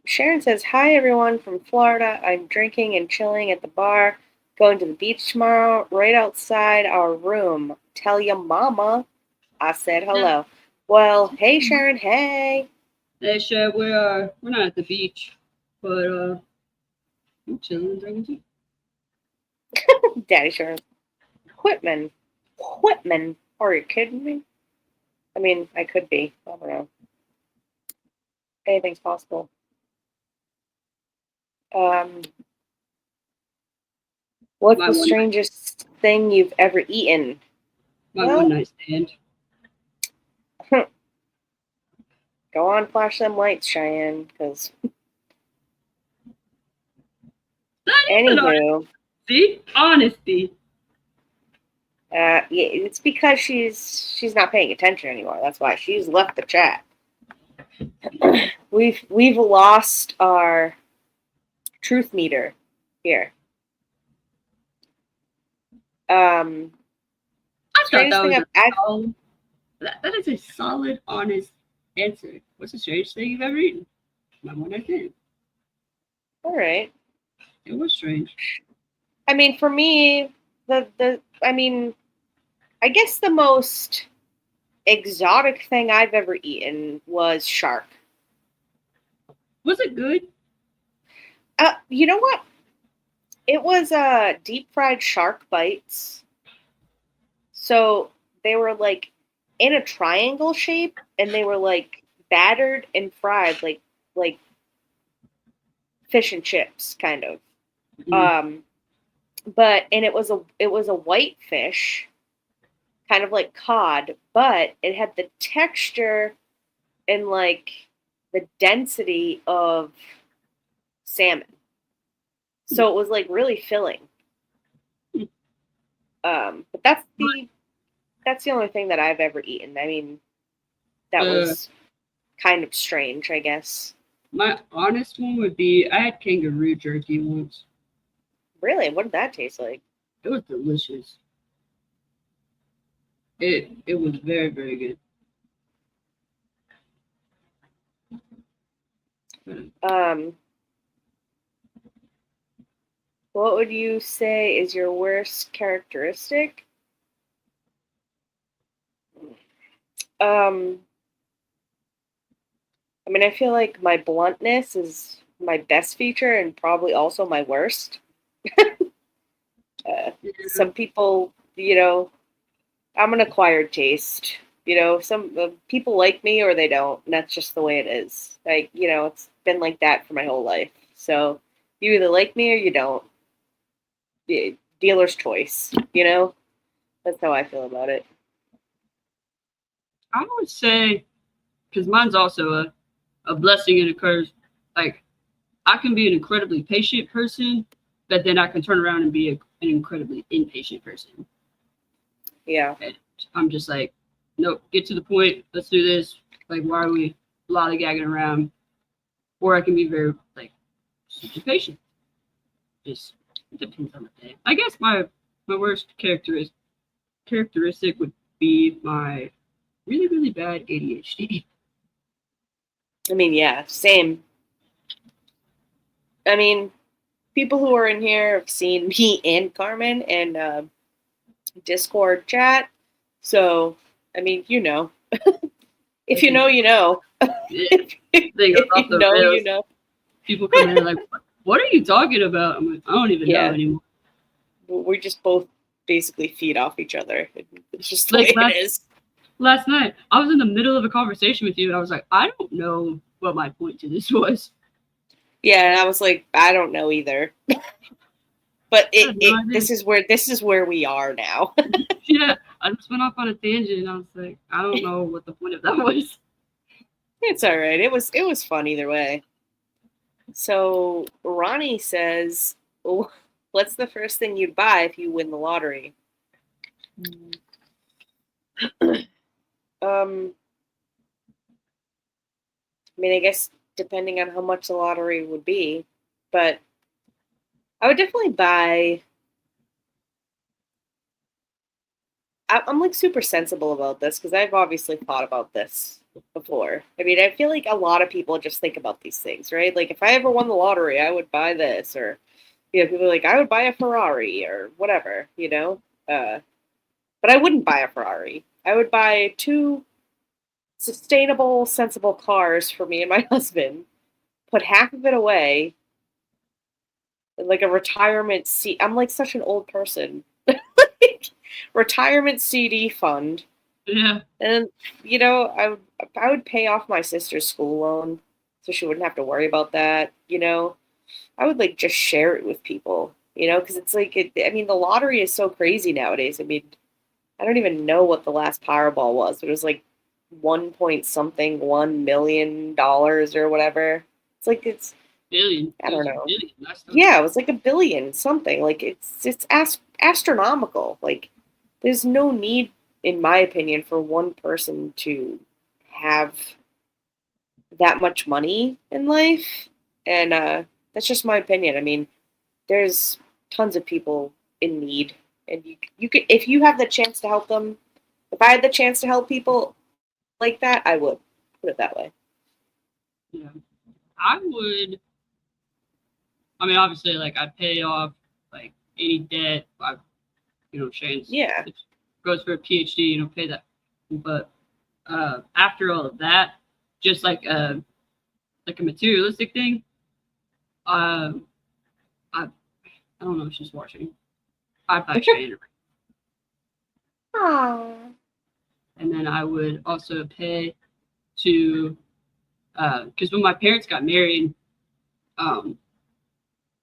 Speaker 3: Sharon says, hi everyone from Florida. I'm drinking and chilling at the bar. Going to the beach tomorrow, right outside our room. Tell your mama. I said hello. Well, hey Sharon, hey.
Speaker 2: Hey, Chef, we're not at the beach, but I'm chilling, drinking tea.
Speaker 3: Daddy Sharon. Whitman. Whitman. Are you kidding me? I mean, I could be. I don't know. Anything's possible. What's
Speaker 2: My
Speaker 3: the
Speaker 2: one,
Speaker 3: strangest thing you've ever eaten?
Speaker 2: my
Speaker 3: Well-
Speaker 2: one night stand.
Speaker 3: Go on, flash them lights, Cheyenne, because
Speaker 2: That is an
Speaker 3: anywho,
Speaker 2: honesty.
Speaker 3: yeah, it's because she's not paying attention anymore. That's why she's left the chat. We've lost our truth meter here.
Speaker 2: I thought
Speaker 3: Strangest
Speaker 2: that was
Speaker 3: thing
Speaker 2: a
Speaker 3: I've
Speaker 2: solid, that is a solid, honest answer. What's the strangest thing you've ever eaten? My one night stand.
Speaker 3: all right.
Speaker 2: It was strange.
Speaker 3: I mean, for me, I guess the most exotic thing I've ever eaten was shark.
Speaker 2: Was it good?
Speaker 3: You know what? It was deep fried shark bites. So they were like in a triangle shape, and they were like battered and fried like fish and chips, kind of.
Speaker 2: Mm.
Speaker 3: But and it was a white fish, kind of like cod, but it had the texture and like the density of salmon. So it was like really filling. But that's the only thing that I've ever eaten. I mean, that was kind of strange, I guess.
Speaker 2: My honest one would be I had kangaroo jerky once.
Speaker 3: Really? What did that taste like?
Speaker 2: It was delicious. It was very, very good.
Speaker 3: What would you say is your worst characteristic? I mean, I feel like my bluntness is my best feature and probably also my worst. Some people, I'm an acquired taste. Some people like me or they don't, and that's just the way it is. Like, it's been like that for my whole life. So you either like me or you don't. Dealer's choice, That's how I feel about it.
Speaker 2: I would say, because mine's also a blessing and a curse. Like, I can be an incredibly patient person, but then I can turn around and be an incredibly impatient person.
Speaker 3: Yeah.
Speaker 2: And I'm just like, nope, get to the point. Let's do this. Like, why are we lollygagging around? Or I can be very, like, super patient. Just depends on the day. I guess my worst characteristic would be my really, really bad ADHD.
Speaker 3: I mean, yeah, same. I mean, people who are in here have seen me and Carmen in Discord chat. So, I mean, If you know, you know.
Speaker 2: They go off the rails.
Speaker 3: You know.
Speaker 2: People come in like, what are you talking about? I'm like, I don't even know anymore.
Speaker 3: We just both basically feed off each other. It's just the
Speaker 2: Like
Speaker 3: way it is.
Speaker 2: Last night, I was in the middle of a conversation with you, and I was like, I don't know what my point to this was.
Speaker 3: Yeah, and I was like, I don't know either. But this is where we are now.
Speaker 2: Yeah, I just went off on a tangent, and I was like, I don't know what the point of that was.
Speaker 3: It's all right. It was fun either way. So Ronnie says, "What's the first thing you'd buy if you win the lottery?" I mean, I guess depending on how much the lottery would be, but I would definitely buy. I'm like super sensible about this because I've obviously thought about this before. I mean, I feel like a lot of people just think about these things, right? Like if I ever won the lottery, I would buy this, or people are like, I would buy a Ferrari or whatever, But I wouldn't buy a Ferrari. I would buy 2 sustainable, sensible cars for me and my husband, put half of it away, like a retirement I'm like such an old person. Retirement CD fund.
Speaker 2: Yeah.
Speaker 3: And you know, I would pay off my sister's school loan so she wouldn't have to worry about that, you know. I would like just share it with people, you know, because it's like I mean, the lottery is so crazy nowadays. I mean, I don't even know what the last Powerball was, but it was like 1 point something $1 million or whatever. It's like it's
Speaker 2: Billion.
Speaker 3: I don't know.
Speaker 2: Billion. That's the,
Speaker 3: Yeah, it was like a billion something. Like it's astronomical. Like there's no need, in my opinion, for one person to have that much money in life. And that's just my opinion. I mean, there's tons of people in need, and you could, if you have the chance to help them. If I had the chance to help people like that, I would put it that way.
Speaker 2: yeah. I would. I mean, obviously, like I'd pay off like any debt. Shane's
Speaker 3: Yeah.
Speaker 2: goes for a PhD. Pay that. But after all of that, just like a materialistic thing. I don't know if she's watching. I buy Shane.
Speaker 3: Aww.
Speaker 2: And then I would also pay to, because when my parents got married, not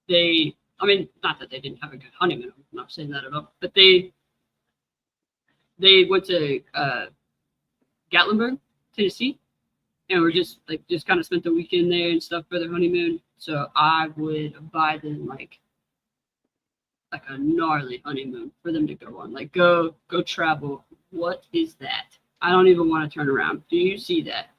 Speaker 2: that they didn't have a good honeymoon, I'm not saying that at all, but they went to Gatlinburg, Tennessee, and we're just kind of spent the weekend there and stuff for their honeymoon. So I would buy them like a gnarly honeymoon for them to go on, like go travel. What is that? I don't even want to turn around. Do you see that?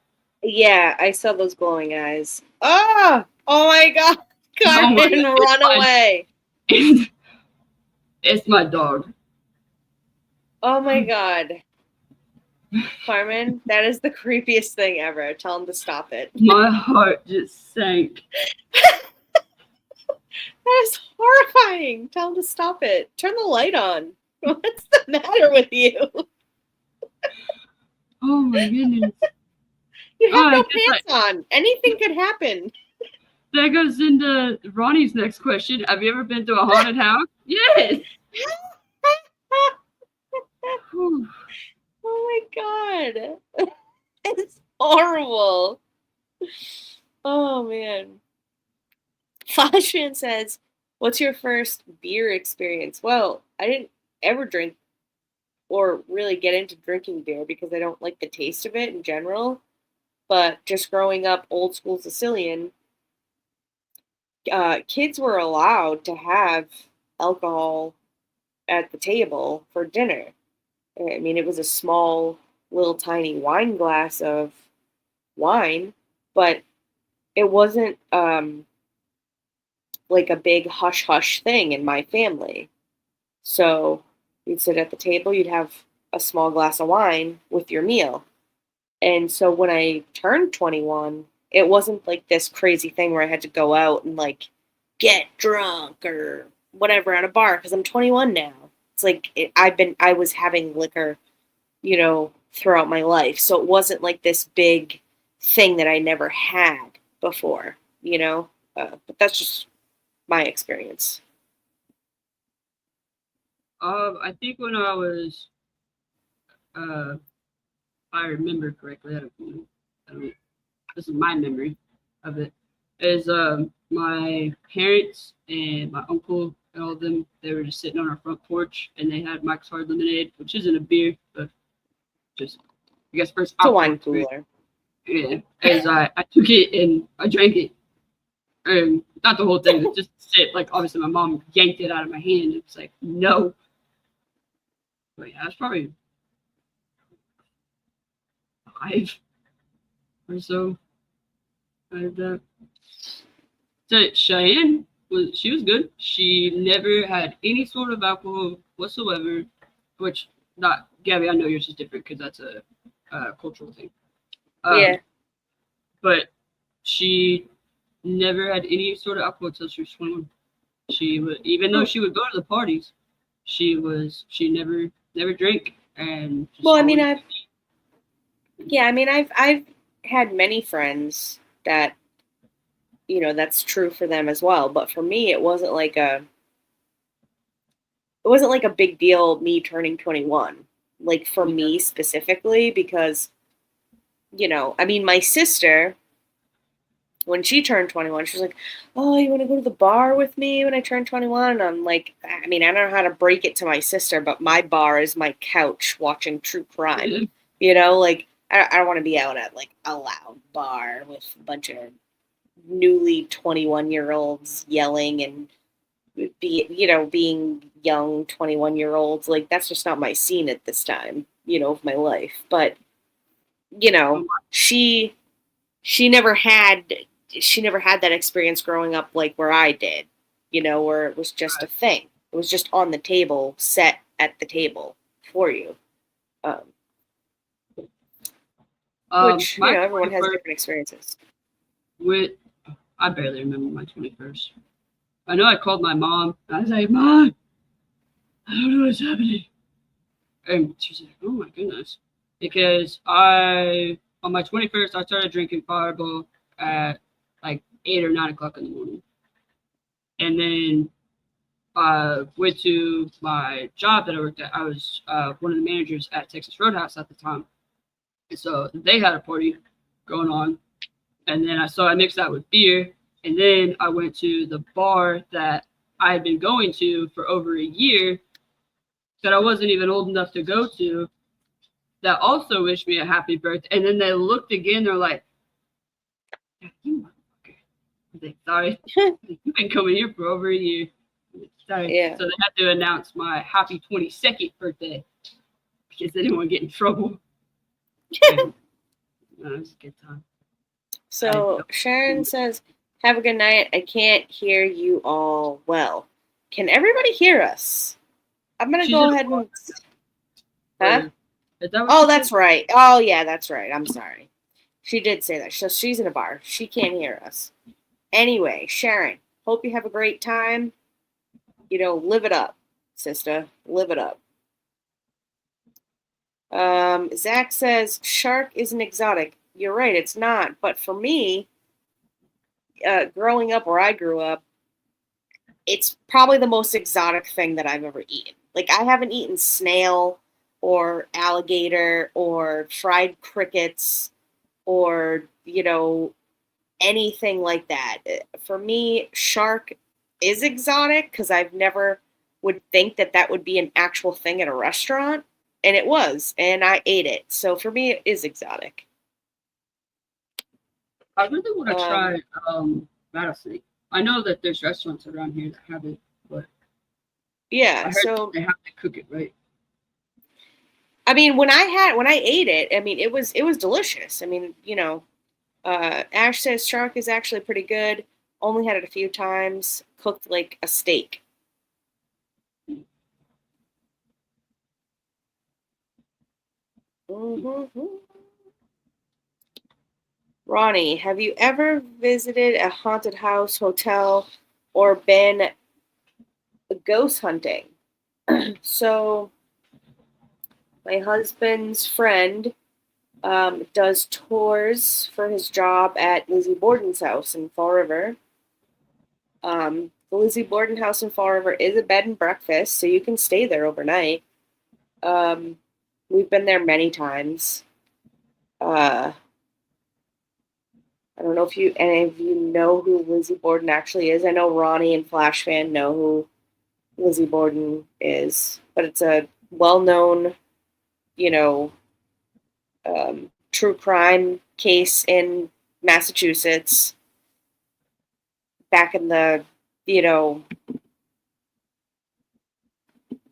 Speaker 3: Yeah, I saw those glowing eyes. Oh my God. Carmen,
Speaker 2: God,
Speaker 3: run away.
Speaker 2: It's my dog.
Speaker 3: Oh my God. Carmen, that is the creepiest thing ever. Tell him to stop it.
Speaker 2: My heart just sank.
Speaker 3: That is horrifying. Tell him to stop it. Turn the light on. What's the matter with you?
Speaker 2: Oh my goodness.
Speaker 3: You have no
Speaker 2: I guess
Speaker 3: pants on. Anything could happen.
Speaker 2: That goes into Ronnie's next question. Have you ever been to a haunted house? Yes. Whew.
Speaker 3: Oh my God. It's horrible. Oh man. Flashman says, what's your first beer experience? Well, I didn't ever drink or really get into drinking beer because I don't like the taste of it in general. But just growing up old school Sicilian, kids were allowed to have alcohol at the table for dinner. I mean, it was a small, little tiny wine glass of wine, but it wasn't like a big hush hush thing in my family. So you'd sit at the table, you'd have a small glass of wine with your meal. And so when I turned 21, it wasn't like this crazy thing where I had to go out and like get drunk or whatever at a bar because I'm 21 now. It's like I was having liquor, throughout my life. So it wasn't like this big thing that I never had before, but that's just my experience.
Speaker 2: I think when I was, if I remember correctly, I don't, this is my memory of it, is my parents and my uncle and all of them, they were just sitting on our front porch and they had Mike's Hard Lemonade, which isn't a beer, but just, I guess, first
Speaker 3: It's a wine cooler.
Speaker 2: Yeah, as I took it and I drank it. Not the whole thing, but just sit. Like, obviously, my mom yanked it out of my hand. It was like, no. But yeah, I was probably 5 or so. So Cheyenne she was good. She never had any sort of alcohol whatsoever, which not Gabby. I know yours is different because that's a cultural thing.
Speaker 3: Yeah.
Speaker 2: But she never had any sort of alcohol until she was 21. She would, even though she would go to the parties, she never drank. and just
Speaker 3: Well, I mean,
Speaker 2: always-
Speaker 3: I've had many friends that, that's true for them as well. But for me, it wasn't like a big deal me turning 21. Like for
Speaker 2: Yeah.
Speaker 3: me specifically, because, my sister, when she turned 21, she was like, "Oh, you want to go to the bar with me when I turn 21?" And I'm like, I don't know how to break it to my sister, but my bar is my couch watching true crime. Like I don't want to be out at like a loud bar with a bunch of newly 21-year-olds yelling and being young 21-year-olds. Like that's just not my scene at this time, of my life. But, she never had that experience growing up like where I did, where it was just a thing. It was just on the table, set at the table for you. Which,
Speaker 2: my
Speaker 3: everyone has
Speaker 2: 21st
Speaker 3: different experiences.
Speaker 2: I barely remember my 21st. I know I called my mom. I was like, "Mom, I don't know what's happening." And she's like, "Oh my goodness." Because on my 21st, I started drinking Fireball at like 8 or 9 o'clock in the morning. And then I went to my job that I worked at. I was one of the managers at Texas Roadhouse at the time. And so they had a party going on. And then I mixed that with beer. And then I went to the bar that I had been going to for over a year that I wasn't even old enough to go to, that also wished me a happy birthday. And then they looked again, they're like, "You motherfucker." I was like, "Sorry." You've been coming here for over a year. Sorry.
Speaker 3: Yeah.
Speaker 2: So they had to announce my happy 22nd birthday because they didn't want to get in trouble. It was a good time.
Speaker 3: So Sharon says, "Have a good night. I can't hear you all well. Can everybody hear us?" I'm gonna
Speaker 2: She's
Speaker 3: go
Speaker 2: in a
Speaker 3: ahead
Speaker 2: bar.
Speaker 3: and. Huh?
Speaker 2: Is that what
Speaker 3: Oh,
Speaker 2: she
Speaker 3: that's
Speaker 2: said?
Speaker 3: right. Oh, yeah, that's right. I'm sorry. She did say that. So she's in a bar. She can't hear us. Anyway, Sharon, hope you have a great time. Live it up, sister. Live it up. Zach says, "Shark isn't exotic." You're right, it's not. But for me, growing up where I grew up, it's probably the most exotic thing that I've ever eaten. Like, I haven't eaten snail or alligator or fried crickets or, anything like that. For me, shark is exotic because I've never would think that that would be an actual thing at a restaurant. And it was, and I ate it. So for me, it is exotic.
Speaker 2: I really want to
Speaker 3: Um,
Speaker 2: try rattlesnake. I know that there's restaurants around here that have it, but
Speaker 3: Yeah,
Speaker 2: I heard
Speaker 3: so
Speaker 2: they have to cook it right.
Speaker 3: I mean, when I ate it, I mean, it was delicious. I mean, Ash says shark is actually pretty good. Only had it a few times. Cooked like a steak. Mm-hmm. Ronnie, have you ever visited a haunted house, hotel, or been ghost hunting? So, my husband's friend does tours for his job at Lizzie Borden's house in Fall River. The Lizzie Borden house in Fall River is a bed and breakfast, so you can stay there overnight. We've been there many times. I don't know if any of you know who Lizzie Borden actually is. I know Ronnie and Flash Fan know who Lizzie Borden is, but it's a well-known, you know, true crime case in Massachusetts back in the, you know,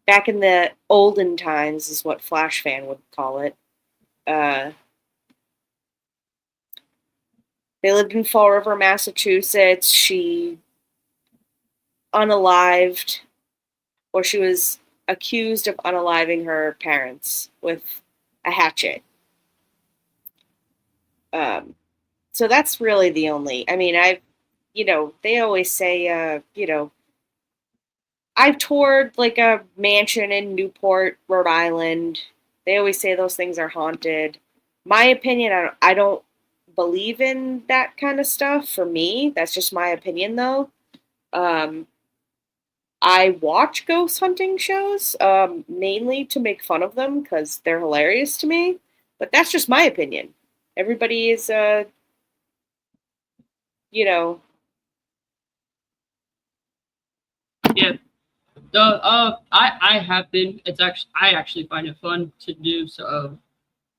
Speaker 3: back in the olden times is what Flash Fan would call it. They lived in Fall River, Massachusetts. She unalived, or she was accused of unaliving her parents with a hatchet. So that's really the only. I mean, they always say, I've toured like a mansion in Newport, Rhode Island. They always say those things are haunted. My opinion, I don't believe in that kind of stuff. For me, that's just my opinion, though. I watch ghost hunting shows, mainly to make fun of them because they're hilarious to me. But that's just my opinion. Everybody is, you know,
Speaker 2: Yeah. I have been. I actually find it fun to do. So,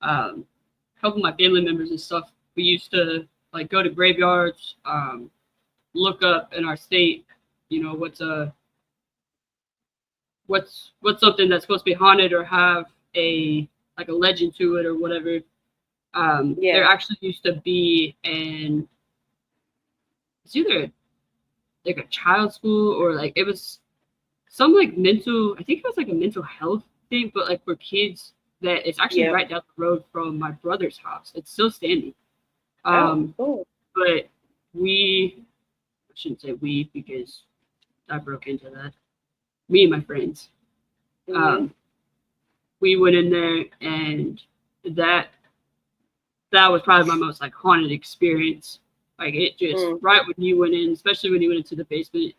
Speaker 2: help my family members and stuff. We used to like go to graveyards, look up in our state, what's something that's supposed to be haunted or have a like a legend to it or whatever. There actually used to be it's either like a child school or like it was some like mental. I think it was like a mental health thing, but like for kids that it's actually right down the road from my brother's house. It's still standing.
Speaker 3: cool.
Speaker 2: But I shouldn't say we because I broke into that. Me and my friends. We went in there and that was probably my most like haunted experience. Like it just right when you went in, especially when you went into the basement,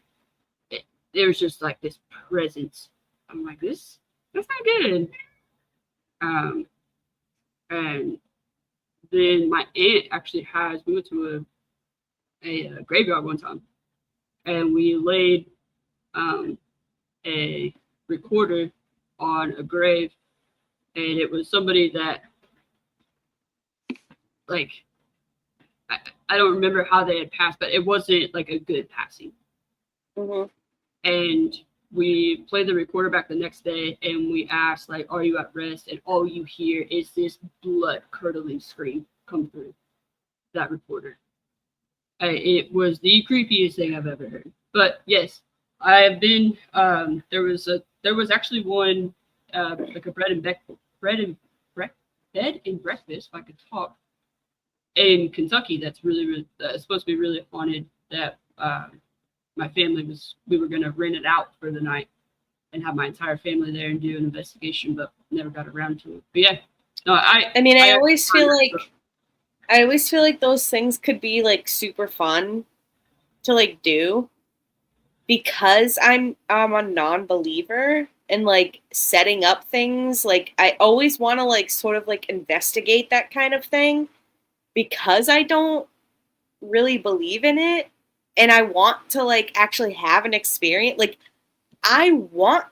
Speaker 2: there was just like this presence. I'm like, that's not good. And then my aunt actually we went to a graveyard one time, and we laid a recorder on a grave, and it was somebody that like I don't remember how they had passed, but it wasn't like a good passing. And we played the recorder back the next day, and we asked like, "Are you at rest?" And all you hear is this blood-curdling scream come through that recorder. It was the creepiest thing I've ever heard. But yes, I have been. There was actually one like a bed and breakfast, if I could talk, in Kentucky. That's really that's supposed to be really haunted. That my family we were gonna rent it out for the night and have my entire family there and do an investigation, but never got around to it. But yeah, no, I
Speaker 3: always feel like those things could be like super fun to like do because I'm a non-believer and like setting up things. Like I always want to like sort of like investigate that kind of thing because I don't really believe in it. And I want to like actually have an experience. Like I want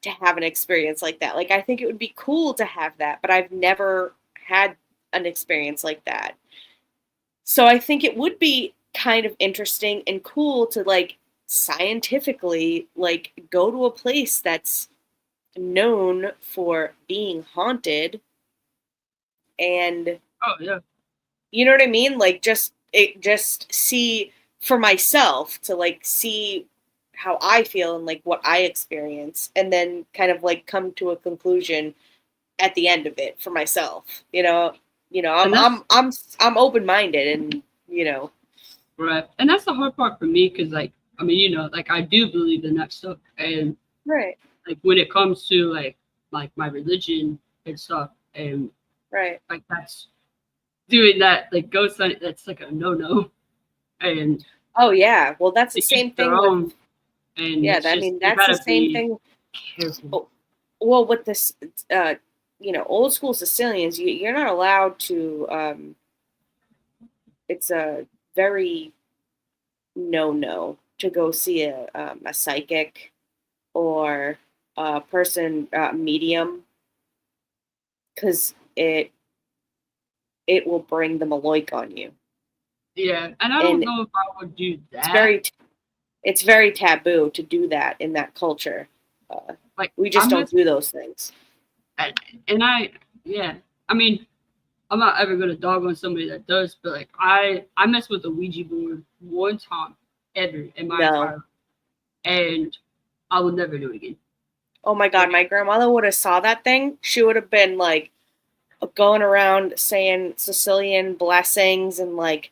Speaker 3: to have an experience like that. Like I think it would be cool to have that, but I've never had an experience like that. So I think it would be kind of interesting and cool to like scientifically like go to a place that's known for being haunted and you know what I mean? Like just see for myself to like see how I feel and like what I experience and then kind of like come to a conclusion at the end of it for myself. I'm open-minded and
Speaker 2: right. And that's the hard part for me because like I mean, like I do believe in that stuff and
Speaker 3: right.
Speaker 2: Like when it comes to like my religion and stuff and
Speaker 3: right.
Speaker 2: Like that's doing that like ghost hunting, that's like a no. And
Speaker 3: oh yeah, well that's the same thing with,
Speaker 2: and
Speaker 3: yeah, I mean that's the same thing.
Speaker 2: Careful.
Speaker 3: Well, with this old school Sicilians, you're not allowed to it's a very no to go see a psychic or a person medium because it will bring the maloik on you.
Speaker 2: Yeah, and I don't know if I would do that.
Speaker 3: It's very taboo to do that in that culture. Like we just don't do those things.
Speaker 2: I mean, I'm not ever gonna dog on somebody that does, but like I messed with a Ouija board one time ever in my entire life, and I will never do it again.
Speaker 3: Oh my god, my grandmother would have saw that thing. She would have been like going around saying Sicilian blessings and like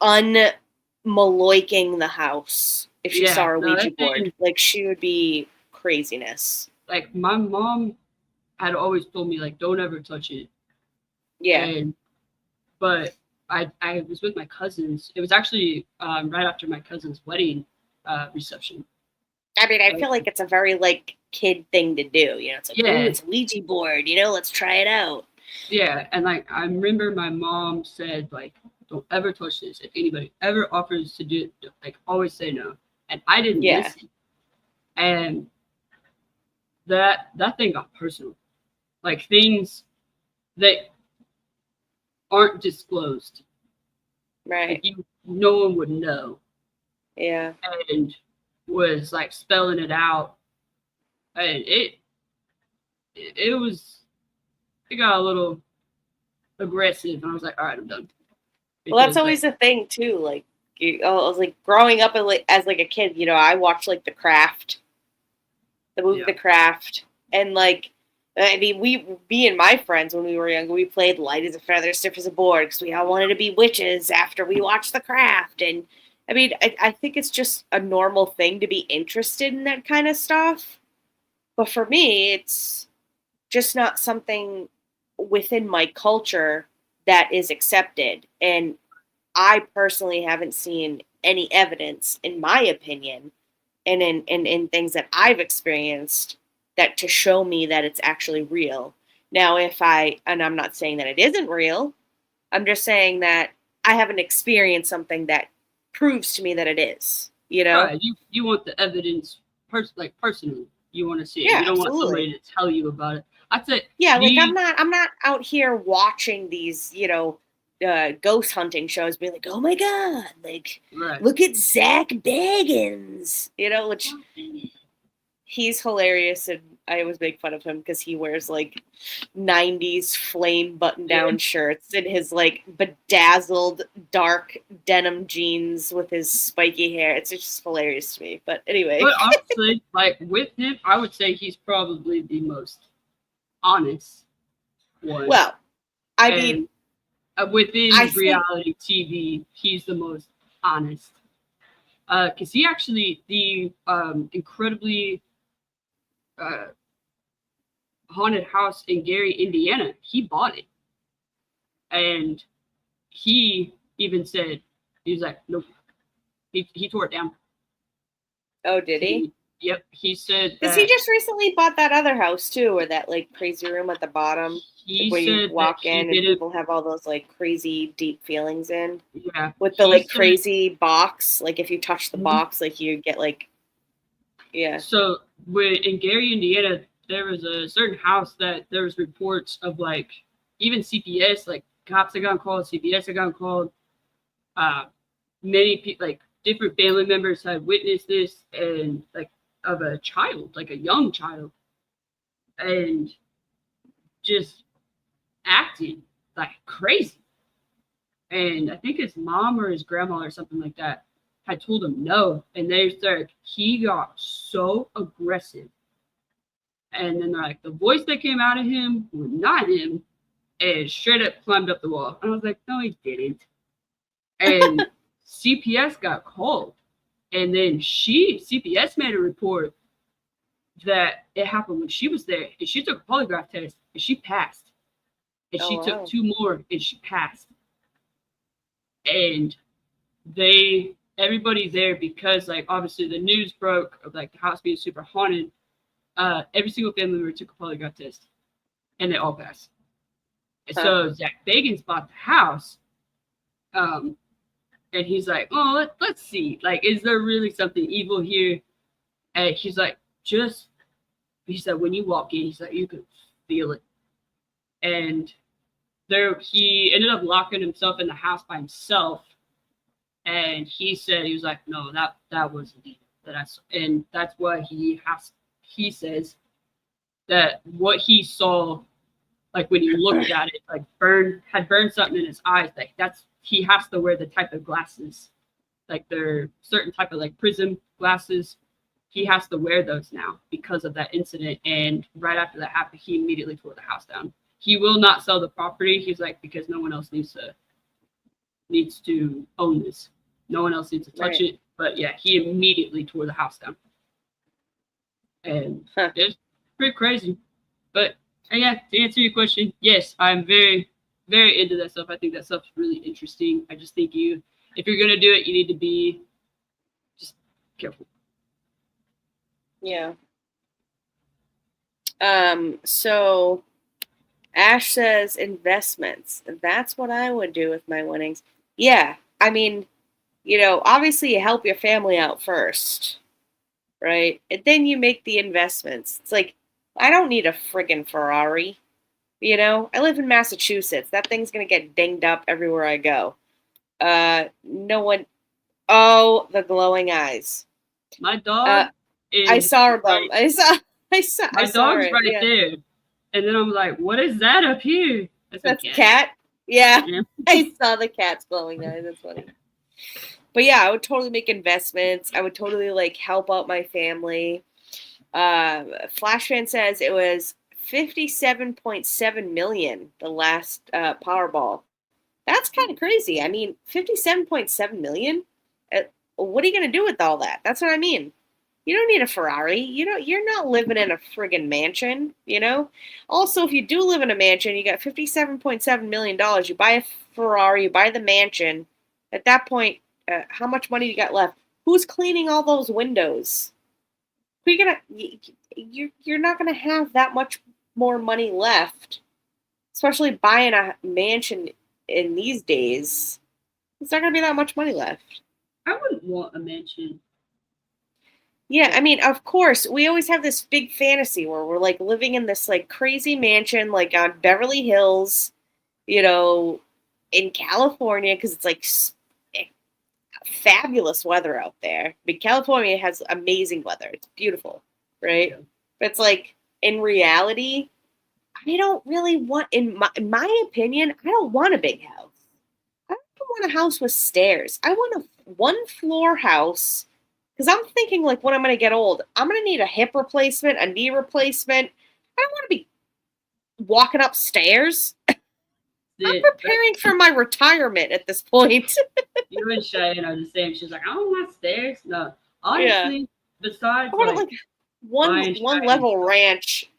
Speaker 3: unmaloiking the house if she saw a Ouija board. Like she would be craziness.
Speaker 2: Like my mom had always told me like, don't ever touch it.
Speaker 3: Yeah.
Speaker 2: But I was with my cousins. It was actually right after my cousin's wedding reception.
Speaker 3: I mean, I feel like it's a very like kid thing to do. You know, it's like,
Speaker 2: Yeah.
Speaker 3: ooh, it's a Ouija board. You know, let's try it out.
Speaker 2: Yeah, and like I remember my mom said like, don't ever touch this. If anybody ever offers to do it, like always say no. And I didn't
Speaker 3: Yeah.
Speaker 2: listen. And that thing got personal. Like things that aren't disclosed.
Speaker 3: Right.
Speaker 2: Like no one would know.
Speaker 3: Yeah.
Speaker 2: And was like spelling it out. And it got a little aggressive, and I was like, all right, I'm done.
Speaker 3: Well, that's
Speaker 2: Because,
Speaker 3: always the thing too. Like, I was like growing up as like a kid. You know, I watched like The Craft, the movie
Speaker 2: Yeah.
Speaker 3: The Craft, and like, I mean, me and my friends when we were younger, we played light as a feather, stiff as a board because we all wanted to be witches after we watched The Craft. And I mean, I think it's just a normal thing to be interested in that kind of stuff. But for me, it's just not something within my culture that is accepted. And I personally haven't seen any evidence, in my opinion, and in things that I've experienced that to show me that it's actually real. Now, and I'm not saying that it isn't real, I'm just saying that I haven't experienced something that proves to me that it is, you know?
Speaker 2: right, you want the evidence personally. You want to see it.
Speaker 3: Yeah,
Speaker 2: You don't
Speaker 3: absolutely.
Speaker 2: want somebody to tell you about it. I'd say
Speaker 3: Yeah, like I'm not out here watching these, ghost hunting shows being like, oh my God, like,
Speaker 2: right.
Speaker 3: look at Zach Bagans, which he's hilarious. And I always make fun of him because he wears like 90s flame button down shirts and his like bedazzled dark denim jeans with his spiky hair. It's just hilarious to me. But anyway.
Speaker 2: But honestly, like with him, I would say he's probably the most honest one.
Speaker 3: Well, I mean,
Speaker 2: within reality TV, he's the most honest. Because he actually, the incredibly haunted house in Gary, Indiana, he bought it. And he even said, he was like, nope. He tore it down.
Speaker 3: Oh, did he?
Speaker 2: Yep. He said
Speaker 3: because he just recently bought that other house too, or that like crazy room at the bottom where you walk in and people have all those like crazy deep feelings in.
Speaker 2: Yeah.
Speaker 3: With the like crazy box, like if you touch the box, like you get like, yeah.
Speaker 2: So in Gary, Indiana, there was a certain house that there was reports of like even CPS, like cops had gotten called, CPS had gotten called. Many people, like different family members, had witnessed this, and like of a child, like a young child, and just acting like crazy. And I think his mom or his grandma or something like that had told him no, and he got so aggressive. And then they're like, the voice that came out of him was not him, and straight up climbed up the wall. And I was like, no, he didn't. And CPS got called. And then CPS made a report that it happened when she was there. And she took a polygraph test, and she passed. And she took 2 more, and she passed. And everybody there, because like obviously the news broke of like the house being super haunted, every single family member took a polygraph test, and they all passed. And so Zach Bagans bought the house, and he's like, "Oh, let's see. Like, is there really something evil here?" And he's like, he said, when you walk in, he's like, you can feel it. And he ended up locking himself in the house by himself. And he said, he was like, no, that wasn't evil that I saw. And that's what he says that what he saw, like when he looked at it, like had burned something in his eyes. Like he has to wear the type of glasses, like they're certain type of like prism glasses. He has to wear those now because of that incident. And right after that happened, he immediately tore the house down. He will not sell the property. He's like, because no one else needs to own this. No one else needs to touch it. But yeah, he immediately tore the house down. And it's pretty crazy. But And yeah, to answer your question, yes, I'm very, very into that stuff. I think that stuff's really interesting. I just think if you're gonna do it, you need to be just careful.
Speaker 3: Yeah. So Ash says investments. That's what I would do with my winnings. Yeah. I mean, obviously you help your family out first, right? And then you make the investments. It's like, I don't need a friggin' Ferrari. I live in Massachusetts. That thing's gonna get dinged up everywhere I go. No one. Oh, the glowing eyes.
Speaker 2: My
Speaker 3: Uh,
Speaker 2: dog
Speaker 3: I
Speaker 2: is
Speaker 3: saw them.
Speaker 2: right.
Speaker 3: I
Speaker 2: My
Speaker 3: saw
Speaker 2: dog's
Speaker 3: it.
Speaker 2: right
Speaker 3: Yeah.
Speaker 2: there, and then I'm like, "What is that up here?" That's a
Speaker 3: That's a
Speaker 2: cat.
Speaker 3: cat. Yeah,
Speaker 2: Yeah.
Speaker 3: I saw the cat's glowing eyes. That's funny. But yeah, I would totally make investments. I would totally like help out my family. Flashman says it was 57.7 million the last Powerball. That's kind of crazy. I mean, 57.7 million. What are you gonna do with all that? That's what I mean. You don't need a Ferrari. You're not living in a friggin' mansion. Also, if you do live in a mansion, you got $57.7 million. You buy a Ferrari, you buy the mansion. At that point, how much money you got left? Who's cleaning all those windows? Who you gonna? You're not gonna have that much more money left, especially buying a mansion in these days. There's not gonna be that much money left.
Speaker 2: I wouldn't want a mansion.
Speaker 3: Yeah, I mean, of course, we always have this big fantasy where we're like living in this like crazy mansion, like on Beverly Hills, in California, because it's like fabulous weather out there. I mean, California has amazing weather. It's beautiful, right?
Speaker 2: Yeah.
Speaker 3: But it's like in reality, I don't really want, in my opinion, I don't want a big house. I don't want a house with stairs. I want a one floor house because I'm thinking like when I'm going to get old, I'm going to need a hip replacement, a knee replacement. I don't want to be walking upstairs. I'm preparing for my retirement at this point.
Speaker 2: You and Cheyenne are the same. She's like, I don't want stairs. No, honestly, besides
Speaker 3: I want
Speaker 2: like
Speaker 3: like one
Speaker 2: Cheyenne,
Speaker 3: level ranch.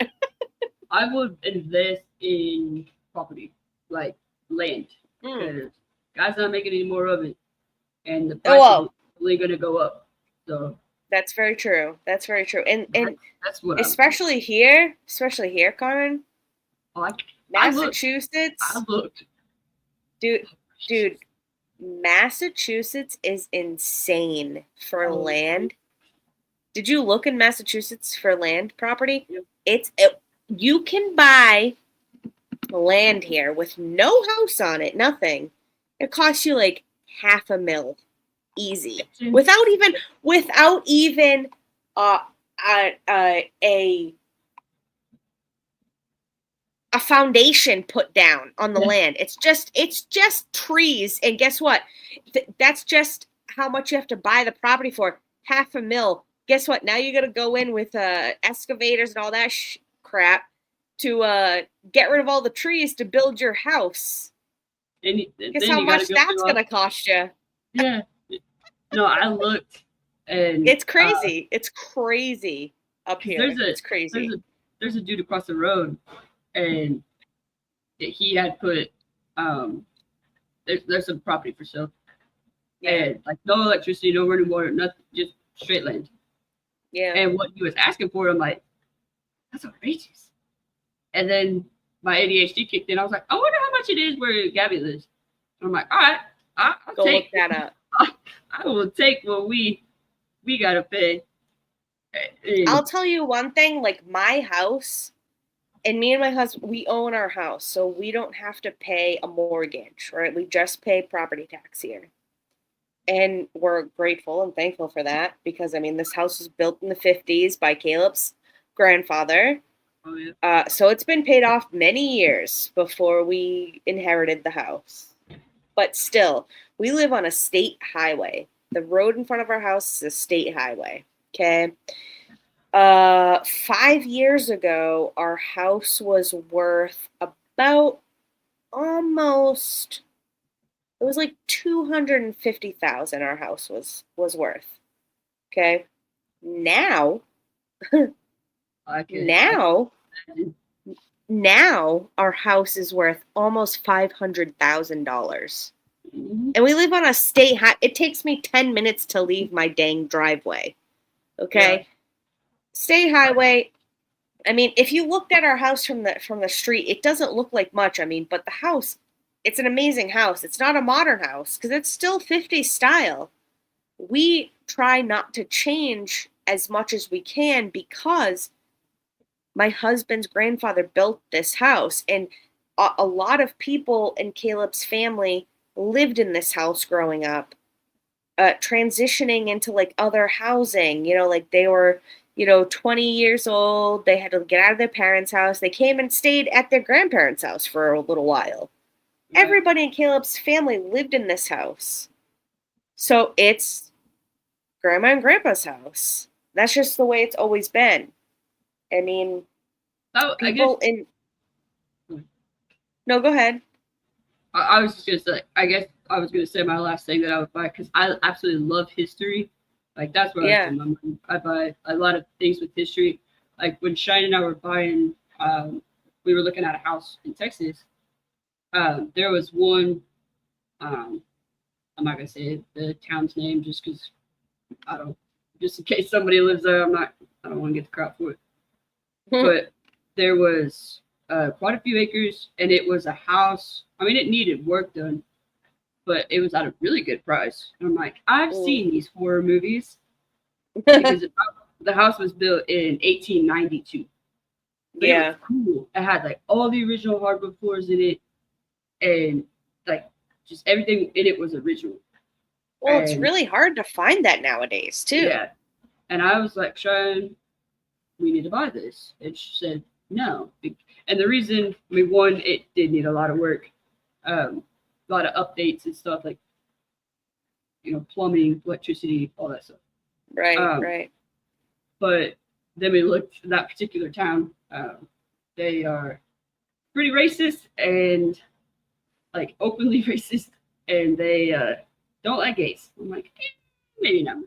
Speaker 2: I would invest in property, like land,
Speaker 3: Mm.
Speaker 2: because guys not making any more of it, and the price
Speaker 3: Well,
Speaker 2: is only going to go up. So
Speaker 3: that's very true. That's very true. And
Speaker 2: that's what
Speaker 3: especially here, Carmen,
Speaker 2: I
Speaker 3: Massachusetts,
Speaker 2: I looked.
Speaker 3: dude, Massachusetts is insane for
Speaker 2: Oh,
Speaker 3: land. Did you look in Massachusetts for land property?
Speaker 2: Yep.
Speaker 3: You can buy land here with no house on it, nothing. It costs you like $500,000 easy, without even a foundation put down on the land. It's just trees, and guess what? That's just how much you have to buy the property for. $500,000. Guess what? Now you got to go in with excavators and all that crap to get rid of all the trees to build your house.
Speaker 2: And
Speaker 3: Guess how much that's gonna cost you?
Speaker 2: Yeah. No, I looked, and
Speaker 3: It's crazy. It's crazy up here. It's crazy.
Speaker 2: There's a dude across the road, and he had put there's some property for sale, and like no electricity, no running water, nothing, just straight land.
Speaker 3: Yeah.
Speaker 2: And what he was asking for, I'm like, that's outrageous. And then my ADHD kicked in. I was like, I wonder how much it is where Gabby lives. I'm like, all right, I'll
Speaker 3: Go
Speaker 2: take
Speaker 3: look that up.
Speaker 2: I will take what we gotta pay. And
Speaker 3: I'll tell you one thing, like my house, and me and my husband, we own our house, so we don't have to pay a mortgage, right? We just pay property tax here. And we're grateful and thankful for that because, I mean, this house was built in the 50s by Caleb's grandfather.
Speaker 2: oh, yeah.
Speaker 3: So it's been paid off many years before we inherited the house. But still, we live on a state highway. The road in front of our house is a state highway. Okay. 5 years ago, our house was worth about almost, it was like 250,000 our house was worth. Okay. Now,
Speaker 2: I can
Speaker 3: now now our house is worth almost $500,000.
Speaker 2: Mhm.
Speaker 3: And we live on a state high. It takes me 10 minutes to leave my dang driveway. Okay?
Speaker 2: Yeah.
Speaker 3: State highway. I mean, if you looked at our house from the street, it doesn't look like much. I mean, but the house, it's an amazing house. It's not a modern house because it's still 50s style. We try not to change as much as we can because my husband's grandfather built this house, and a lot of people in Caleb's family lived in this house growing up, transitioning into like other housing. Like they were, 20 years old. They had to get out of their parents' house. They came and stayed at their grandparents' house for a little while.
Speaker 2: Right.
Speaker 3: Everybody in Caleb's family lived in this house. So it's grandma and grandpa's house. That's just the way it's always been. I mean,
Speaker 2: So,
Speaker 3: people in. No, go ahead.
Speaker 2: I was just gonna say. I guess I was gonna say my last thing that I would buy because I absolutely love history. Like that's where I spend my money. I buy a lot of things with history. Like when Shine and I were buying, we were looking at a house in Texas. There was one. I'm not gonna say the town's name just because I don't. Just in case somebody lives there, I don't want to get the crap for it. But there was quite a few acres, and it was a house. I mean, it needed work done, but it was at a really good price. And I'm like, I've seen these horror movies because the house was built in 1892. But it was cool. It had like all the original hardwood floors in it, and like just everything in it was original.
Speaker 3: Well, it's really hard to find that nowadays, too.
Speaker 2: Yeah. And I was like, Sharon, we need to buy this. And she said, no. And the reason, I mean, one, it did need a lot of work, a lot of updates and stuff like, plumbing, electricity, all that stuff.
Speaker 3: Right, right.
Speaker 2: But then we looked at that particular town. They are pretty racist and like openly racist, and they don't like gays. I'm like, maybe not.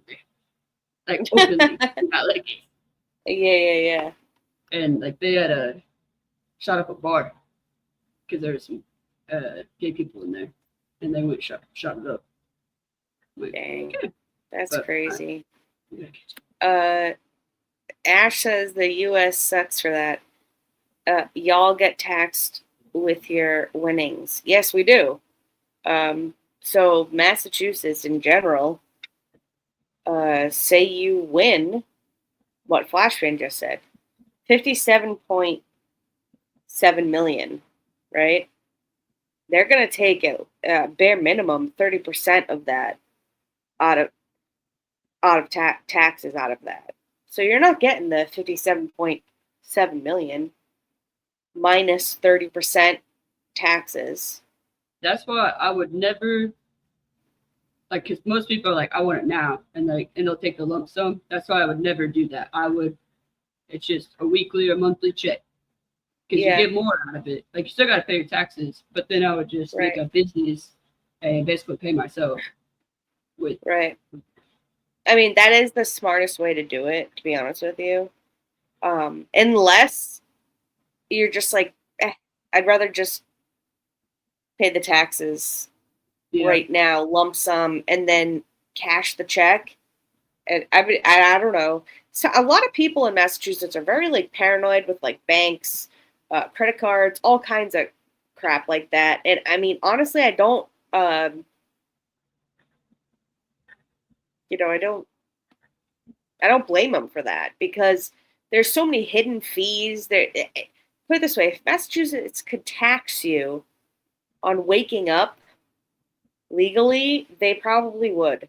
Speaker 2: Like openly not like gays.
Speaker 3: Yeah.
Speaker 2: And like they had shot up a bar because there were some gay people in there, and they went shot it up. Like,
Speaker 3: dang,
Speaker 2: okay.
Speaker 3: That's crazy.
Speaker 2: Yeah.
Speaker 3: Ash says the U.S. sucks for that. Y'all get taxed with your winnings. Yes, we do. So Massachusetts in general, say you win, what Flashbang just said, 57.7 million, right? They're going to take it, bare minimum 30% of that out of taxes out of that. So you're not getting the 57.7 million minus 30% taxes.
Speaker 2: That's why I would never, like, because most people are like, I want it now, and they'll take the lump sum. That's why I would never do that. It's just a weekly or monthly check, because you get more out of it. Like, you still got to pay your taxes, but then I would just make a business and basically pay myself with.
Speaker 3: Right. I mean, that is the smartest way to do it, to be honest with you. Unless you're just like, I'd rather just pay the taxes right now, lump sum, and then cash the check. And I don't know. So a lot of people in Massachusetts are very like paranoid with like banks, credit cards, all kinds of crap like that. And I mean, honestly, I don't. I don't blame them for that because there's so many hidden fees. There, put it this way: if Massachusetts could tax you on waking up legally, they probably would.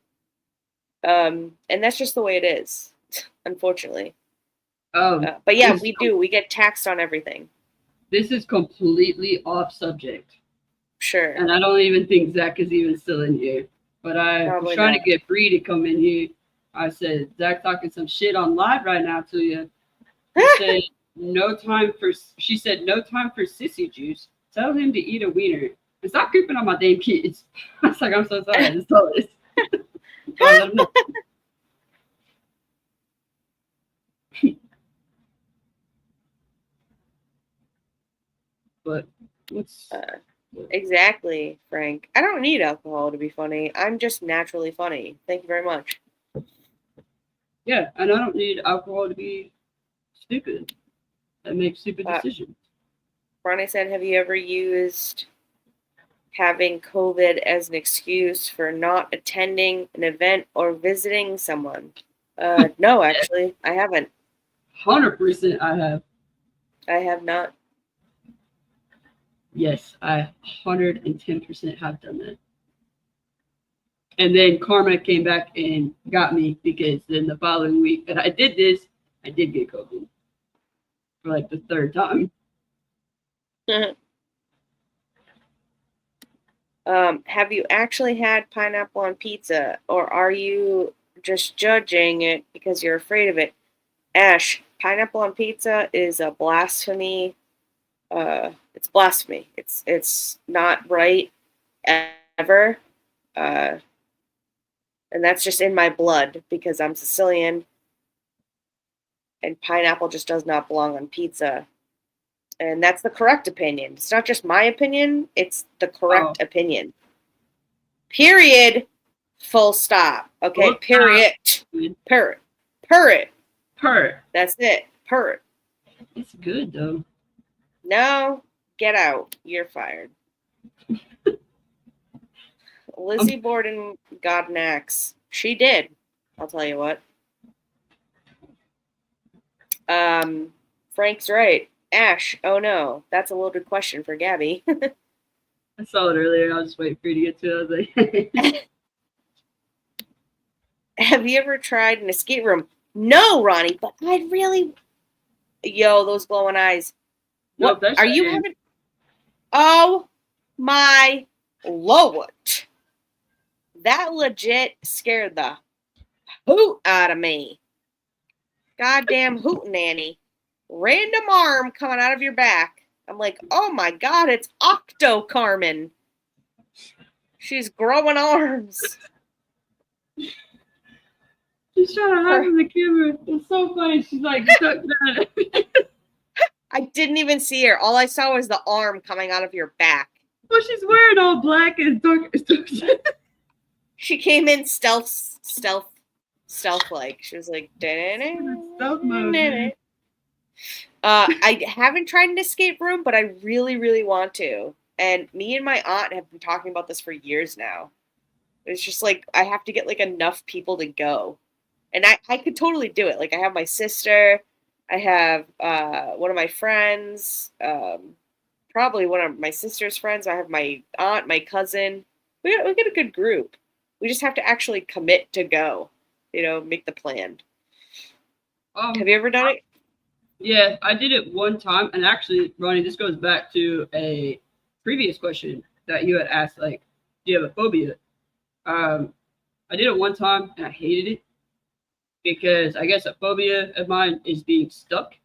Speaker 3: And that's just the way it is, unfortunately. But yeah, we do. We get taxed on everything.
Speaker 2: This is completely off subject.
Speaker 3: Sure.
Speaker 2: And I don't even think Zach is even still in here. But I was trying to get Bree to come in here. I said, Zach talking some shit on live right now to you. She said, no time for sissy juice. Tell him to eat a wiener. And stop creeping on my damn kids. I was like, I'm so sorry. I just told this. So I let him know. What's
Speaker 3: Exactly, Frank. I don't need alcohol to be funny. I'm just naturally funny. Thank you very much.
Speaker 2: yeah, and I don't need alcohol to be stupid and make stupid
Speaker 3: Uh,
Speaker 2: decisions.
Speaker 3: Ronnie said, have you ever used having COVID as an excuse for not attending an event or visiting someone? No, actually, I haven't.
Speaker 2: 100% I have.
Speaker 3: I have not.
Speaker 2: Yes, I 110% have done that. And then Carmen came back and got me because then the following week that I did this, I did get COVID for like the third time.
Speaker 3: Have you actually had pineapple on pizza, or are you just judging it because you're afraid of it? Ash, pineapple on pizza is a blasphemy. It's blasphemy. It's not right ever. And that's just in my blood because I'm Sicilian, and pineapple just does not belong on pizza. And that's the correct opinion. It's not just my opinion, it's the correct opinion. Period. Full stop. Okay,
Speaker 2: Full
Speaker 3: period.
Speaker 2: stop.
Speaker 3: Purr. That's it. Purr.
Speaker 2: It's good though.
Speaker 3: No, get out. You're fired. Lizzie Borden got an axe. She did. I'll tell you what. Frank's right. Ash, oh no. That's a loaded question for Gabby.
Speaker 2: I saw it earlier. I was just waiting for you to get to it. I was like,
Speaker 3: Have you ever tried an escape room? No, Ronnie, but I'd really. Yo, those glowing eyes. What
Speaker 2: no,
Speaker 3: are you having? Oh my Lord. That legit scared the hoot out of me. Goddamn hootenanny. Random arm coming out of your back. I'm like, oh my God, it's Octo Carmen. She's growing arms.
Speaker 2: She's trying to hide from the camera. It's so funny. She's like stuck down.
Speaker 3: I didn't even see her. All I saw was the arm coming out of your back.
Speaker 2: Well, she's wearing all black and dark.
Speaker 3: She came in stealth like. She was like,
Speaker 2: Stealth mode.
Speaker 3: I haven't tried an escape room, but I really, really want to. And me and my aunt have been talking about this for years now. It's just like I have to get like enough people to go. And I could totally do it. Like I have my sister, I have one of my friends, probably one of my sister's friends. I have my aunt, my cousin. We get a good group. We just have to actually commit to go. You know, make the plan. Have you ever done it?
Speaker 2: Yeah, I did it one time. And actually, Ronnie, this goes back to a previous question that you had asked, like, do you have a phobia? I did it one time and I hated it because I guess a phobia of mine is being stuck.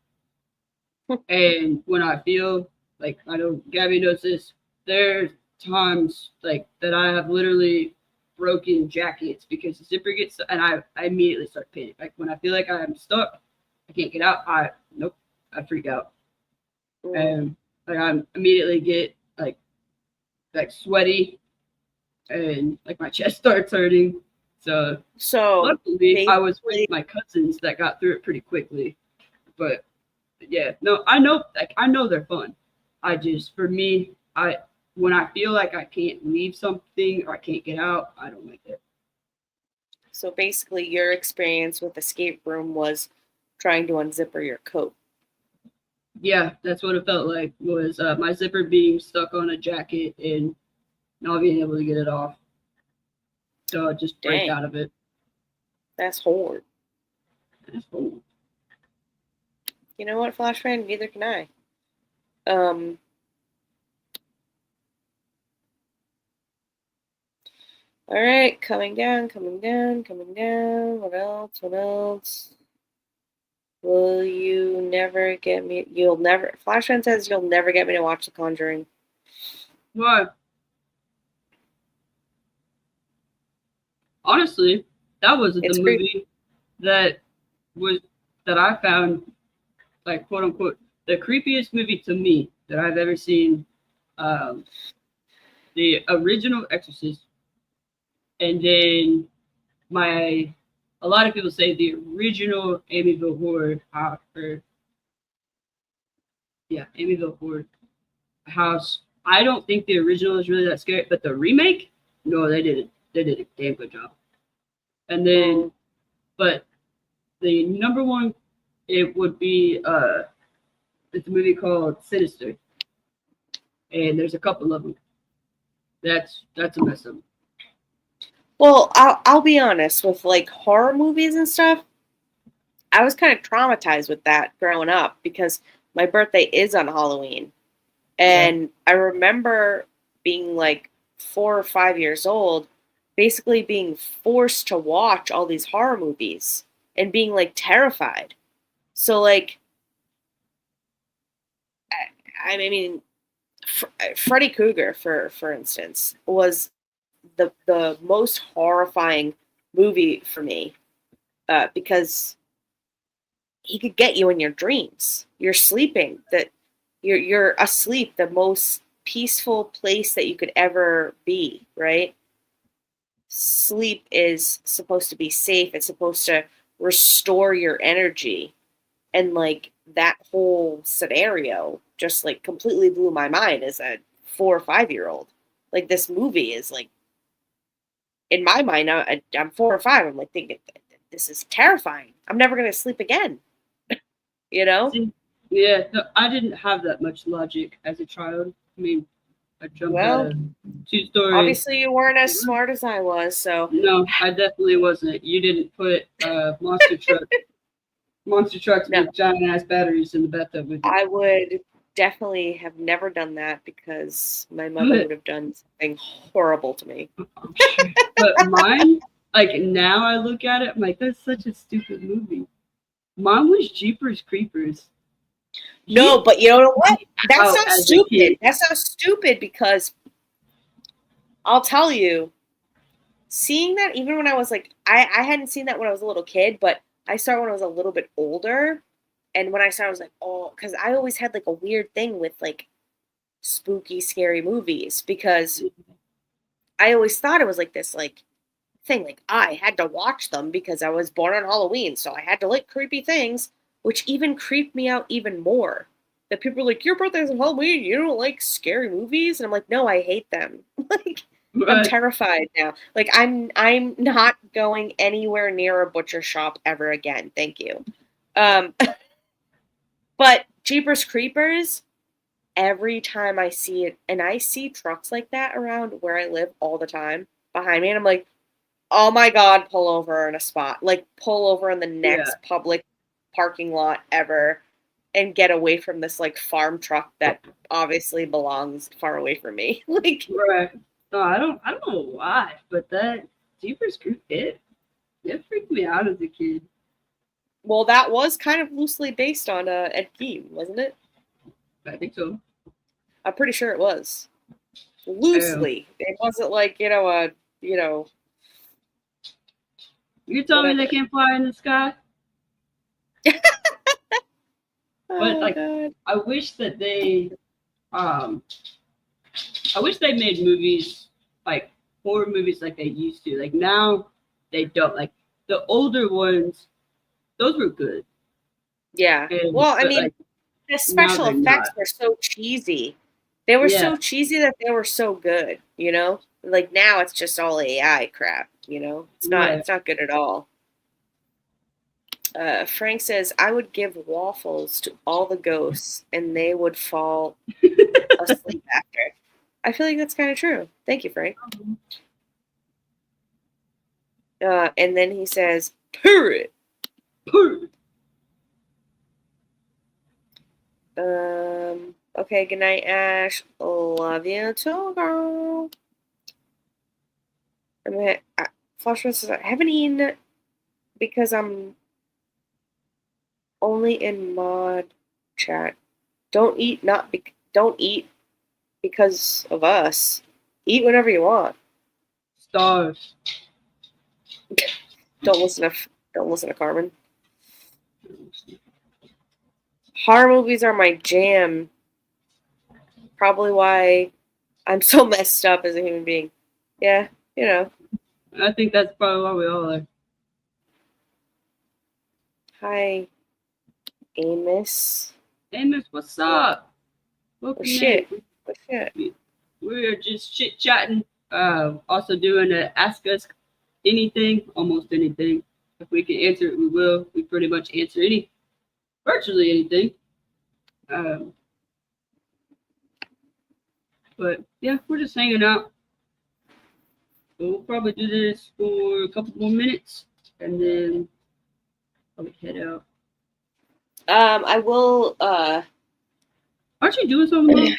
Speaker 2: And when I feel like, I know Gabby knows this, there's times like that I have literally broken jackets because the zipper gets, and I immediately start panicking. Like when I feel like I'm stuck, I can't get out. I freak out, and like I immediately get like sweaty, and like my chest starts hurting. So luckily I was with my cousins that got through it pretty quickly. But yeah, no, I know they're fun. I just, for me, when I feel like I can't leave something or I can't get out, I don't like it.
Speaker 3: So basically your experience with escape room was trying to unzipper your coat.
Speaker 2: Yeah, that's what it felt like, was my zipper being stuck on a jacket and not being able to get it off. So I just break out of it.
Speaker 3: That's hard.
Speaker 2: That's hard.
Speaker 3: You know what, Flashman? Neither can I. All right, coming down. What else? Will you never get me? Flashman says you'll never get me to watch The Conjuring.
Speaker 2: Why? Honestly, that was the movie that I found, like, quote unquote, the creepiest movie to me that I've ever seen um, the original Exorcist, and then a lot of people say the original Amityville Horror House, Amityville Horror House. I don't think the original is really that scary, but the remake, no, they did a damn good job. And then, but the number one, it would be it's a movie called Sinister, and there's a couple of them. That's a mess up.
Speaker 3: Well, I'll be honest with like horror movies and stuff. I was kind of traumatized with that growing up because my birthday is on Halloween. And I remember being like 4 or 5 years old, basically being forced to watch all these horror movies and being like terrified. So like, I mean, Freddy Krueger, for instance, was the most horrifying movie for me because he could get you in your dreams. You're sleeping, that you're asleep, the most peaceful place that you could ever be, right? Sleep is supposed to be safe. It's supposed to restore your energy. And like that whole scenario just like completely blew my mind as a 4 or 5-year-old. Like this movie is like, in my mind, I'm 4 or 5. I'm like thinking, this is terrifying. I'm never going to sleep again. You know?
Speaker 2: Yeah, no, I didn't have that much logic as a child. I mean, I jumped out of 2 stories.
Speaker 3: Obviously, you weren't as smart as I was, so.
Speaker 2: No, I definitely wasn't. You didn't put monster trucks with giant ass batteries in the bathtub with you.
Speaker 3: I would definitely have never done that because my mother would have done something horrible to me.
Speaker 2: But mine, like now I look at it, I'm like, that's such a stupid movie. Mine was Jeepers Creepers.
Speaker 3: No, but you know what? That's not stupid. That's not stupid because I'll tell you, seeing that even when I was like, I hadn't seen that when I was a little kid, but I saw it when I was a little bit older. And when I saw it, I was like, oh, because I always had like a weird thing with like spooky, scary movies because I always thought it was like this like thing. Like I had to watch them because I was born on Halloween. So I had to like creepy things, which even creeped me out even more. That people are like, your birthday's on Halloween, you don't like scary movies? And I'm like, no, I hate them. Like I'm terrified now. Like I'm not going anywhere near a butcher shop ever again. Thank you. But Jeepers Creepers, every time I see it, and I see trucks like that around where I live all the time behind me, and I'm like, oh my God, pull over in a spot. Like pull over in the next public parking lot ever and get away from this like farm truck that obviously belongs far away from me. Like
Speaker 2: right. No, I don't know why, but that Jeepers Creepers, it freaked me out as a kid.
Speaker 3: Well, that was kind of loosely based on Ed Gein, wasn't it?
Speaker 2: I think so.
Speaker 3: I'm pretty sure it was. Loosely. It wasn't like, you know.
Speaker 2: You telling me they can't fly in the sky? But like, God. I wish that they made movies like horror movies like they used to. Like now they don't. Like the older ones, those were good.
Speaker 3: Yeah. Well, I mean, like, the special effects were so cheesy. They were so cheesy that they were so good, you know? Like now it's just all AI crap, you know? It's not good at all. Frank says, I would give waffles to all the ghosts and they would fall asleep after. I feel like that's kind of true. Thank you, Frank. And then he says, "Purr." Okay, good night, Ash. Love you too, girl. Flushman says, I haven't eaten because I'm only in mod chat. Don't eat because of us. Eat whenever you want.
Speaker 2: Stars.
Speaker 3: Don't listen to Carmen. Horror movies are my jam. probably why I'm so messed up as a human being. Yeah, you know.
Speaker 2: I think that's probably why we all are.
Speaker 3: Hi, Amos.
Speaker 2: Amos, what's up?
Speaker 3: Oh
Speaker 2: Welcome
Speaker 3: shit.
Speaker 2: in.
Speaker 3: Oh shit.
Speaker 2: We're just chit chatting. Also doing a ask us anything, almost anything. If we can answer it, we will. We pretty much answer virtually anything. But yeah, we're just hanging out. So we'll probably do this for a couple more minutes, and then probably head out.
Speaker 3: I will
Speaker 2: Aren't you doing something, Mom?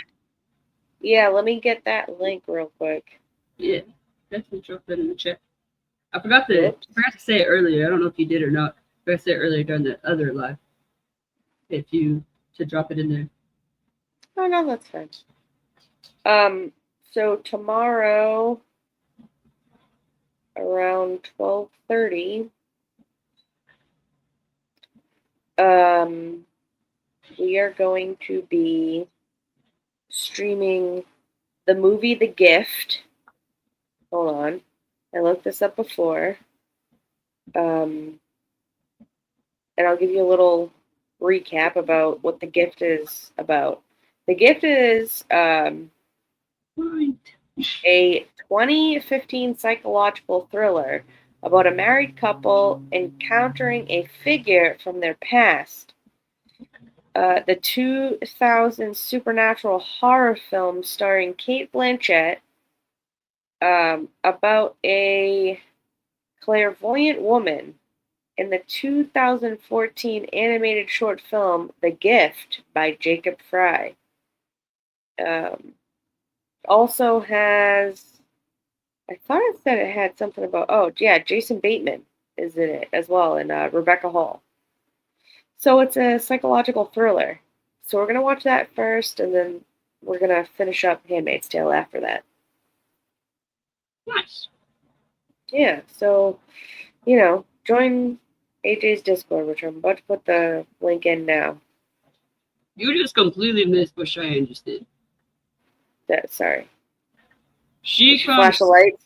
Speaker 3: yeah, let me get that link real quick.
Speaker 2: Yeah, definitely drop that in the chat. I forgot to
Speaker 3: Whoops.
Speaker 2: say it earlier. I don't know if you did or not. I forgot to say it earlier during the other live. If you to drop it in there.
Speaker 3: Oh no, that's fine. So tomorrow around 12:30, we are going to be streaming the movie The Gift. Hold on. I looked this up before. And I'll give you a little recap about what The Gift is about. The Gift is
Speaker 2: Right.
Speaker 3: a 2015 psychological thriller about a married couple encountering a figure from their past. The 2000 supernatural horror film starring Kate Blanchett about a clairvoyant woman, in the 2014 animated short film The Gift by Jacob Fry. Also has, I thought it said it had something about, oh yeah, Jason Bateman is in it as well, and Rebecca Hall. So it's a psychological thriller. So we're going to watch that first, and then we're going to finish up Handmaid's Tale after that.
Speaker 2: Nice.
Speaker 3: Yeah, so, you know, join AJ's Discord, which I'm about to put the link in now.
Speaker 2: You just completely missed what Cheyenne just did.
Speaker 3: Sorry.
Speaker 2: She
Speaker 3: Did you flash the lights?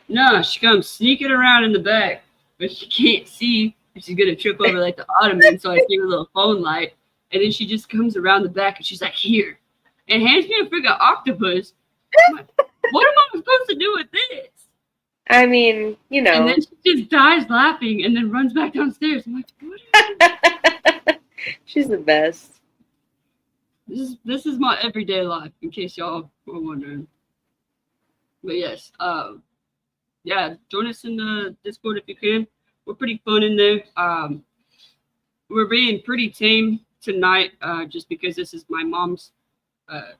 Speaker 2: No, she comes sneaking around in the back, but she can't see if she's gonna trip over like the ottoman. So I see her little phone light, and then she just comes around the back and she's like, "Here," and hands me a freaking octopus. I'm like, what am I supposed to do with this?
Speaker 3: I mean, you know.
Speaker 2: And then she just dies laughing and then runs back downstairs. I'm like, what?
Speaker 3: She's the best.
Speaker 2: This is my everyday life, in case y'all were wondering. But yes, yeah, join us in the Discord if you can. We're pretty fun in there. We're being pretty tame tonight, just because this is my mom's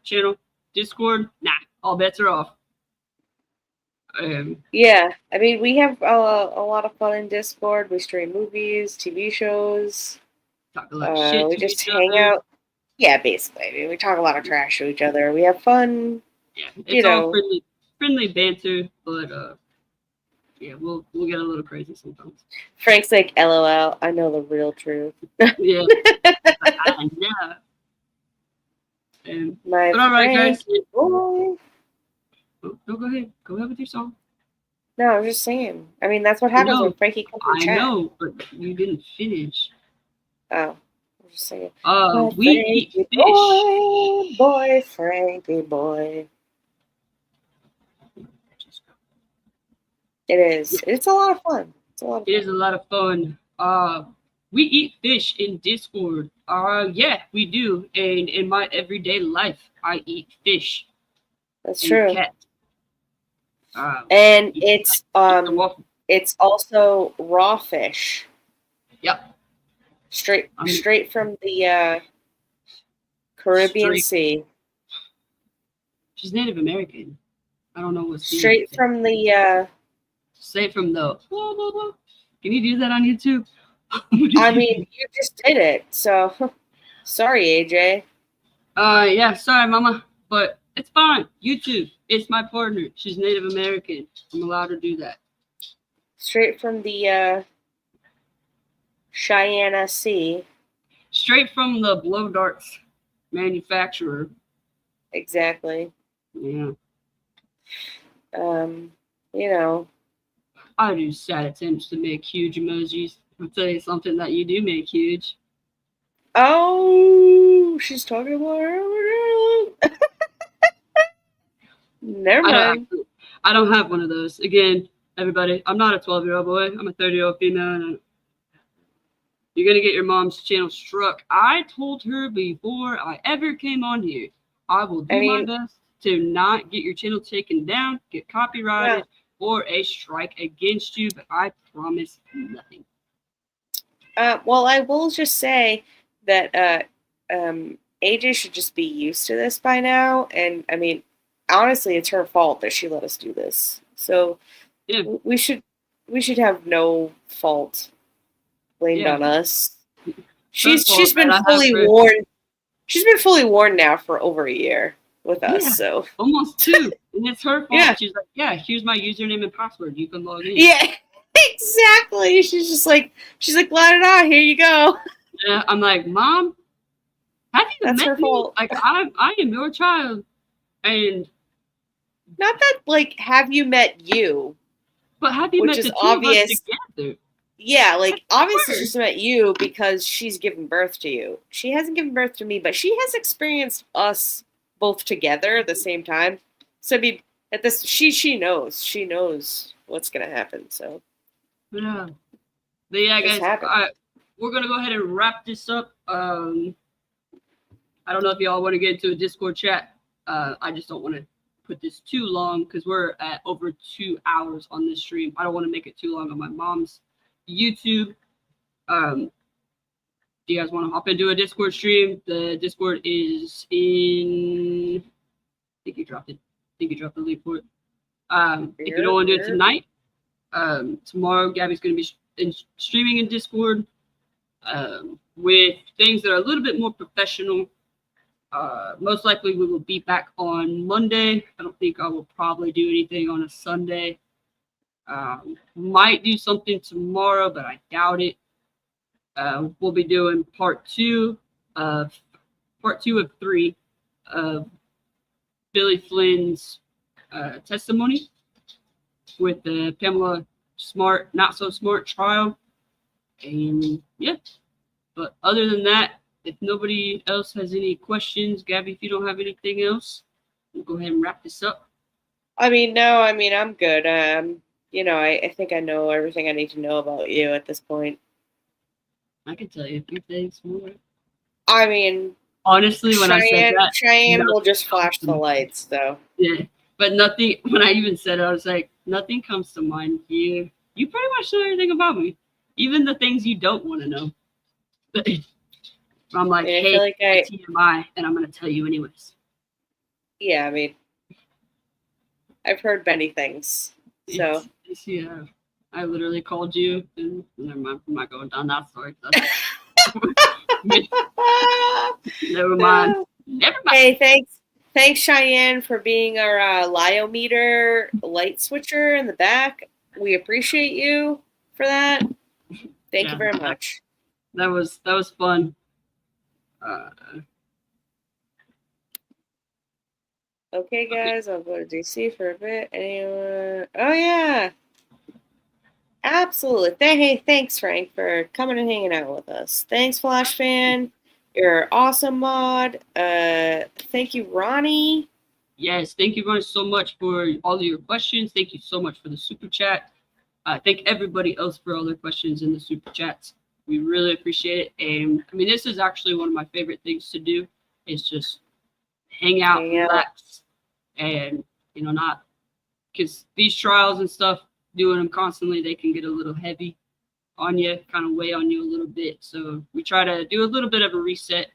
Speaker 2: channel. Discord, nah, all bets are off.
Speaker 3: Yeah, I mean, we have a lot of fun in Discord. We stream movies, TV shows.
Speaker 2: Talk a lot of shit.
Speaker 3: We
Speaker 2: to
Speaker 3: just
Speaker 2: each
Speaker 3: hang
Speaker 2: other.
Speaker 3: out. Yeah, basically. I mean, we talk a lot of trash to each other. We have fun.
Speaker 2: Yeah, it's
Speaker 3: you
Speaker 2: all
Speaker 3: know.
Speaker 2: friendly banter, but yeah, we'll get a little crazy sometimes.
Speaker 3: Frank's like, LOL, I know the real truth.
Speaker 2: Yeah, I know.
Speaker 3: My
Speaker 2: but all right, guys.
Speaker 3: Boy.
Speaker 2: Oh, no, go ahead. Go ahead with your song.
Speaker 3: No, I was just saying. I mean, that's what happens when Frankie comes in chat.
Speaker 2: I know, but you didn't finish.
Speaker 3: Oh, I was just saying.
Speaker 2: We eat fish.
Speaker 3: Boy, Frankie boy. It is. It's a lot of fun. It's a lot of fun.
Speaker 2: It is a lot of fun. We eat fish in Discord. Yeah, we do. And in my everyday life, I eat fish.
Speaker 3: That's true.
Speaker 2: Cat.
Speaker 3: And it's also raw fish.
Speaker 2: Yep.
Speaker 3: Straight from the Caribbean Sea.
Speaker 2: She's Native American. I don't know what's
Speaker 3: straight from the
Speaker 2: Say from the. Can you do that on YouTube?
Speaker 3: I mean, you just did it, so sorry, AJ.
Speaker 2: Yeah, sorry, Mama, but it's fine. YouTube, it's my partner. She's Native American. I'm allowed to do that.
Speaker 3: Straight from the Cheyenne Sea.
Speaker 2: Straight from the blow darts manufacturer.
Speaker 3: Exactly.
Speaker 2: Yeah.
Speaker 3: You know.
Speaker 2: I do sad attempts to make huge emojis. I'll tell you something that you do make huge.
Speaker 3: Oh, she's talking about her. Never mind.
Speaker 2: I don't have one of those. Again, everybody, I'm not a 12-year-old boy. I'm a 30-year-old female. And you're going to get your mom's channel struck. I told her before I ever came on here, I will do my best to not get your channel taken down, get copyrighted, or a strike against you, but I promise nothing.
Speaker 3: Well, I will just say that AJ should just be used to this by now. And I mean, honestly, it's her fault that she let us do this. So
Speaker 2: yeah.
Speaker 3: we should have no fault blamed on us. She's been fully warned. She's been fully warned now for over a year with us. So
Speaker 2: almost 2, and it's her fault.
Speaker 3: Yeah.
Speaker 2: She's like, yeah, here's my username and password. You can log in.
Speaker 3: Yeah, exactly. She's like, let it out. Here you go.
Speaker 2: Yeah, I'm like, Mom, have you
Speaker 3: That's
Speaker 2: met
Speaker 3: her
Speaker 2: me?
Speaker 3: fault.
Speaker 2: Like, I am your child, and
Speaker 3: not that like, have you met you?
Speaker 2: But have you
Speaker 3: Which
Speaker 2: met
Speaker 3: is
Speaker 2: the two
Speaker 3: obvious.
Speaker 2: of us together?
Speaker 3: Yeah, like obviously she's met you because she's given birth to you. She hasn't given birth to me, but she has experienced us both together at the same time. So at this, she knows what's gonna happen. So
Speaker 2: yeah, but yeah, guys, we're gonna go ahead and wrap this up. I don't know if y'all want to get into a Discord chat. I just don't want to put this too long because we're at over 2 hours on this stream. I don't want to make it too long on my mom's YouTube. Do you guys want to hop into a Discord stream? The Discord is in. I think you dropped it. I think you dropped the link for it. If you don't want to do it tonight, tomorrow Gabby's going to be streaming in Discord with things that are a little bit more professional. Most likely we will be back on Monday. I don't think I will probably do anything on a Sunday. Might do something tomorrow, but I doubt it. We'll be doing part two of 3 of Billy Flynn's testimony with the Pamela Smart, Not So Smart trial. And yeah, but other than that, if nobody else has any questions, Gabby, if you don't have anything else, we'll go ahead and wrap this up.
Speaker 3: I mean, no, I mean, I'm good. You know, I think I know everything I need to know about you at this point.
Speaker 2: I can tell you a few things more.
Speaker 3: I mean,
Speaker 2: honestly, when I said that,
Speaker 3: Cheyenne will just flash the lights, though.
Speaker 2: Yeah, but nothing. When I even said it, I was like, nothing comes to mind here. You pretty much know everything about me, even the things you don't want to know. I'm like, hey,
Speaker 3: I feel like
Speaker 2: TMI, and I'm going to tell you anyways.
Speaker 3: Yeah, I mean, I've heard many things. So
Speaker 2: yeah, I literally called you, and never mind, I'm not going down that story. Never mind.
Speaker 3: Hey, thanks, Cheyenne, for being our Liometer light switcher in the back. We appreciate you for that. Thank you very much.
Speaker 2: That was fun.
Speaker 3: Okay, guys, I'll go to DC for a bit. Anyone? Oh yeah, absolutely. Hey, thanks, Frank, for coming and hanging out with us. Thanks, Flash Fan. You're awesome, mod. Thank you, Ronnie.
Speaker 2: Yes, thank you guys so much for all of your questions. Thank you so much for the super chat. Thank everybody else for all their questions in the super chats. We really appreciate it. And I mean, this is actually one of my favorite things to do. Is just hang out, relax, and not because these trials and stuff, doing them constantly, they can get a little heavy on you, kind of weigh on you a little bit. So we try to do a little bit of a reset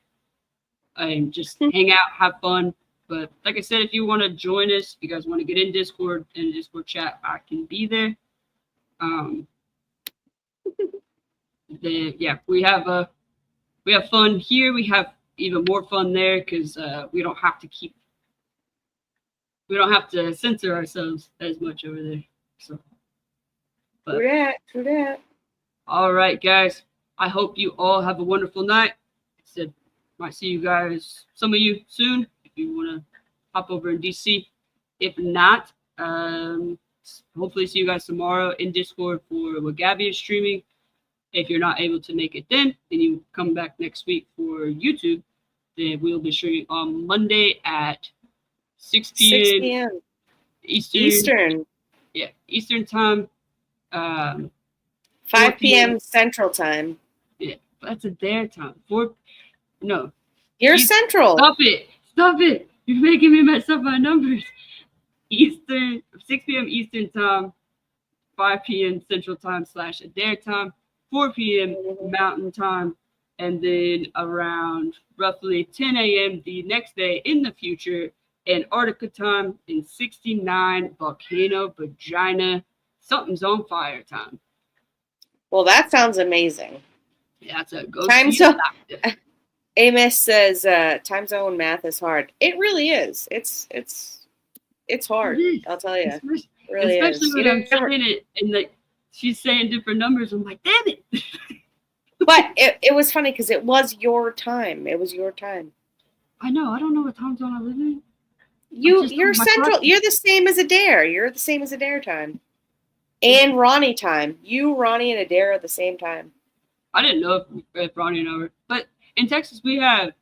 Speaker 2: and just hang out, have fun. But like I said, if you want to join us, you guys want to get in Discord, in the Discord chat, I can be there. Yeah, we have fun here. We have even more fun there because we don't have to censor ourselves as much over there. So,
Speaker 3: true that.
Speaker 2: All right, guys. I hope you all have a wonderful night. I said, might see you guys, some of you soon. If you want to hop over in DC. If not, hopefully see you guys tomorrow in Discord for what Gabby is streaming. If you're not able to make it then you come back next week for YouTube. Then we'll be streaming on Monday at 6 p.m.
Speaker 3: 6 p.m.
Speaker 2: Eastern. Yeah, Eastern time.
Speaker 3: 5
Speaker 2: 4
Speaker 3: p.m. Central time.
Speaker 2: Yeah, that's their time. No.
Speaker 3: You're
Speaker 2: East-
Speaker 3: Central.
Speaker 2: Stop it. Stop it. You're making me mess up my numbers. 6 p.m. Eastern time, 5 p.m. Central time / their time, 4 p.m. Mountain time, and then around roughly 10 a.m. the next day in the future, Antarctica time in 69 Volcano Vagina Something's on Fire time.
Speaker 3: Well, that sounds amazing.
Speaker 2: Yeah, that's a go.
Speaker 3: Time zone. Amos says time zone math is hard. It really is. It's hard. I'll tell you. It really
Speaker 2: Especially
Speaker 3: is.
Speaker 2: when I'm saying it and like she's saying different numbers. I'm like, damn it.
Speaker 3: But it was funny because it was your time. It was your time.
Speaker 2: I know. I don't know what time zone I live in.
Speaker 3: You're Central. You're the same as Adair. You're the same as Adair time. And Ronnie time. You, Ronnie, and Adair are the same time.
Speaker 2: I didn't know if Ronnie and I were, but in Texas I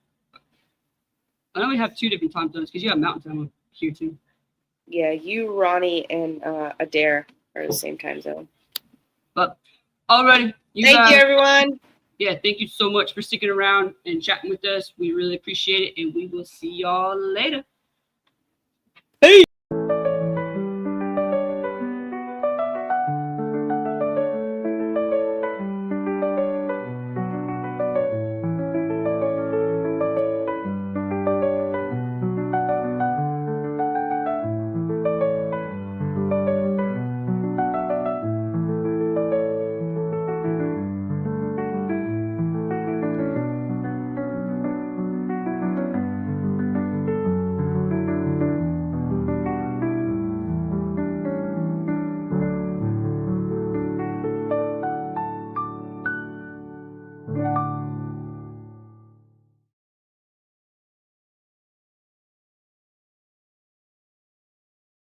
Speaker 2: know we have 2 different time zones because you have Mountain Time here too.
Speaker 3: Yeah, you, Ronnie, and Adair are the same time zone.
Speaker 2: But alrighty,
Speaker 3: Thank you, everyone.
Speaker 2: Yeah, thank you so much for sticking around and chatting with us. We really appreciate it, and we will see y'all later.